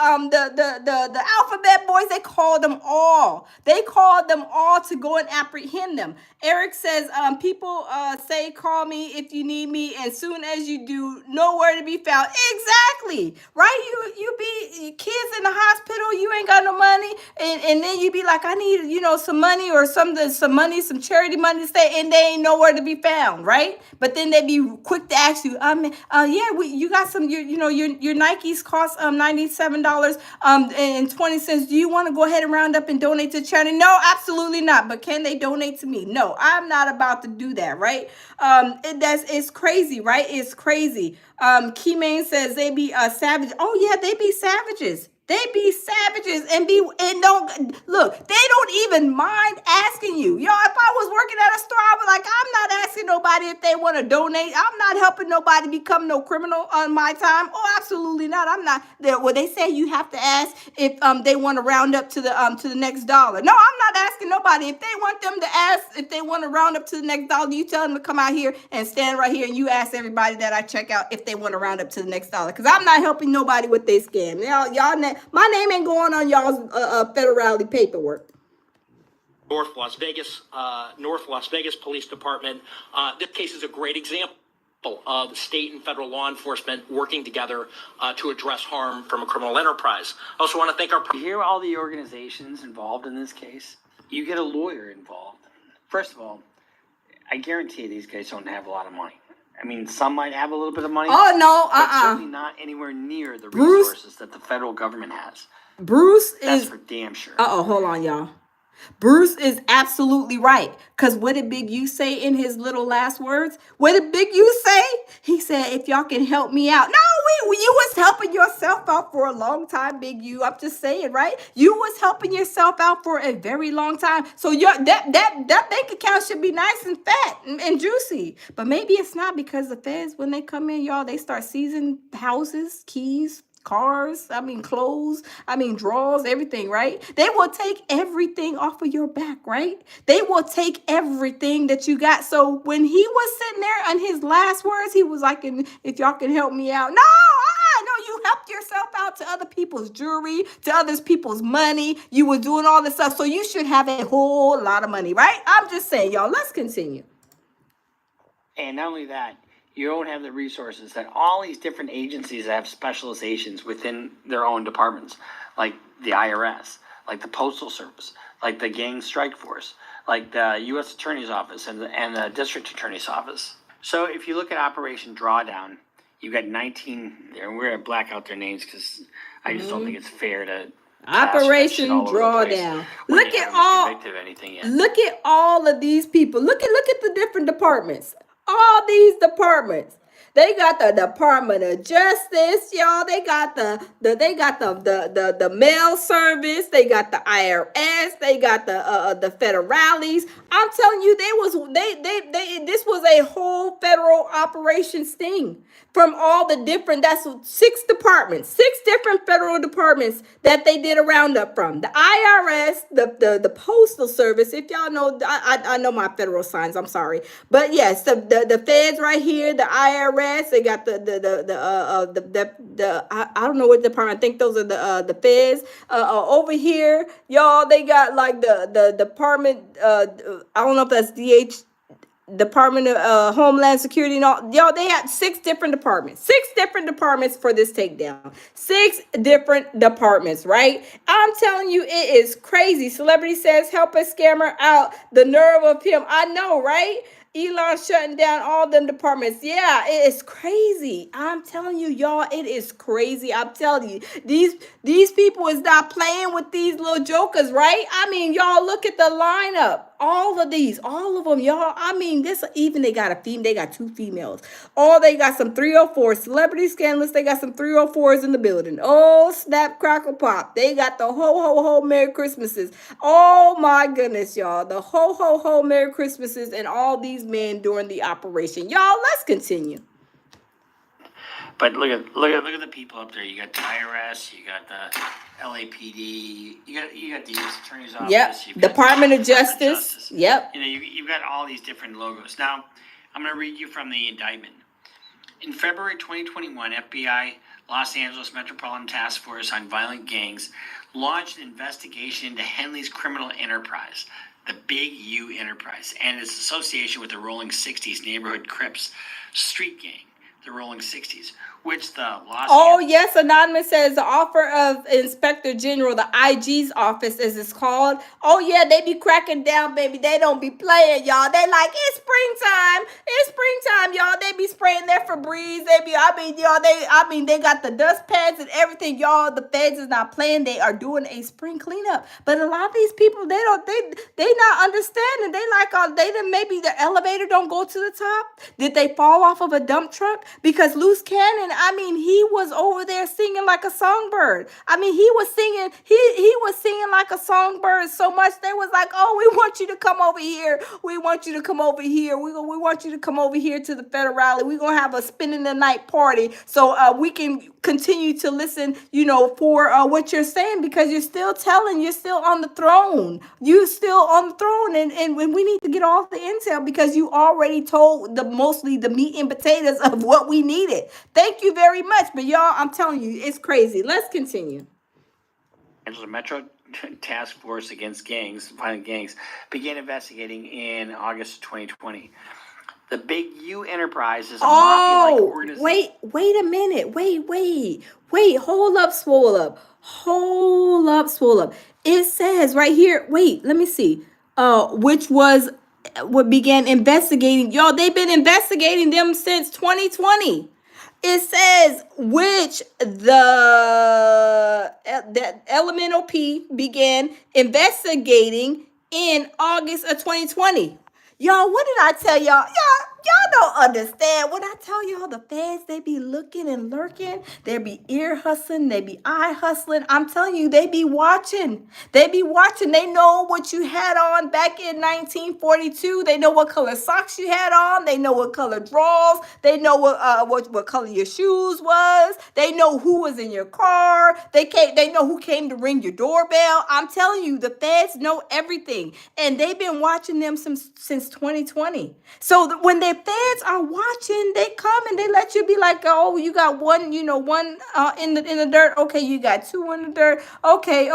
Alphabet Boys. They called them all. They called them all to go and apprehend them. Eric says, people say, call me if you need me, and soon as you do, nowhere to be found. Exactly, right? You be kids in the hospital, you ain't got no money, and then you be like, I need, some money or some money, some charity money to stay, and they ain't nowhere to be found, right? But then they be quick to ask you, you got some, your Nikes cost $97 and 20 cents. Do you want to go ahead and round up and donate to charity? No, absolutely not. But can they donate to me? No, I'm not about to do that, right? It's crazy, right? It's crazy. Keymain says they be savage. Oh yeah, they be savages. They be savages and don't look. They don't even mind asking you. Y'all, if I was working at a store, I was like, I'm not asking nobody if they want to donate. I'm not helping nobody become no criminal on my time. Oh, absolutely not. I'm not there. Well, they say you have to ask if they want to round up to the next dollar. No, I'm not asking nobody. If they want them to ask if they want to round up to the next dollar, you tell them to come out here and stand right here, and you ask everybody that I check out if they want to round up to the next dollar. Because I'm not helping nobody with their scam. Y'all. My name ain't going on y'all's federality paperwork. North Las Vegas Police Department. This case is a great example of state and federal law enforcement working together to address harm from a criminal enterprise. I also want to thank our... You hear all the organizations involved in this case? You get a lawyer involved. First of all, I guarantee these guys don't have a lot of money. Some might have a little bit of money. Oh, no, but certainly not anywhere near the resources that the federal government has. That's for damn sure. Hold on, y'all. Bruce is absolutely right. Because what did Big U say in his little last words? What did Big U say? He said, if y'all can help me out. No, you was helping yourself out for a long time, Big U. I'm just saying, right? You was helping yourself out for a very long time. So that bank account should be nice and fat and juicy. But maybe it's not, because the feds, when they come in, y'all, they start seizing houses, keys, cars, clothes, drawers, everything, right? They will take everything off of your back, right? They will take everything that you got. So when he was sitting there on his last words, he was like, if y'all can help me out. No, you helped yourself out to other people's jewelry, to other people's money. You were doing all this stuff. So you should have a whole lot of money, right? I'm just saying, y'all, let's continue. And not only that, You don't have the resources that all these different agencies have specializations within their own departments, like the IRS, like the Postal Service, like the Gang Strike Force, like the U.S. Attorney's Office and the District Attorney's Office. So if you look at Operation Drawdown, you've got 19 there, and we're going to black out their names because I just don't think it's fair to Operation Drawdown. Look at all of these people. Look at the different departments. All these departments. They got the Department of Justice, y'all. They got the mail service. They got the IRS. They got the federales. I'm telling you, this was a whole federal operation sting from all the different. That's 6 departments, 6 different federal departments that they did a roundup from. The IRS, the Postal Service. If y'all know, I know my federal signs. I'm sorry, but yes, the feds right here, the IRS. They got the I don't know what department. I think those are the feds. Over here, y'all, they got like the department. I don't know if that's Department of Homeland Security and all. Y'all, they had 6 different departments. 6 different departments for this takedown. 6 different departments, right? I'm telling you, it is crazy. Celebrity says, help a scammer out. The nerve of him. I know, right? Elon shutting down all them departments. Yeah, it is crazy. I'm telling you, y'all, it is crazy. I'm telling you, these people is not playing with these little jokers, right? I mean, y'all, look at the lineup. All of them, y'all. I mean, they got 2 females. Oh, they got some 304 celebrity scandalous. They got some 304s in the building. Oh, snap, crackle, pop. They got the ho Merry Christmases. Oh my goodness, y'all. The ho Merry Christmases and all these men during the operation. Y'all, let's continue. But look at the people up there. You got the IRS, you got the LAPD, you got the U.S. Attorney's Office. Yep. Department of Justice. Yep. You know, you've got all these different logos. Now, I'm going to read you from the indictment. In February 2021, FBI Los Angeles Metropolitan Task Force on Violent Gangs launched an investigation into Henley's criminal enterprise, the Big U Enterprise, and its association with the Rolling 60s neighborhood Crips street gang, the Rolling 60s, which the Los Angeles... Yes, Anonymous says the offer of Inspector General, the IG's office, as it's called. Oh, yeah, they be cracking down, baby. They don't be playing, y'all. They like, it's springtime. It's springtime, y'all. They be spraying their Febreze. They got the dust pads and everything, y'all. The feds is not playing. They are doing a spring cleanup. But a lot of these people, they not understanding. They like, maybe the elevator don't go to the top. Did they fall off of a dump truck? Because Loose Cannon, I mean, he was over there singing like a songbird. I mean, he was singing like a songbird so much they was like, oh, we want you to come over here. We want you to come over here. We want you to come over here to the Federal Rally. We're going to have a spending the night party so we can continue to listen, for what you're saying, because you're still on the throne. You're still on the throne. And we need to get all the intel because you already told mostly the meat and potatoes of what we needed. Thank you very much. But y'all, I'm telling you, it's crazy. Let's continue. Angeles Metro Task Force against violent gangs, began investigating in August 2020. The Big U Enterprise is a mafia-like organization. Wait a minute. Wait. Hold up, swole up. It says right here, wait, let me see. Which was what began investigating. Y'all, they've been investigating them since 2020. It says which that Elemental P began investigating in August of 2020. Y'all, what did I tell y'all? Y'all don't understand. When I tell y'all the feds, they be looking and lurking. They be ear hustling. They be eye hustling. I'm telling you, they be watching. They know what you had on back in 1942. They know what color socks you had on. They know what color drawers. They know what color your shoes was. They know who was in your car. They know who came to ring your doorbell. I'm telling you, the feds know everything. And they've been watching them since 2020. So when they the feds are watching. They come and they let you be like, oh, you got one, one in the dirt. Okay, you got two in the dirt. Okay,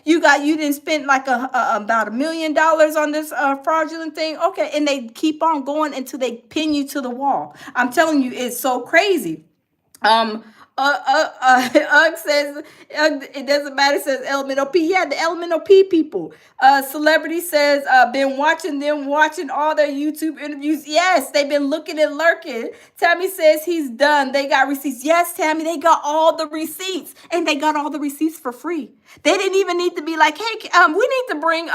you didn't spend like about $1 million on this fraudulent thing. Okay, and they keep on going until they pin you to the wall. I'm telling you, it's so crazy. Ugg says, it doesn't matter, says Elemental P. Yeah, the Elemental P people. Celebrity says, been watching all their YouTube interviews. Yes, they've been looking and lurking. Tammy says he's done. They got receipts. Yes, Tammy, they got all the receipts. And they got all the receipts for free. They didn't even need to be like, hey, we need to bring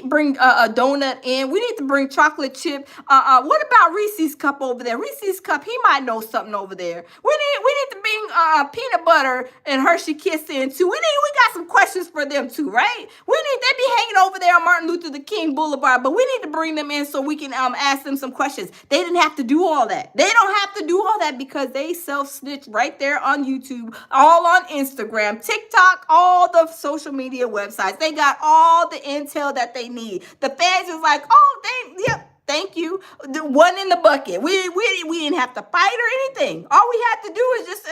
bring a donut in. We need to bring chocolate chip. What about Reese's cup over there? Reese's cup, he might know something over there. We need to bring peanut butter and Hershey Kiss in too. We got some questions for them too, right? They be hanging over there on Martin Luther King Boulevard, but we need to bring them in so we can ask them some questions. They didn't have to do all that. They don't have to do all that because they self-snitch right there on YouTube, all on Instagram, TikTok, all the social media websites. They got all the intel that they need. The feds is like, thank you. The one in the bucket. We didn't have to fight or anything. All we had to do is just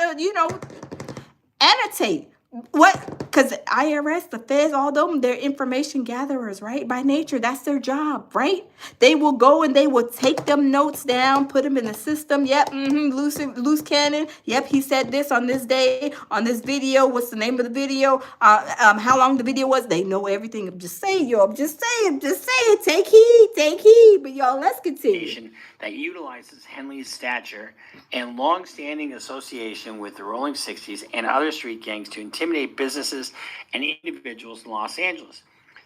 annotate. What? Because the IRS, the feds, all of them, they're information gatherers, right? By nature, that's their job, right? They will go and they will take them notes down, put them in the system. Yep, loose cannon. Yep, he said this on this day, on this video. What's the name of the video? How long the video was? They know everything. I'm just saying, yo. I'm just saying. Take heed. But y'all, let's continue. That utilizes Henley's stature and long-standing association with the Rolling 60s and other street gangs to intimidate businesses and individuals in Los Angeles.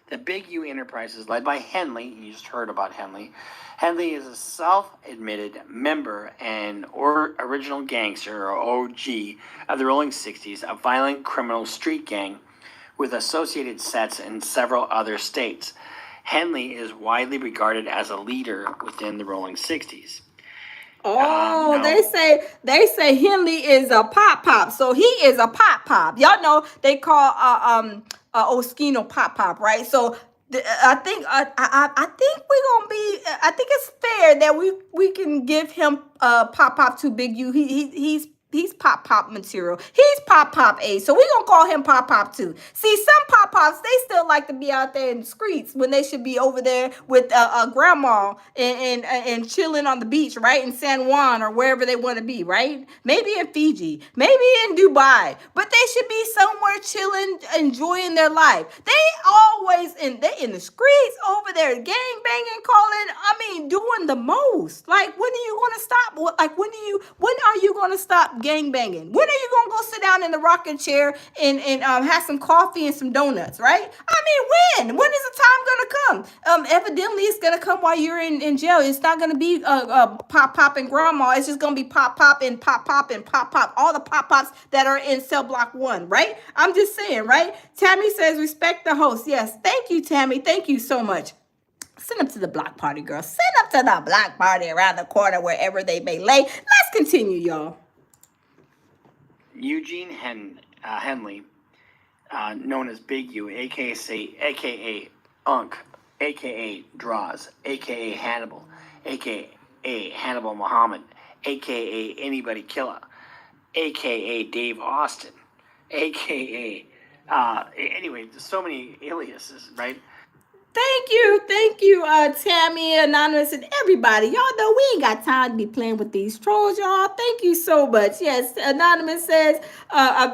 The Big U Enterprises, led by Henley, you just heard about Henley. Henley is a self-admitted member and original gangster, or OG, of the Rolling 60s, a violent criminal street gang with associated sets in several other states. Henley is widely regarded as a leader within the Rolling 60s. Oh, they say Henley is a pop. So he is a pop. Y'all know they call Oskino pop, right? So I think we're gonna be. I think it's fair that we can give him pop to Big U. He's pop material. He's pop age. So we're going to call him pop too. See, some pops, they still like to be out there in the streets when they should be over there with grandma and chilling on the beach, right? In San Juan or wherever they want to be, right? Maybe in Fiji, maybe in Dubai, but they should be somewhere chilling, enjoying their life. They always in the streets over there, gang banging, doing the most. Like, when are you going to stop? Like, when are you going to stop gang banging? When are you going to go sit down in the rocking chair and have some coffee and some donuts, right? When is the time going to come? Evidently it's going to come while you're in jail. It's not going to be pop and grandma. It's just going to be pop and pop. All the pops that are in cell block 1, right? I'm just saying, right? Tammy says respect the host. Yes, thank you, Tammy. Thank you so much. Send them to the block party, girl. Send them to the block party around the corner, wherever they may lay. Let's continue, y'all. Eugene Henley, known as Big U, a.k.a. Unk, a.k.a. Draws, a.k.a. Hannibal, a.k.a. Hannibal Muhammad, a.k.a. Anybody Killer, a.k.a. Dave Austin, a.k.a. Anyway, there's so many aliases, right? Thank you, Tammy, Anonymous, and everybody. Y'all know we ain't got time to be playing with these trolls, y'all. Thank you so much. Yes, Anonymous says,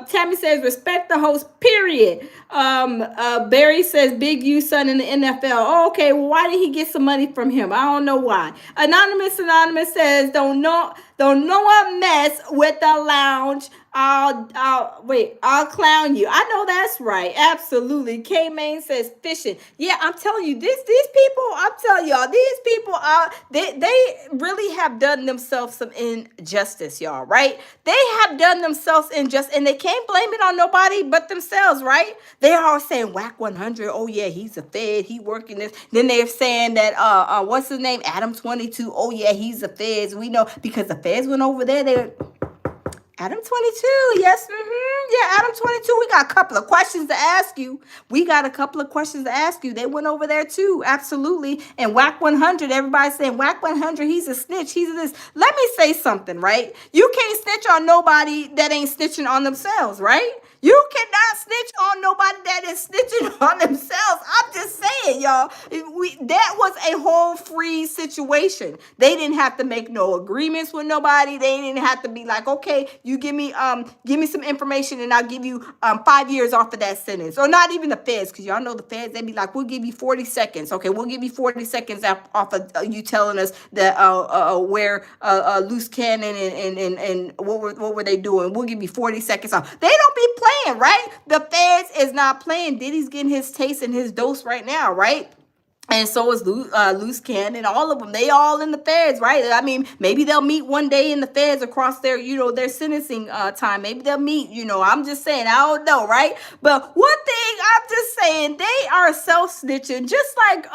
Tammy says, respect the host, period. Barry says, Big U son in the NFL. Oh, okay, well, why did he get some money from him? I don't know why. Anonymous says, don't know a mess with the lounge. I'll clown you. I know that's right. Absolutely. K-Main says fishing. Yeah, I'm telling you, these people, I'm telling y'all, these people they really have done themselves some injustice, y'all, right? They have done themselves injustice, and they can't blame it on nobody but themselves, right? They are saying whack 100. Oh yeah, he's a fed. He working this. Then they're saying that what's his name? Adam 22. Oh yeah, he's a feds. We know because the feds went over there. Adam 22, yes, yeah, Adam 22. We got a couple of questions to ask you. They went over there too, absolutely. And Whack 100, everybody's saying Whack 100, he's a snitch, he's a this. Let me say something, right? You can't snitch on nobody that ain't snitching on themselves, right? You cannot snitch on nobody that is snitching on themselves. I'm just saying, y'all. That was a whole free situation. They didn't have to make no agreements with nobody. They didn't have to be like, okay, you give me some information and I'll give you 5 years off of that sentence. Or not even the feds, because y'all know the feds, they be like, we'll give you 40 seconds. Okay, we'll give you 40 seconds off of you telling us that where loose cannon and what were they doing? We'll give you 40 seconds off. They don't be playing, right? The feds is not playing. Diddy's getting his taste and his dose right now, right? And so is Loose Cannon, all of them. They all in the feds, right? I mean, maybe they'll meet one day in the feds across their, their sentencing time. Maybe they'll meet, I'm just saying, I don't know, right? But one thing I'm just saying, they are self-snitching, just like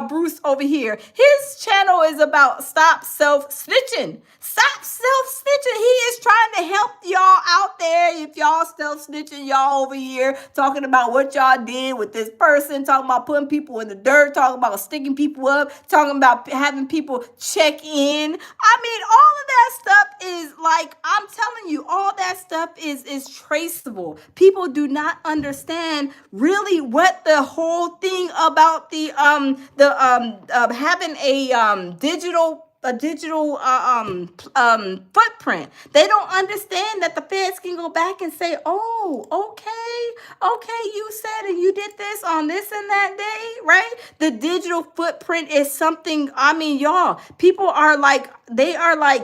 Bruce over here. His channel is about stop self-snitching. Stop self-snitching. He is trying to help y'all out there. If y'all self-snitching, y'all over here talking about what y'all did with this person, talking about putting people in the dirt, talking about sticking people up, talking about having people check in. I mean, all of that stuff is like, I'm telling you, all that stuff is traceable. People do not understand really what the whole thing about the having a digital footprint. They don't understand that the feds can go back and say, oh, okay, you said and you did this on this and that day, right? The digital footprint is something, I mean, y'all, people are like, they are like,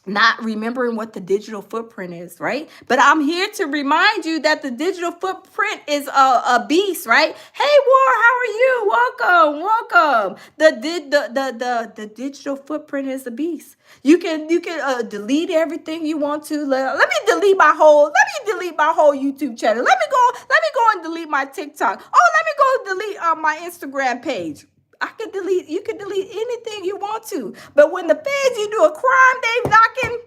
not remembering what the digital footprint is, right? But I'm here to remind you that the digital footprint is a beast, right? Hey, War, how are you? Welcome. The digital footprint is a beast. You can delete everything you want to. Let me delete my whole YouTube channel. Let me go and delete my TikTok. Oh, let me go delete my Instagram page. You can delete anything you want to. But when the feds, you do a crime, they knocking.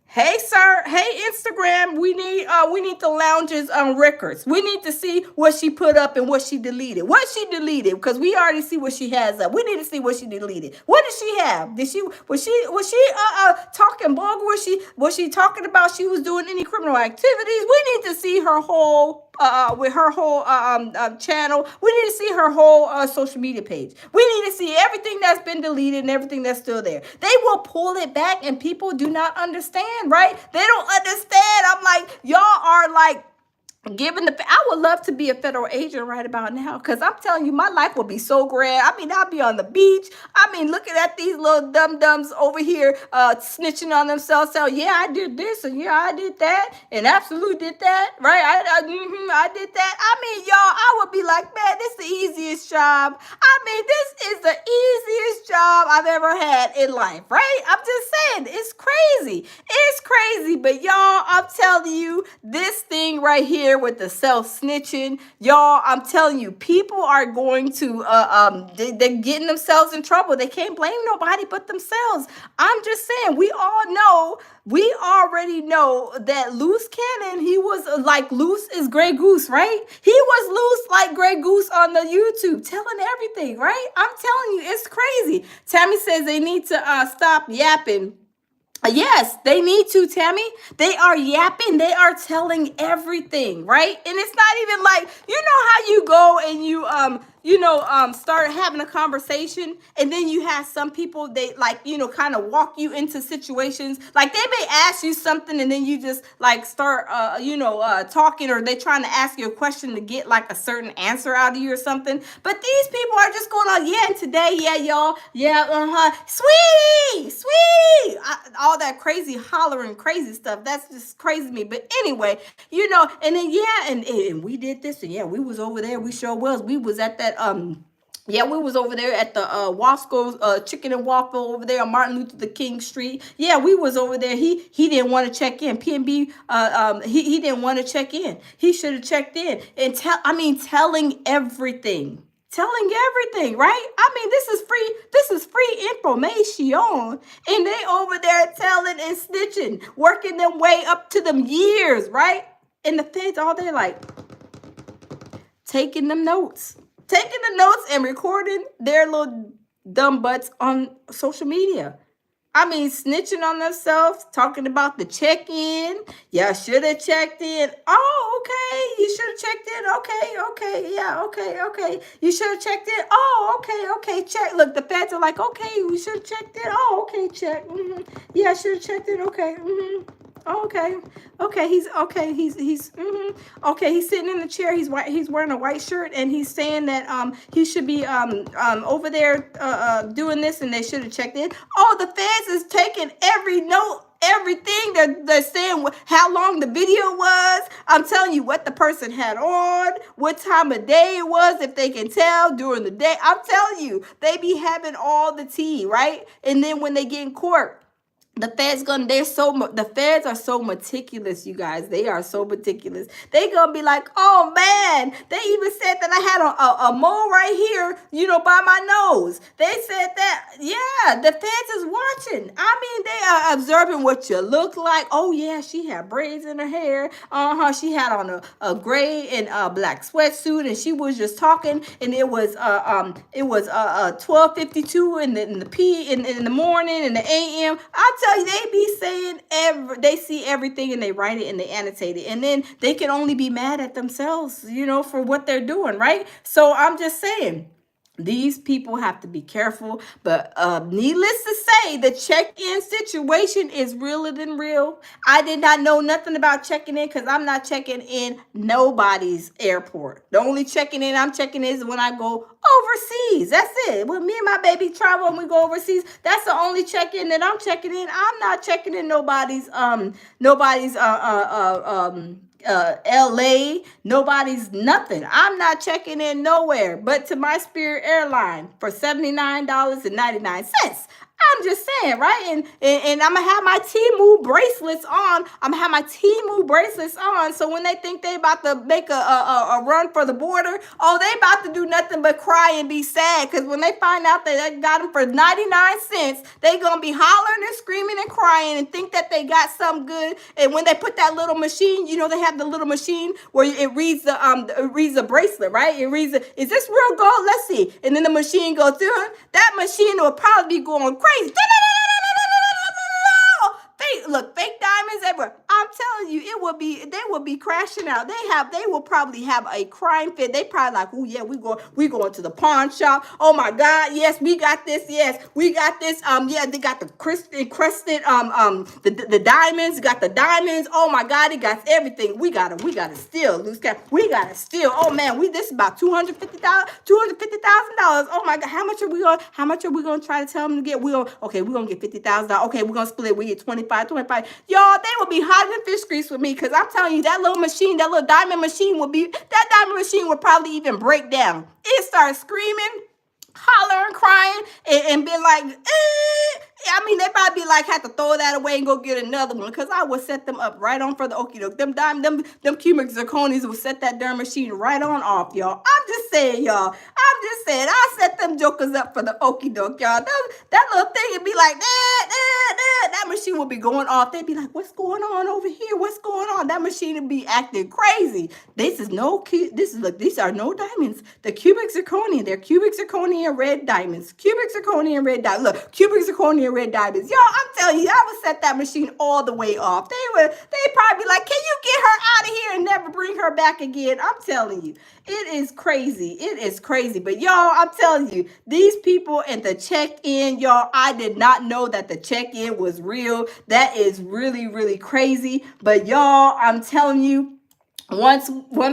Hey, sir. Hey, Instagram. We need the lounge's records. We need to see what she put up and what she deleted. What she deleted, because we already see what she has up. We need to see what she deleted. What did she have? Was she talking vulgar? Was she talking about she was doing any criminal activities? We need to see her whole channel. We need to see her whole social media page. We need to see everything that's been deleted and everything that's still there. They will pull it back, and people do not understand, right? They don't understand. I'm like, y'all are like, I would love to be a federal agent right about now, because I'm telling you, my life will be so grand. I mean, I'll be on the beach. I mean, looking at these little dum-dums over here snitching on themselves. So, yeah, I did this, and yeah, I did that, and absolutely did that, right? I did that. I mean, y'all, I would be like, man, this is the easiest job. I mean, this is the easiest job I've ever had in life, right? I'm just saying, it's crazy. It's crazy, but y'all, I'm telling you, this thing right here with the self-snitching, y'all, I'm telling you, people are going to they're getting themselves in trouble. They can't blame nobody but themselves. I'm just saying, we already know that Loose Cannon, he was like loose as Grey Goose, right? He was loose like Grey Goose on the YouTube, telling everything, right? I'm telling you, it's crazy. Tammy says they need to stop yapping. Yes, they need to, Tammy. They are yapping. They are telling everything, right? And it's not even like, you know how you go and you start having a conversation, and then you have some people, they like, kind of walk you into situations. Like, they may ask you something, and then you just like start, talking, or they trying to ask you a question to get like a certain answer out of you or something. But these people are just going on, yeah, and today, yeah, y'all, yeah, sweet, all that crazy hollering, crazy stuff. That's just crazy to me. But anyway, and then, yeah, and we did this, and yeah, we was over there. We sure was. We was at that, yeah, we was over there at the Wasco's Chicken and Waffle over there on Martin Luther King Street. Yeah, we was over there. He didn't want to check in. P&B, he didn't want to check in. He should have checked in. And telling everything. telling everything, right? I mean, this is free information. And they over there telling and snitching, working them way up to them years, right? And the feds all day like taking them notes. Taking the notes and recording their little dumb butts on social media. I mean, snitching on themselves, talking about the check-in. Yeah, should have checked in. Oh, okay. You should have checked in. Okay. Yeah, okay. You should have checked in. Oh, okay. Check. Look, the feds are like, okay, we should have checked in. Oh, okay, check. Yeah, I should have checked in. Okay. Okay. He's okay. He's sitting in the chair. He's white. He's wearing a white shirt, and he's saying that he should be over there doing this, and they should have checked in. Oh, the feds is taking every note, everything. They're saying how long the video was. I'm telling you what the person had on, what time of day it was, if they can tell during the day. I'm telling you, they be having all the tea, right? And then when they get in court, the feds are so meticulous, you guys. They are so meticulous. They gonna be like, oh man, they even said that I had a mole right here, by my nose. They said that, yeah, the feds is watching. I mean, they are observing what you look like. Oh yeah, she had braids in her hair. She had on a gray and black sweatsuit, and she was just talking, and it was 12:52 in the morning, in the AM. I tell you, they be saying they see everything and they write it and they annotate it, and then they can only be mad at themselves, for what they're doing, right? So I'm just saying, these people have to be careful. But needless to say, the check-in situation is realer than real. I did not know nothing about checking in because I'm not checking in nobody's airport. The only checking in I'm checking is when I go overseas. That's it. When me and my baby travel and we go overseas, that's the only check-in that I'm checking in. I'm not checking in nobody's LA, nobody's nothing. I'm not checking in nowhere but to my Spirit airline for $79.99. I'm just saying, right? And I'm gonna have my Temu bracelets on. So when they think they about to make a run for the border, oh, they about to do nothing but cry and be sad. Because when they find out that they got them for 99 cents, they gonna be hollering and screaming and crying and think that they got something good. And when they put that little machine, they have the little machine where it reads the bracelet, right? It reads, is this real gold? Let's see. And then the machine goes through. That machine will probably be going crazy. Fake diamonds everywhere. I'm telling you, they will be crashing out. They will probably have a crime fit. They probably like, oh yeah, we going to the pawn shop. Oh my God, yes, we got this. Yes, we got this. Yeah, they got the encrusted the diamonds. Got the diamonds. Oh my God, it got everything. We gotta steal, loose cat. We gotta steal. Oh man, this is about $250,000. Oh my God, how much are we gonna try to tell them to get? We're gonna get $50,000. Okay, we're gonna split it. We get 25. Y'all, they will be hot in fish grease with me, because I'm telling you, that little diamond machine will probably even break down. It starts screaming, hollering, crying, and be like, eh. I mean, they probably be like, have to throw that away and go get another one, because I would set them up right on for the okie doke. Them cubic zirconies will set that darn machine right on off, y'all. I'm just saying, y'all. I set them jokers up for the okie doke, y'all. That little thing would be like, that machine will be going off. They'd be like, what's going on over here? What's going on? That machine would be acting crazy. These are no diamonds. The cubic zirconia. They're cubic zirconia red diamonds. Cubic zirconia red diamonds. Look, cubic zirconia red diamonds. Y'all, I'm telling you, I would set that machine all the way off. They'd probably be like, can you get her out of here and never bring her back again? I'm telling you, it is crazy. It is crazy. But y'all, I'm telling you, these people at the check-in, y'all, I did not know that the check-in was real. That is really, really crazy. But y'all, I'm telling you, once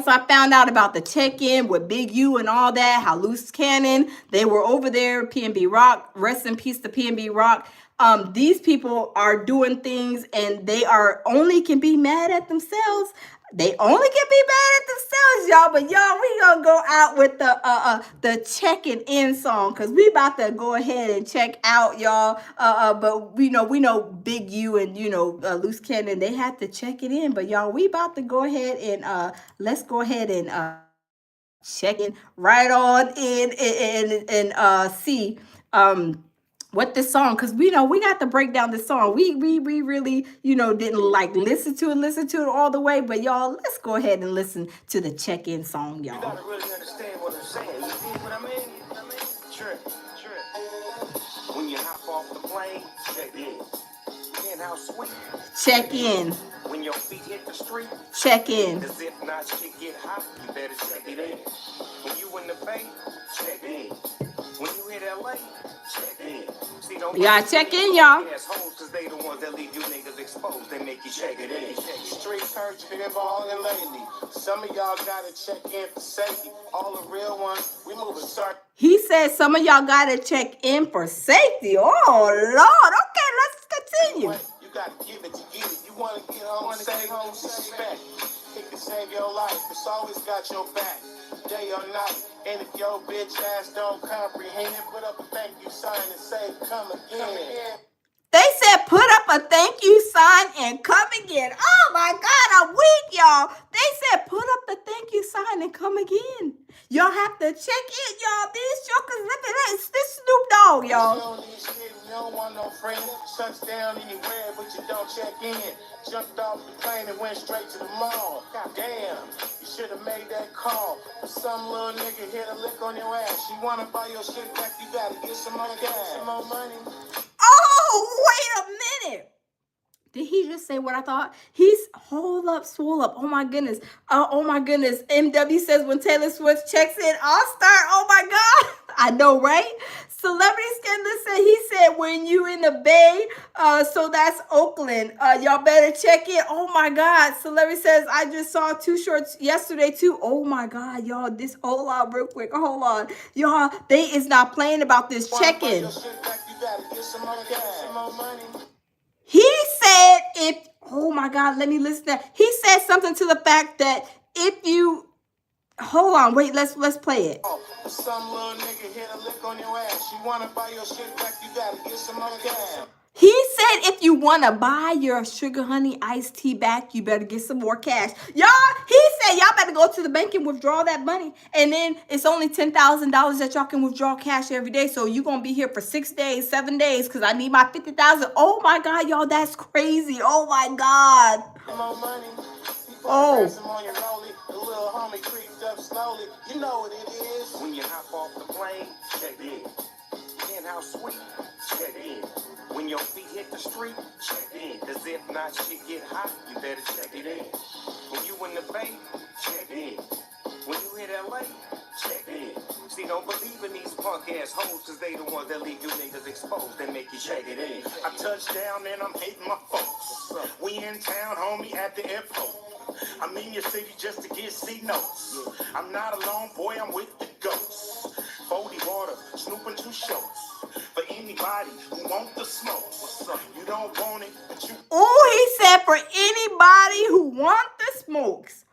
I found out about the check-in with Big U and all that, how loose cannon, they were over there, P&B Rock, rest in peace to P&B Rock. These people are doing things and they can be mad at themselves. They only can be mad at themselves, y'all. But y'all, we gonna go out with the checking in song, because we about to go ahead and check out, y'all. But we know Big U and Loose Cannon, they had to check it in. But y'all, we about to go ahead and let's go ahead and checking right on in and see what this song, because we know we got to break down this song. We really, didn't like listen to it all the way, but y'all, let's go ahead and listen to the check-in song, y'all. You gotta really understand what I'm saying. You see what I mean? Trip. When you hop off the plane, check in. And how sweet. Check in. When your feet hit the street, check in. As if not shit get hot, you better check it in. When you in the Bay, check in. When you hit LA, check in. See, don't you gotta check in, y'all. Assholes, cause they the ones that leave you niggas exposed. They make you check it in. Street church been balling lately. Some of y'all gotta check in for safety. All the real ones, we moving start. He said some of y'all gotta check in for safety. Oh Lord. Okay, let's continue. You gotta give it to get it. You wanna get home, save home, respect. It can save your life. It's always got your back, day or night. And if your bitch ass don't comprehend, put up a thank you sign and say, come again. They said put up a thank you sign and come again. Oh my God, I'm weak, y'all. They said put up the thank you sign and come again. Y'all have to check in, y'all. These jokers living this Snoop Dogg, y'all. You don't need shit, you don't want no friend. Shuts down anywhere, but you don't check in. Jumped off the plane and went straight to the mall. God damn, you should have made that call. If some little nigga hit a lick on your ass, you wanna buy your shit back, you gotta get some more gas, some more money. Oh, wait a minute. Did he just say what I thought? He's hold up, swole up. Oh my goodness. Oh my goodness. MW says when Taylor Swift checks in, I'll start. Oh my God. I know, right? Celebrity Scandalous said he said when you in the Bay, so that's Oakland. Y'all better check in. Oh my God. Celebrity says I just saw 2 shorts yesterday too. Oh my God, y'all. This hold on real quick. Hold on. Y'all, they is not playing about this check-in. He said if, oh my God, let me listen to that. He said something to the fact that if you, hold on, wait, let's play it. Some little nigga hit a lick on your ass. You wanna buy your shit back, you gotta get some more gas. He said if you want to buy your sugar honey iced tea back, you better get some more cash. Y'all, he said y'all better go to the bank and withdraw that money. And then it's only $10,000 that y'all can withdraw cash every day. So you're going to be here for 6 days, 7 days because I need my $50,000. Oh my God, y'all, that's crazy. Oh my God. More money. Oh. The little homie creeped up slowly. You know what it is. When you hop off the plane, check in. And how sweet, check in. When your feet hit the street, check in. Cause if not, shit get hot, you better check it in. When you in the Bay, check in. When you hit LA, check in. See, don't believe in these punk ass hoes, cause they the ones that leave you niggas exposed. They make you check it in. I touched down and I'm hating my folks. We in town, homie, at the airport. I'm in your city just to get C notes. I'm not alone, boy, I'm with the ghosts. 40 water, Snoop and 2 shows. For anybody who want the smoke. You don't want it, but you. Oh, he said for anybody who want the smokes.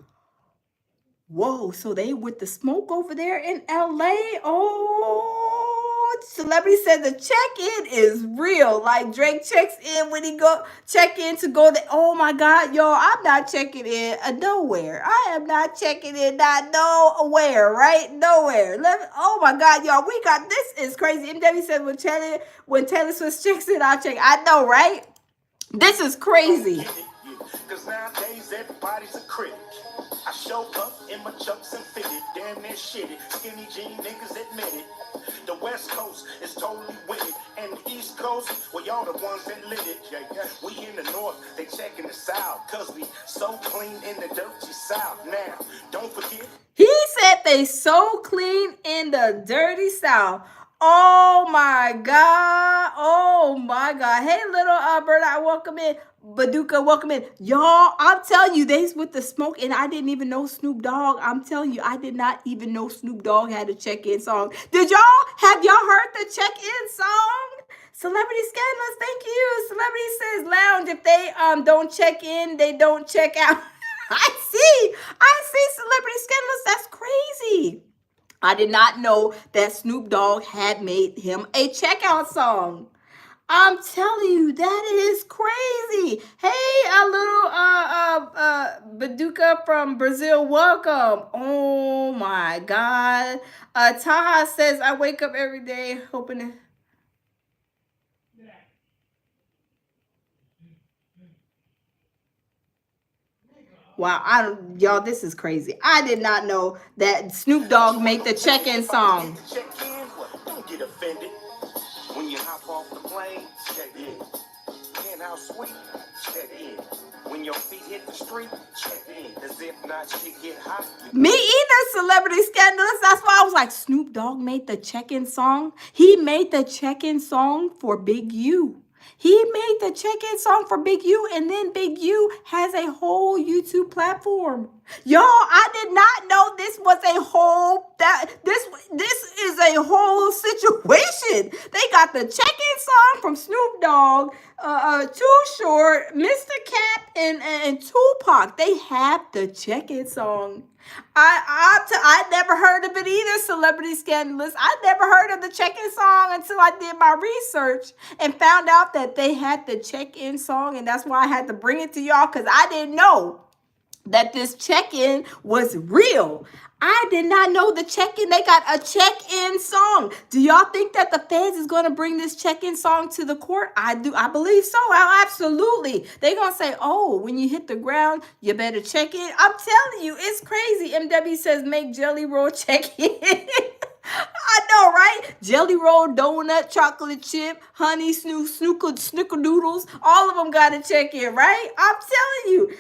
Whoa, so they with the smoke over there in LA? Oh, Celebrity said the check-in is real. Like Drake checks in when he go check in to go to, oh my God, y'all, I'm not checking in nowhere. I am not checking in, not nowhere, right? Nowhere. Oh my God, y'all, we got, this is crazy. MW said when Taylor Swift checks in, I'll check. I know, right? This is crazy. Cause nowadays everybody's a critic. I show up in my chucks and fitted, damn near shitty. Skinny jean niggas admit it. The West Coast is totally with it, and the East Coast, well, y'all the ones that lit it. We in the North, they checking the South, cause we so clean in the dirty South. Now, don't forget. He said they so clean in the dirty South. Oh my God. Oh my God. Hey, little Berta, welcome in. Baduka, welcome in. Y'all, I'm telling you, they's with the smoke, and I didn't even know Snoop Dogg. I'm telling you, I did not even know Snoop Dogg had a check-in song. Have y'all heard the check-in song? Celebrity Scandalous, thank you. Celebrity says lounge. If they don't check in, they don't check out. I see Celebrity Scandalous. That's crazy. I did not know that Snoop Dogg had made him a checkout song. I'm telling you, that is crazy. Hey, a little Baduka from Brazil, welcome. Oh my God. Taha says, I wake up every day hoping to. Wow, y'all, this is crazy. I did not know that Snoop Dogg made the check-in song. Check in, don't get offended. When you hop off the plane, check in. Penthouse suite, check in. When your feet hit the street, check in. As if not shit get hot. Me either, celebrity scandalous. That's why I was like, Snoop Dogg made the check-in song. He made the check-in song for Big U. He made the check-in song for Big U, and then Big U has a whole YouTube platform. Y'all, I did not know this was a whole this is a whole situation. They got the check-in song from Snoop Dogg, Too Short, Mr. Cap, and Tupac. They have the check-in song. I never heard of it either, celebrity scandalous. I never heard of the check-in song until I did my research and found out that they had the check-in song, and that's why I had to bring it to y'all, because I didn't know that this check-in was real. I did not know the check-in. They got a check-in song. Do y'all think that the feds is going to bring this check-in song to the court? I do. I believe so. Absolutely. They're going to say, oh, when you hit the ground, you better check in. I'm telling you, it's crazy. MW says, make jelly roll check-in. I know, right? Jelly roll, donut, chocolate chip, honey, snickerdoodles. All of them got to check in, right? I'm telling you.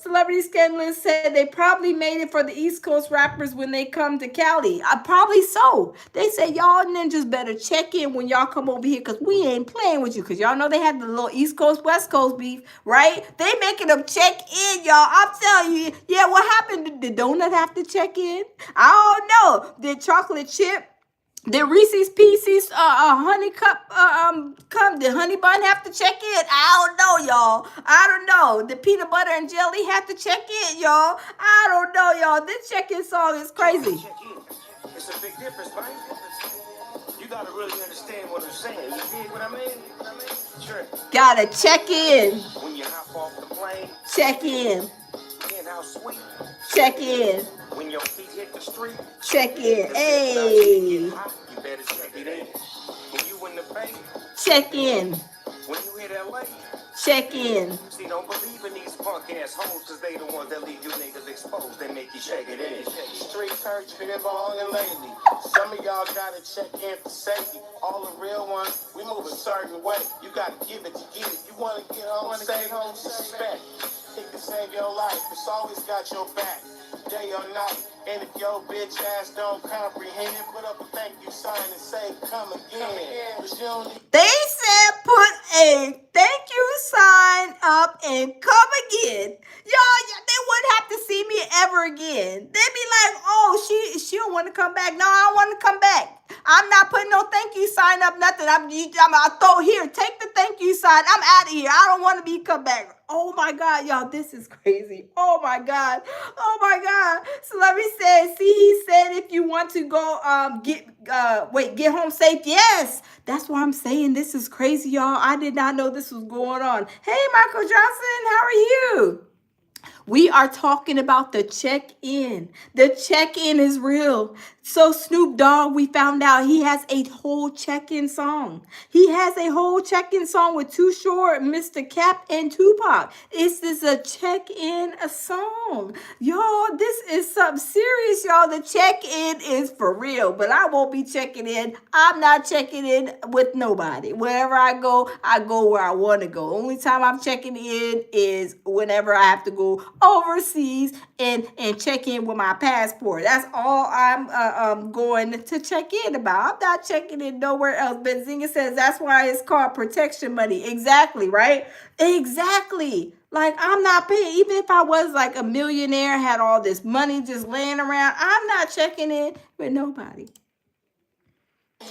Celebrity Scandalous said they probably made it for the East Coast rappers when they come to Cali. Probably so. They say, y'all ninjas better check in when y'all come over here, because we ain't playing with you. Because y'all know they had the little East Coast, West Coast beef, right? They making them check in, y'all. I'm telling you. Yeah, what happened? Did donut have to check in? I don't know. Did chocolate chip? Did Reese's Pieces honey cup come? Did honey bun have to check in? I don't know, y'all. I don't know. Did peanut butter and jelly have to check in, y'all? I don't know, y'all. This check-in song is crazy. It's a big difference, man. You gotta really understand what I'm saying. You dig what I mean? Sure. Gotta check in. When you hop off the plane, check in. Penthouse suite, check in. When your feet hit the street, check in. Hey. You better check it in. When you in the Bay, check in. When you hit LA, check in. See, don't believe in these punk ass hoes, cause they the ones that leave you niggas exposed. They make you check it in. Street church been belonging lately. Some of y'all gotta check in for safety. All the real ones, we move a certain way. You gotta give it to get it. You wanna get home, stay home, respect. It can save your life. It's always got your back, day or night. And if your bitch ass don't comprehend, put up a thank you sign and say come again. They said put a thank you sign up and come again. Y'all, they wouldn't have to see me ever again. They'd be like, oh, she don't want to come back. No, I don't want to come back. I'm not putting no thank you sign up, nothing. I throw here, take the thank you sign. I'm out of here. I don't want to be come back. Oh my God, y'all, this is crazy. Oh my God. Oh my God. Celebrity said, see, he said if you want to go get home safe. Yes. That's why I'm saying this is crazy, y'all. I did not know this was going on. Hey, Michael Johnson, how are you? We are talking about the check-in. The check-in is real. So Snoop Dogg, we found out he has a whole check-in song. He has a whole check-in song with Too Short, Mr. Cap, and Tupac. This is a check-in song. Y'all, this is something serious, y'all. The check-in is for real, but I won't be checking in. I'm not checking in with nobody. Wherever I go where I want to go. Only time I'm checking in is whenever I have to go overseas and check in with my passport. That's all I'm going to check in about. I'm not checking in nowhere else. Benzinga says that's why it's called protection money. Exactly, right? Exactly. Like, I'm not paying. Even if I was like a millionaire, had all this money just laying around, I'm not checking in with nobody. You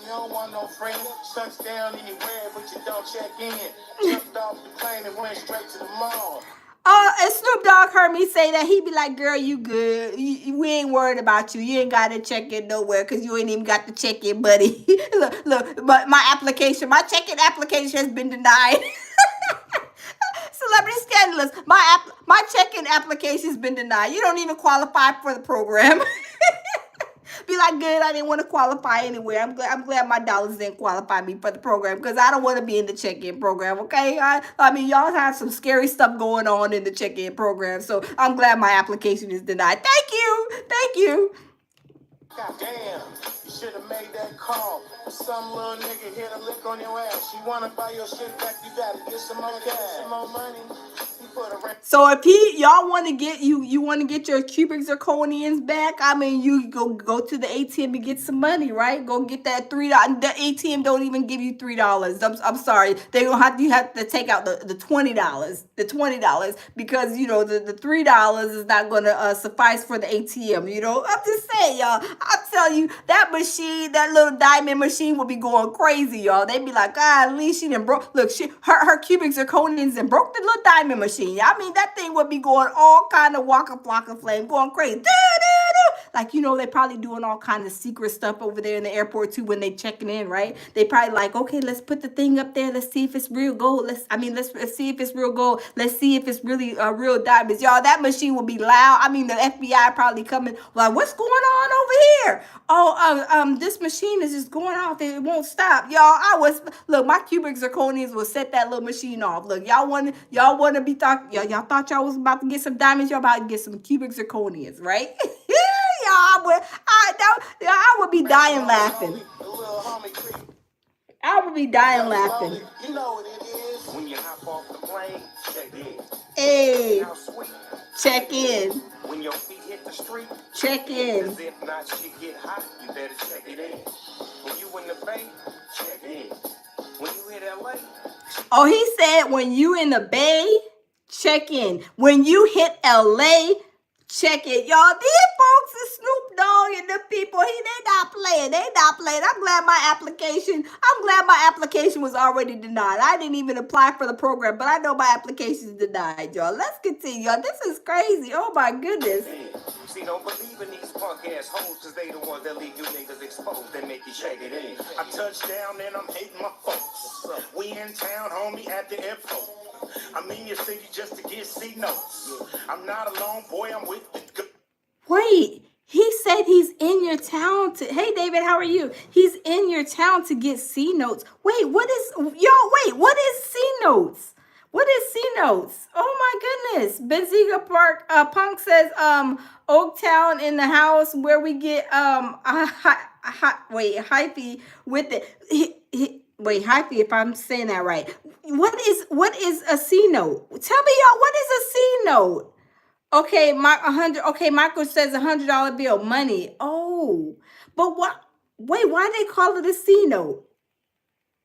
don't want no friend. Shuts down anywhere, but you don't check in. Jumped off the plane and went straight to the mall. Oh, and Snoop Dogg heard me say that. He be like, girl, you good. We ain't worried about you. You ain't got to check in nowhere because you ain't even got to check in, buddy. look, but my check-in application has been denied. Celebrity scandalous. My check-in application has been denied. You don't even qualify for the program. Be like, good, I didn't want to qualify anywhere. I'm glad my dollars didn't qualify me for the program because I don't want to be in the check-in program, okay? I mean, y'all have some scary stuff going on in the check-in program, so I'm glad my application is denied. Thank you. God damn, you should have made that call. Some little nigga hit a lick on your ass. You wanna buy your shit back, you gotta get some more cash, some more money. So if y'all want to get you want to get your cubic zirconians back, I mean, you go to the ATM and get some money, right? Go get that $3. The ATM don't even give you $3. I'm sorry, you have to take out the $20, because the $3 is not gonna suffice for the ATM. I'm just saying, y'all. I'm telling you, that machine, that little diamond machine, will be going crazy, y'all. They be like, at least she done broke. Look, her cubic zirconians and broke the little diamond machine. I mean, that thing would be going all kind of waka flocka flame, going crazy. Like, they probably doing all kind of secret stuff over there in the airport too when they checking in, right? They probably like, okay, let's put the thing up there. Let's see if it's real gold. Let's see if it's real gold. Let's see if it's really real diamonds. Y'all, that machine will be loud. I mean, the FBI probably coming like, what's going on over here? Oh, this machine is just going off. It won't stop. Y'all, look, my cubic zirconians will set that little machine off. Look, y'all want to be y'all thought y'all was about to get some diamonds. Y'all about to get some cubic zirconians, right? I would be dying laughing. I would be dying laughing. You know what it is when you hop off the plane, check in. Hey, check in. When your feet hit the street, check in. Cause if not, shit get hot, you better check it in. When you in the Bay, check in. When you hit LA. Oh, he said when you in the Bay, check in. When you hit LA, check it. Y'all, these folks is Snoop Dogg and the people, they not playing. I'm glad my application was already denied. I didn't even apply for the program, but I know my application is denied, y'all. Let's continue, y'all. This is crazy. Oh my goodness. See, don't believe in these punk ass hoes, cause they the ones that leave you niggas exposed. They make you check it in. I touched down and I'm hating my folks. We in town, homie, at the airport. I'm in your city just to get C notes. I'm not alone, boy, I'm with the... Wait, he said he's in your town to... Hey, David, how are you? He's in your town to get C notes. Wait, what is... Y'all, what is C notes? What is C notes? Oh, my goodness. Benziga Park, Punk says, Oaktown in the house where we get, hypey with it. Wait, hypey, if I'm saying that right. What is a C note? Tell me, y'all, what is a C note? Okay, Michael says $100 bill, money. Oh, but what? Wait, why they call it a C note?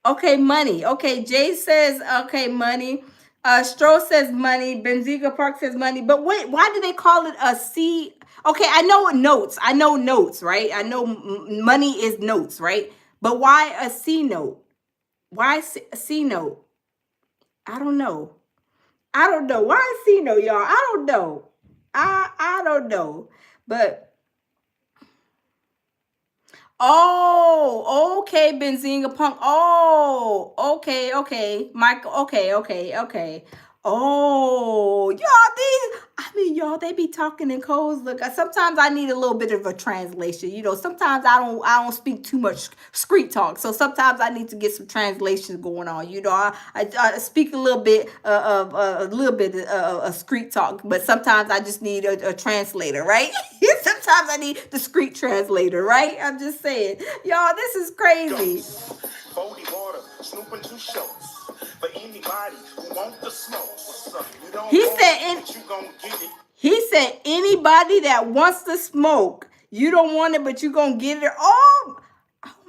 Okay, money. Okay, Jay says, okay, money. Stroh says money. Benziga Park says money. But wait, why do they call it a C? Okay, I know notes. I know notes, right? I know money is notes, right? But why a C note? Why a C note? I don't know. Why a C note, y'all? I don't know. I don't know. But oh, okay, Benzinga Punk. Oh, okay. Michael, okay. Oh, y'all, they be talking in codes. Look, sometimes I need a little bit of a translation. Sometimes I don't speak too much street talk. So sometimes I need to get some translations going on. I speak a little bit of street talk, but sometimes I just need a translator, right? Sometimes I need the street translator, right? I'm just saying, y'all, this is crazy. 40 water, Snoop and 2 shows. For anybody who want the smoke. He said anybody that wants the smoke, you don't want it, but you gonna get it. Oh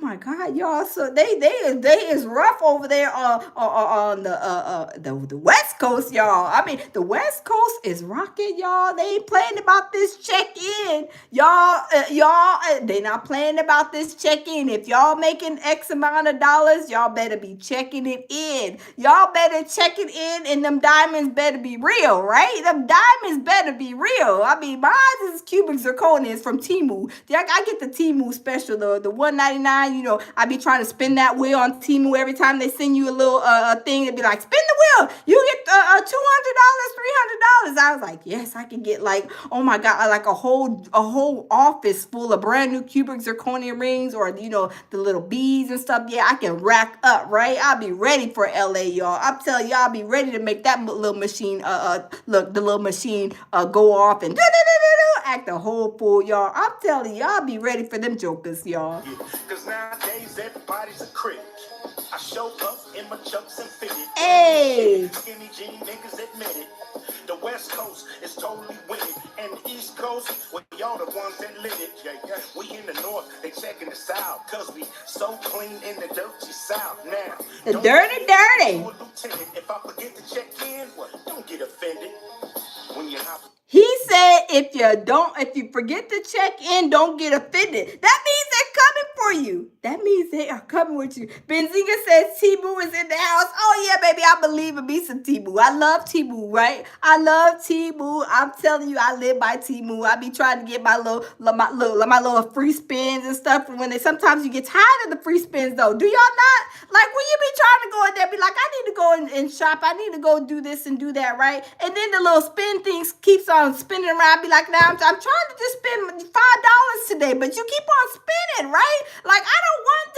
my God, y'all! So they is rough over there on the West Coast, y'all. I mean, the West Coast is rocking, y'all. They ain't playing about this check-in, y'all. They not playing about this check-in. If y'all making X amount of dollars, y'all better be checking it in. Y'all better check it in, and them diamonds better be real, right? Them diamonds better be real. I mean, mine is cubic zirconians from Temu. I get the Temu special, the $1.99. You know, I be trying to spin that wheel on Temu every time they send you a little thing. It'd be like, spin the wheel. You get $200, $300. I was like, yes, I can get like, oh my God, like a whole office full of brand new cubic zirconia rings, or you know, the little beads and stuff. Yeah, I can rack up, right? I'll be ready for LA, y'all. I'm telling you, I'll be ready to make that little machine look, the little machine go off and act a whole fool, y'all. I'm telling you, I'll be ready for them jokers, y'all. Cause nowadays everybody's a critic. I show up in my chucks and fitted. Hey, Skinny jean niggas admit it. The West Coast is totally with it. And the East Coast, well, y'all the ones that lit it. Yeah. We in the North, they checking us out. Cause we so clean in the dirty South. Now, the dirty. Lieutenant, if I forget to check in, well, don't get offended. When you hop. He said, if you forget to check in, don't get offended. That means they're coming for you. That means they are coming with you. Benzinga says Temu is in the house. Oh yeah, baby, I believe in me some Temu. I love Temu, right? I love Temu. I'm telling you, I live by Temu. I be trying to get my little free spins and stuff. And sometimes you get tired of the free spins though. Do y'all not? Like when you be trying to go in there, be like, I need to go and shop. I need to go do this and do that, right? And then the little spin things keeps on spinning around. Be like, now I'm trying to just spend $5 today, but you keep on spinning, right? Like I don't want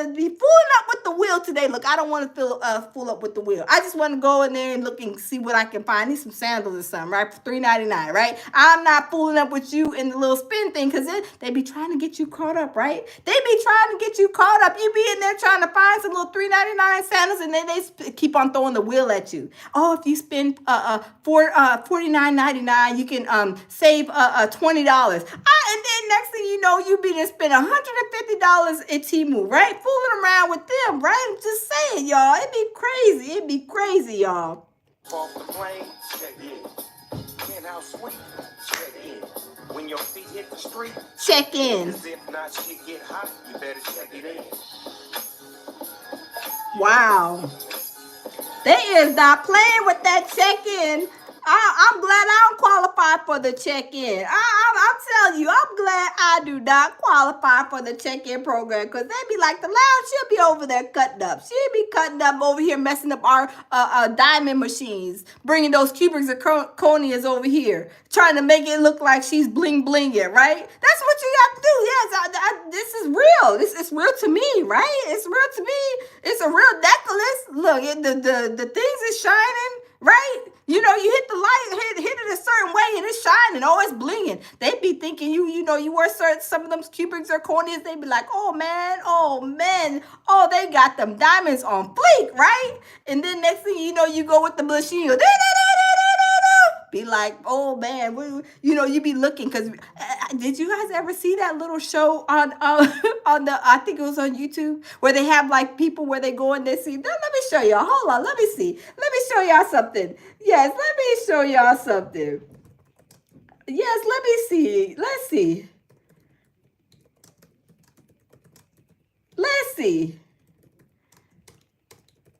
to be fooling up with the wheel today. Look, I don't want to fool up with the wheel. I just want to go in there and look and see what I can find. I need some sandals or something, right? For $3.99, right? I'm not fooling up with you in the little spin thing because they be trying to get you caught up, right? They be trying to get you caught up. You be in there trying to find some little $3.99 sandals, and then they keep on throwing the wheel at you. Oh, if you spend $49.99, you can save $20. And then next thing you know, you be to spend $150 at Temu, right? Fooling around with them, right? I'm just saying, y'all. It'd be crazy, y'all. Off the plane, check in. Penthouse suite, check in. When your feet hit the street, check in. If not shit get hot, you better check it in. Wow. They is not playing with that check-in. I'm glad I don't qualify for the check-in. I'm telling you, I'm glad I do not qualify for the check-in program, because they be like, the lounge, she'll be over there cutting up. She'll be cutting up over here, messing up our diamond machines, bringing those cubic zirconias over here, trying to make it look like she's bling-bling it, right? That's what you got to do. Yes, this is real. This is real to me, right? It's real to me. It's a real necklace. Look, the things is shining, right? You know, you hit the light, hit it a certain way, and it's shining. Oh, it's blinging. They be thinking you wear some of them cubic zirconias. They be like, oh man, oh, they got them diamonds on fleek, right? And then next thing you know, you go with the machine. Be like, oh man, you be looking, because did you guys ever see that little show on the, I think it was on YouTube, where they have like people where they go and they see. Let me show y'all. Hold on, let me see. Let me show y'all something. Yes, let me show y'all something. Yes, let me see. Let's see. Let's see.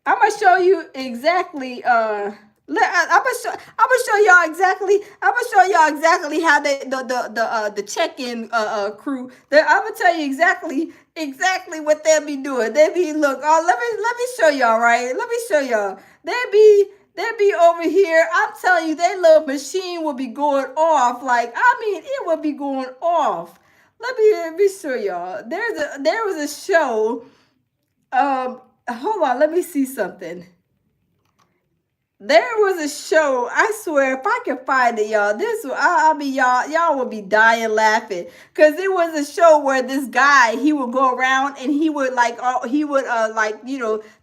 I'm gonna show you exactly. I'm gonna show y'all exactly. I'm gonna show y'all exactly how the check-in crew. I'm gonna tell you exactly what they'll be doing. They be let me show y'all, right. Let me show y'all. They be over here. I'm telling you, their little machine will be going off. Like, I mean, it will be going off. Let me show y'all. There was a show. Hold on, let me see something. There was a show. I swear, if I could find it, y'all, I mean, y'all would be dying laughing, because it was a show where this guy, he would go around and he would like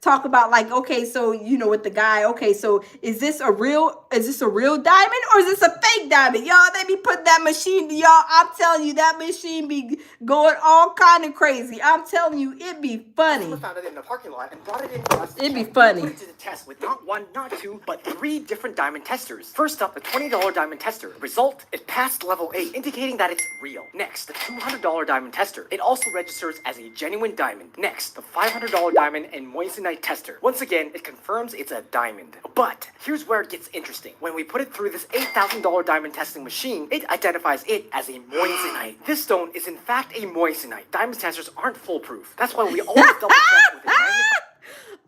talk about, like, okay, so with the guy, okay, so is this a real diamond or is this a fake diamond, y'all? They be putting that machine, y'all. I'm telling you, that machine be going all kind of crazy. I'm telling you, it be funny. Someone found it in the parking lot and brought it in for us. It'd be funny. We put it to the test with not one, not two, but 3 different diamond testers. First up, the $20 diamond tester. Result, it passed level 8, indicating that it's real. Next, the $200 diamond tester. It also registers as a genuine diamond. Next, the $500 diamond and moissanite tester. Once again, it confirms it's a diamond. But here's where it gets interesting. When we put it through this $8,000 diamond testing machine, it identifies it as a moissanite. This stone is in fact a moissanite. Diamond testers aren't foolproof. That's why we always double check with a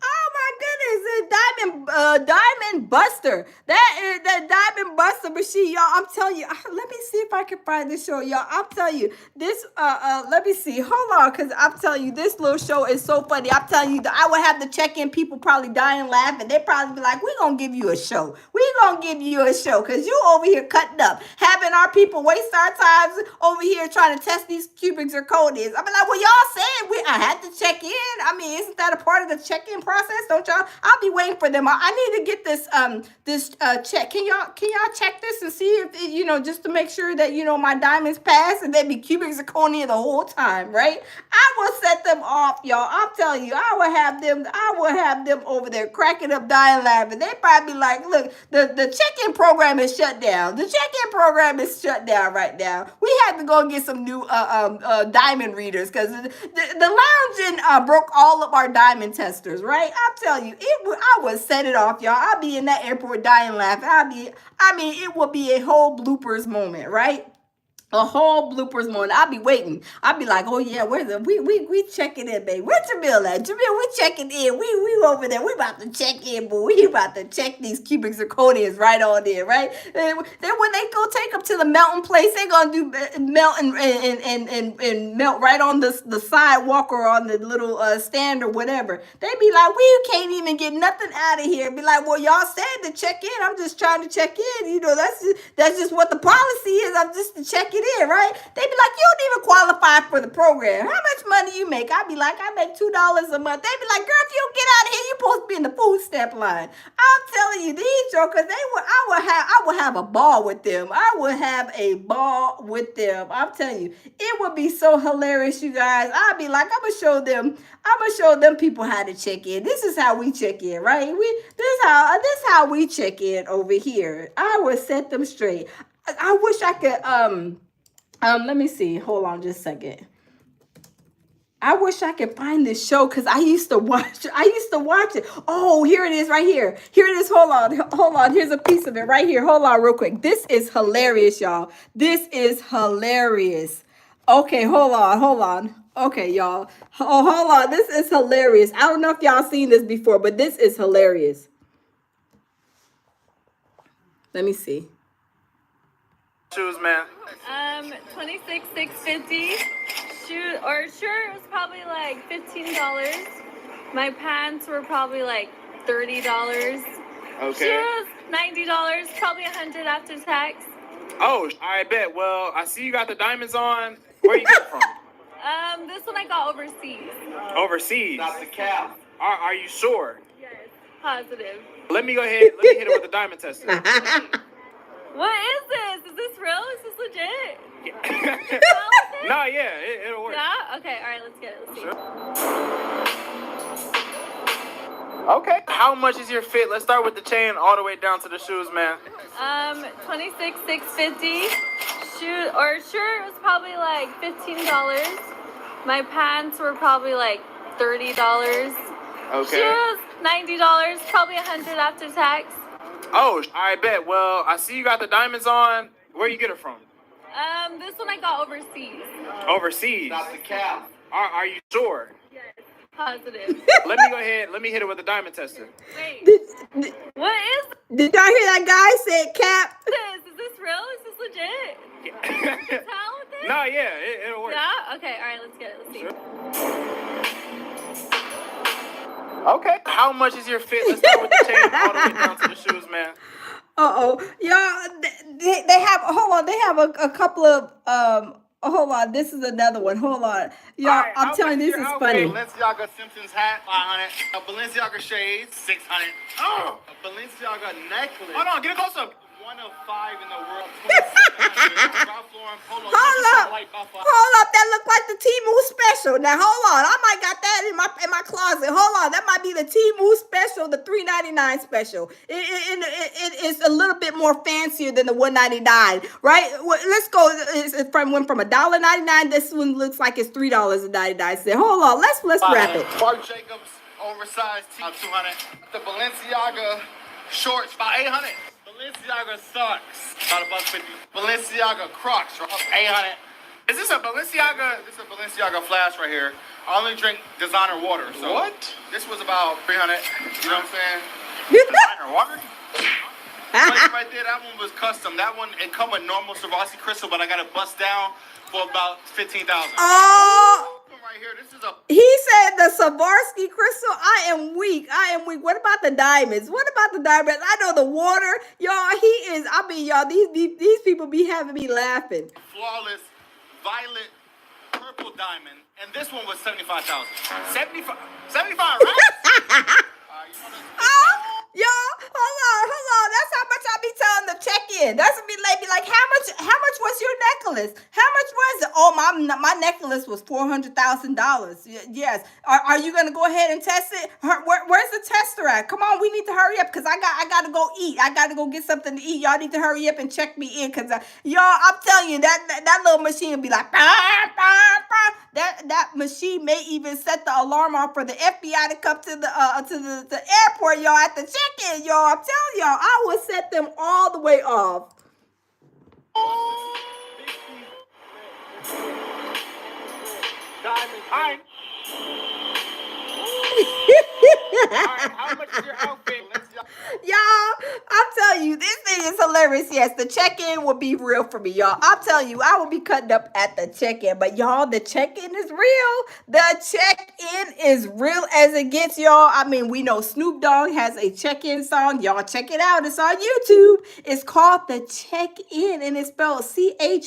Oh my goodness, a diamond buster. That is that diamond buster machine, y'all. I'm telling you. Let me see if I can find this show, y'all. I'm telling you, this let me see. Hold on, because I'm telling you, this little show is so funny. I'm telling you, I would have the check-in people probably dying laughing. They probably be like, we're gonna give you a show. We're gonna give you a show, because you over here cutting up, having our people waste our times over here trying to test these cubic zirconias. I'm like, well, y'all said I had to check in. I mean, isn't that a part of the check-in process? Don't y'all? I'll be waiting for them. I need to get this check. Can y'all check this and see if it, just to make sure that my diamonds pass, and they be cubic zirconia the whole time, right? I will set them off, y'all. I'm telling you, I will have them over there cracking up, dying laughing. They probably be like, look, the check-in program is shut down. The check-in program is shut down right now. We had to go and get some new diamond readers, because the lounging broke all of our diamond testers, right? I'm telling you, I would set it off, y'all. I'll be in that airport dying laughing. It will be a whole bloopers moment, right? A whole bloopers moment. I'll be waiting. I'll be like, oh yeah, where's the we checking in, baby. Where's Jamil at? Jamil, we checking in. We over there. We about to check in, boo. We about to check these cubic zirconias right on there, right? Then when they go take them to the melting place, they gonna do melt and melt right on the sidewalk or on the little stand or whatever. They be like, we can't even get nothing out of here. Be like, well, y'all said to check in. I'm just trying to check in. That's just what the policy is. I'm just to check it in, right? They be like, you don't even qualify for the program. How much money you make? I be like, I make $2 a month. They be like, girl, if you don't get out of here, you supposed to be in the food stamp line. I'm telling you, these jokers, I would have a ball with them. I would have a ball with them. I'm telling you, it would be so hilarious, you guys. I'd be like, I'm gonna show them people how to check in. This is how we check in, right? This is how we check in over here. I would set them straight. I wish I could let me see. Hold on just a second. I wish I could find this show, because I used to watch it. Oh, here it is right here. Here it is. Hold on. Here's a piece of it right here. Hold on real quick. This is hilarious, y'all. This is hilarious. Okay, hold on. Okay, y'all. Oh, hold on. This is hilarious. I don't know if y'all seen this before, but this is hilarious. Let me see. Shoes, man. 26,650. Shoe or shirt was probably like $15. My pants were probably like $30. Okay. Shoes $90. Probably $100 after tax. Oh, I bet. Well, I see you got the diamonds on. Where you get it from? This one I got overseas. Overseas. Not the cap. Are you sure? Yes, positive. Let me go ahead. Let me hit it with the diamond tester. What is this? Is this real? Is this legit? Yeah. No, yeah, it'll work. Yeah? Okay, all right, let's get it. Let's see. Okay. How much is your fit? Let's start with the chain all the way down to the shoes, man. 26,650. Shoe or shirt was probably like $15. My pants were probably like $30. Okay. Shoes $90. Probably $100 after tax. Oh, I bet. Well, I see you got the diamonds on. Where you get it from? This one I got overseas. Overseas. Not the cap. Are you sure? Yes, positive. Let me go ahead. Let me hit it with the diamond tester. Wait. What is this? Did y'all hear that guy say cap? Is this real? Is this legit? Yeah. Tell with this? No, yeah, it'll work. Yeah? Okay, all right, let's get it. Let's see. Okay. How much is your fit? Let's start with the chain all the way down to the shoes, man. Y'all, they have, hold on, they have a couple of, hold on, this is another one, hold on. Y'all, Alright, I'm telling you, this is funny. Balenciaga Simpsons hat, 500. A Balenciaga shades, 600. Oh, a Balenciaga necklace. Hold on, get it close up. 1 of 5 in the world. 2700. Ralph Lauren polo. Hold up, that look like the Temu special. Now hold on, I might got that in my closet. Hold on, that might be the Temu special, the $3.99 special. It's a little bit more fancier than the $1.99, right? Let's go. Went from $1.99. This one looks like it's $3.99. Hold on, let's wrap it. Marc Jacobs oversized tee, 200. The Balenciaga shorts, about 800. Balenciaga socks, about $150. Balenciaga Crocs, 800. Is this a Balenciaga? This is a Balenciaga flask right here. I only drink designer water. So what? This was about 300. You know what I'm saying? Designer water? Right there, that one was custom. That one, it come with normal Swarovski crystal, but I got it bust down for about $15,000. Oh! Right here, this is a. He said the Swarovski crystal. I am weak. What about the diamonds? What about the diamonds? I know the water, y'all. He is. I mean, y'all. These people be having me laughing. Flawless, violet, purple diamond, and this one was 75,000. 75, right? Y'all, hold on. That's how much I be telling them check in. That's what be like, how much was your necklace? How much was it? Oh, my necklace was $400,000. Yes. Are you gonna go ahead and test it? Where's the tester at? Come on, we need to hurry up because I gotta go eat. I gotta go get something to eat. Y'all need to hurry up and check me in because y'all, I'm telling you that little machine will be like, bah, bah, bah. That machine may even set the alarm off for the FBI to come to the airport, y'all, at the check-in, y'all. I'm telling y'all, I will set them all the way off. Diamond time. Alright, how much is your outfit? Y'all, I'm telling you, this thing is hilarious. Yes, the check-in will be real for me, y'all. I'm telling you, I will be cutting up at the check-in. But y'all, the check-in is real. The check-in is real as it gets, y'all. I mean, we know Snoop Dogg has a check-in song. Y'all check it out. It's on YouTube. It's called The Check-In, and it's spelled CHECC''N.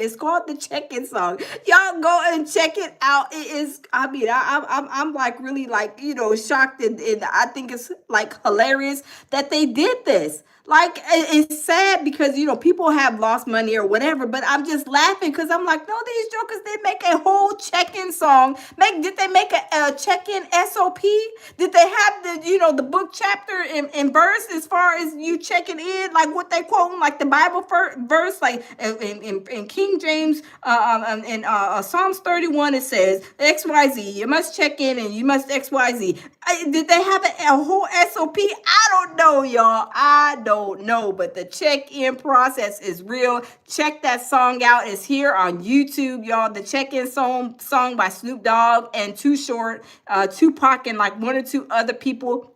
It's called The Check-In song. Y'all go and check it out. It is, I mean, I'm like really like, shocked and I think it's like hilarious that they did this. Like, it's sad because, people have lost money or whatever, but I'm just laughing because I'm like, no, these jokers, they make a whole check-in song. Did they make a check-in SOP? Did they have the book chapter and verse as far as you checking in, like what they quoting, like the Bible verse, like in King James, in Psalms 31, it says XYZ, you must check in and you must XYZ. Did they have a whole SOP? I don't know, y'all. I don't know, but the check-in process is real. Check that song out. It's here on YouTube, y'all. The check-in song by Snoop Dogg and Too Short, Tupac, and like one or two other people.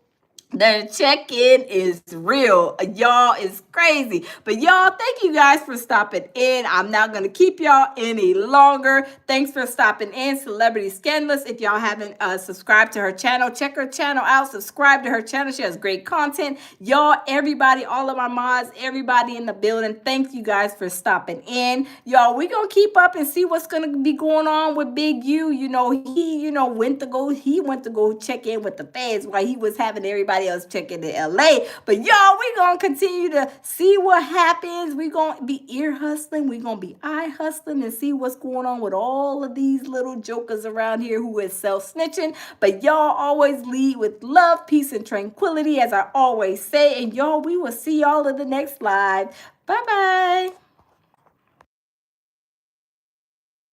The check-in is real. Y'all is crazy. But y'all, thank you guys for stopping in. I'm not going to keep y'all any longer. Thanks for stopping in, Celebrity Scandalous. If y'all haven't subscribed to her channel, check her channel out. Subscribe to her channel. She has great content. Y'all, everybody, all of my mods, everybody in the building, thank you guys for stopping in. Y'all, we're going to keep up and see what's going to be going on with Big U. He went to go check in with the feds while he was having everybody else checking in LA. But y'all, we're gonna continue to see what happens. We're gonna be ear hustling, we're gonna be eye hustling and see what's going on with all of these little jokers around here who is self-snitching. But y'all always lead with love, peace, and tranquility, as I always say. And y'all, we will see y'all in the next live. Bye-bye.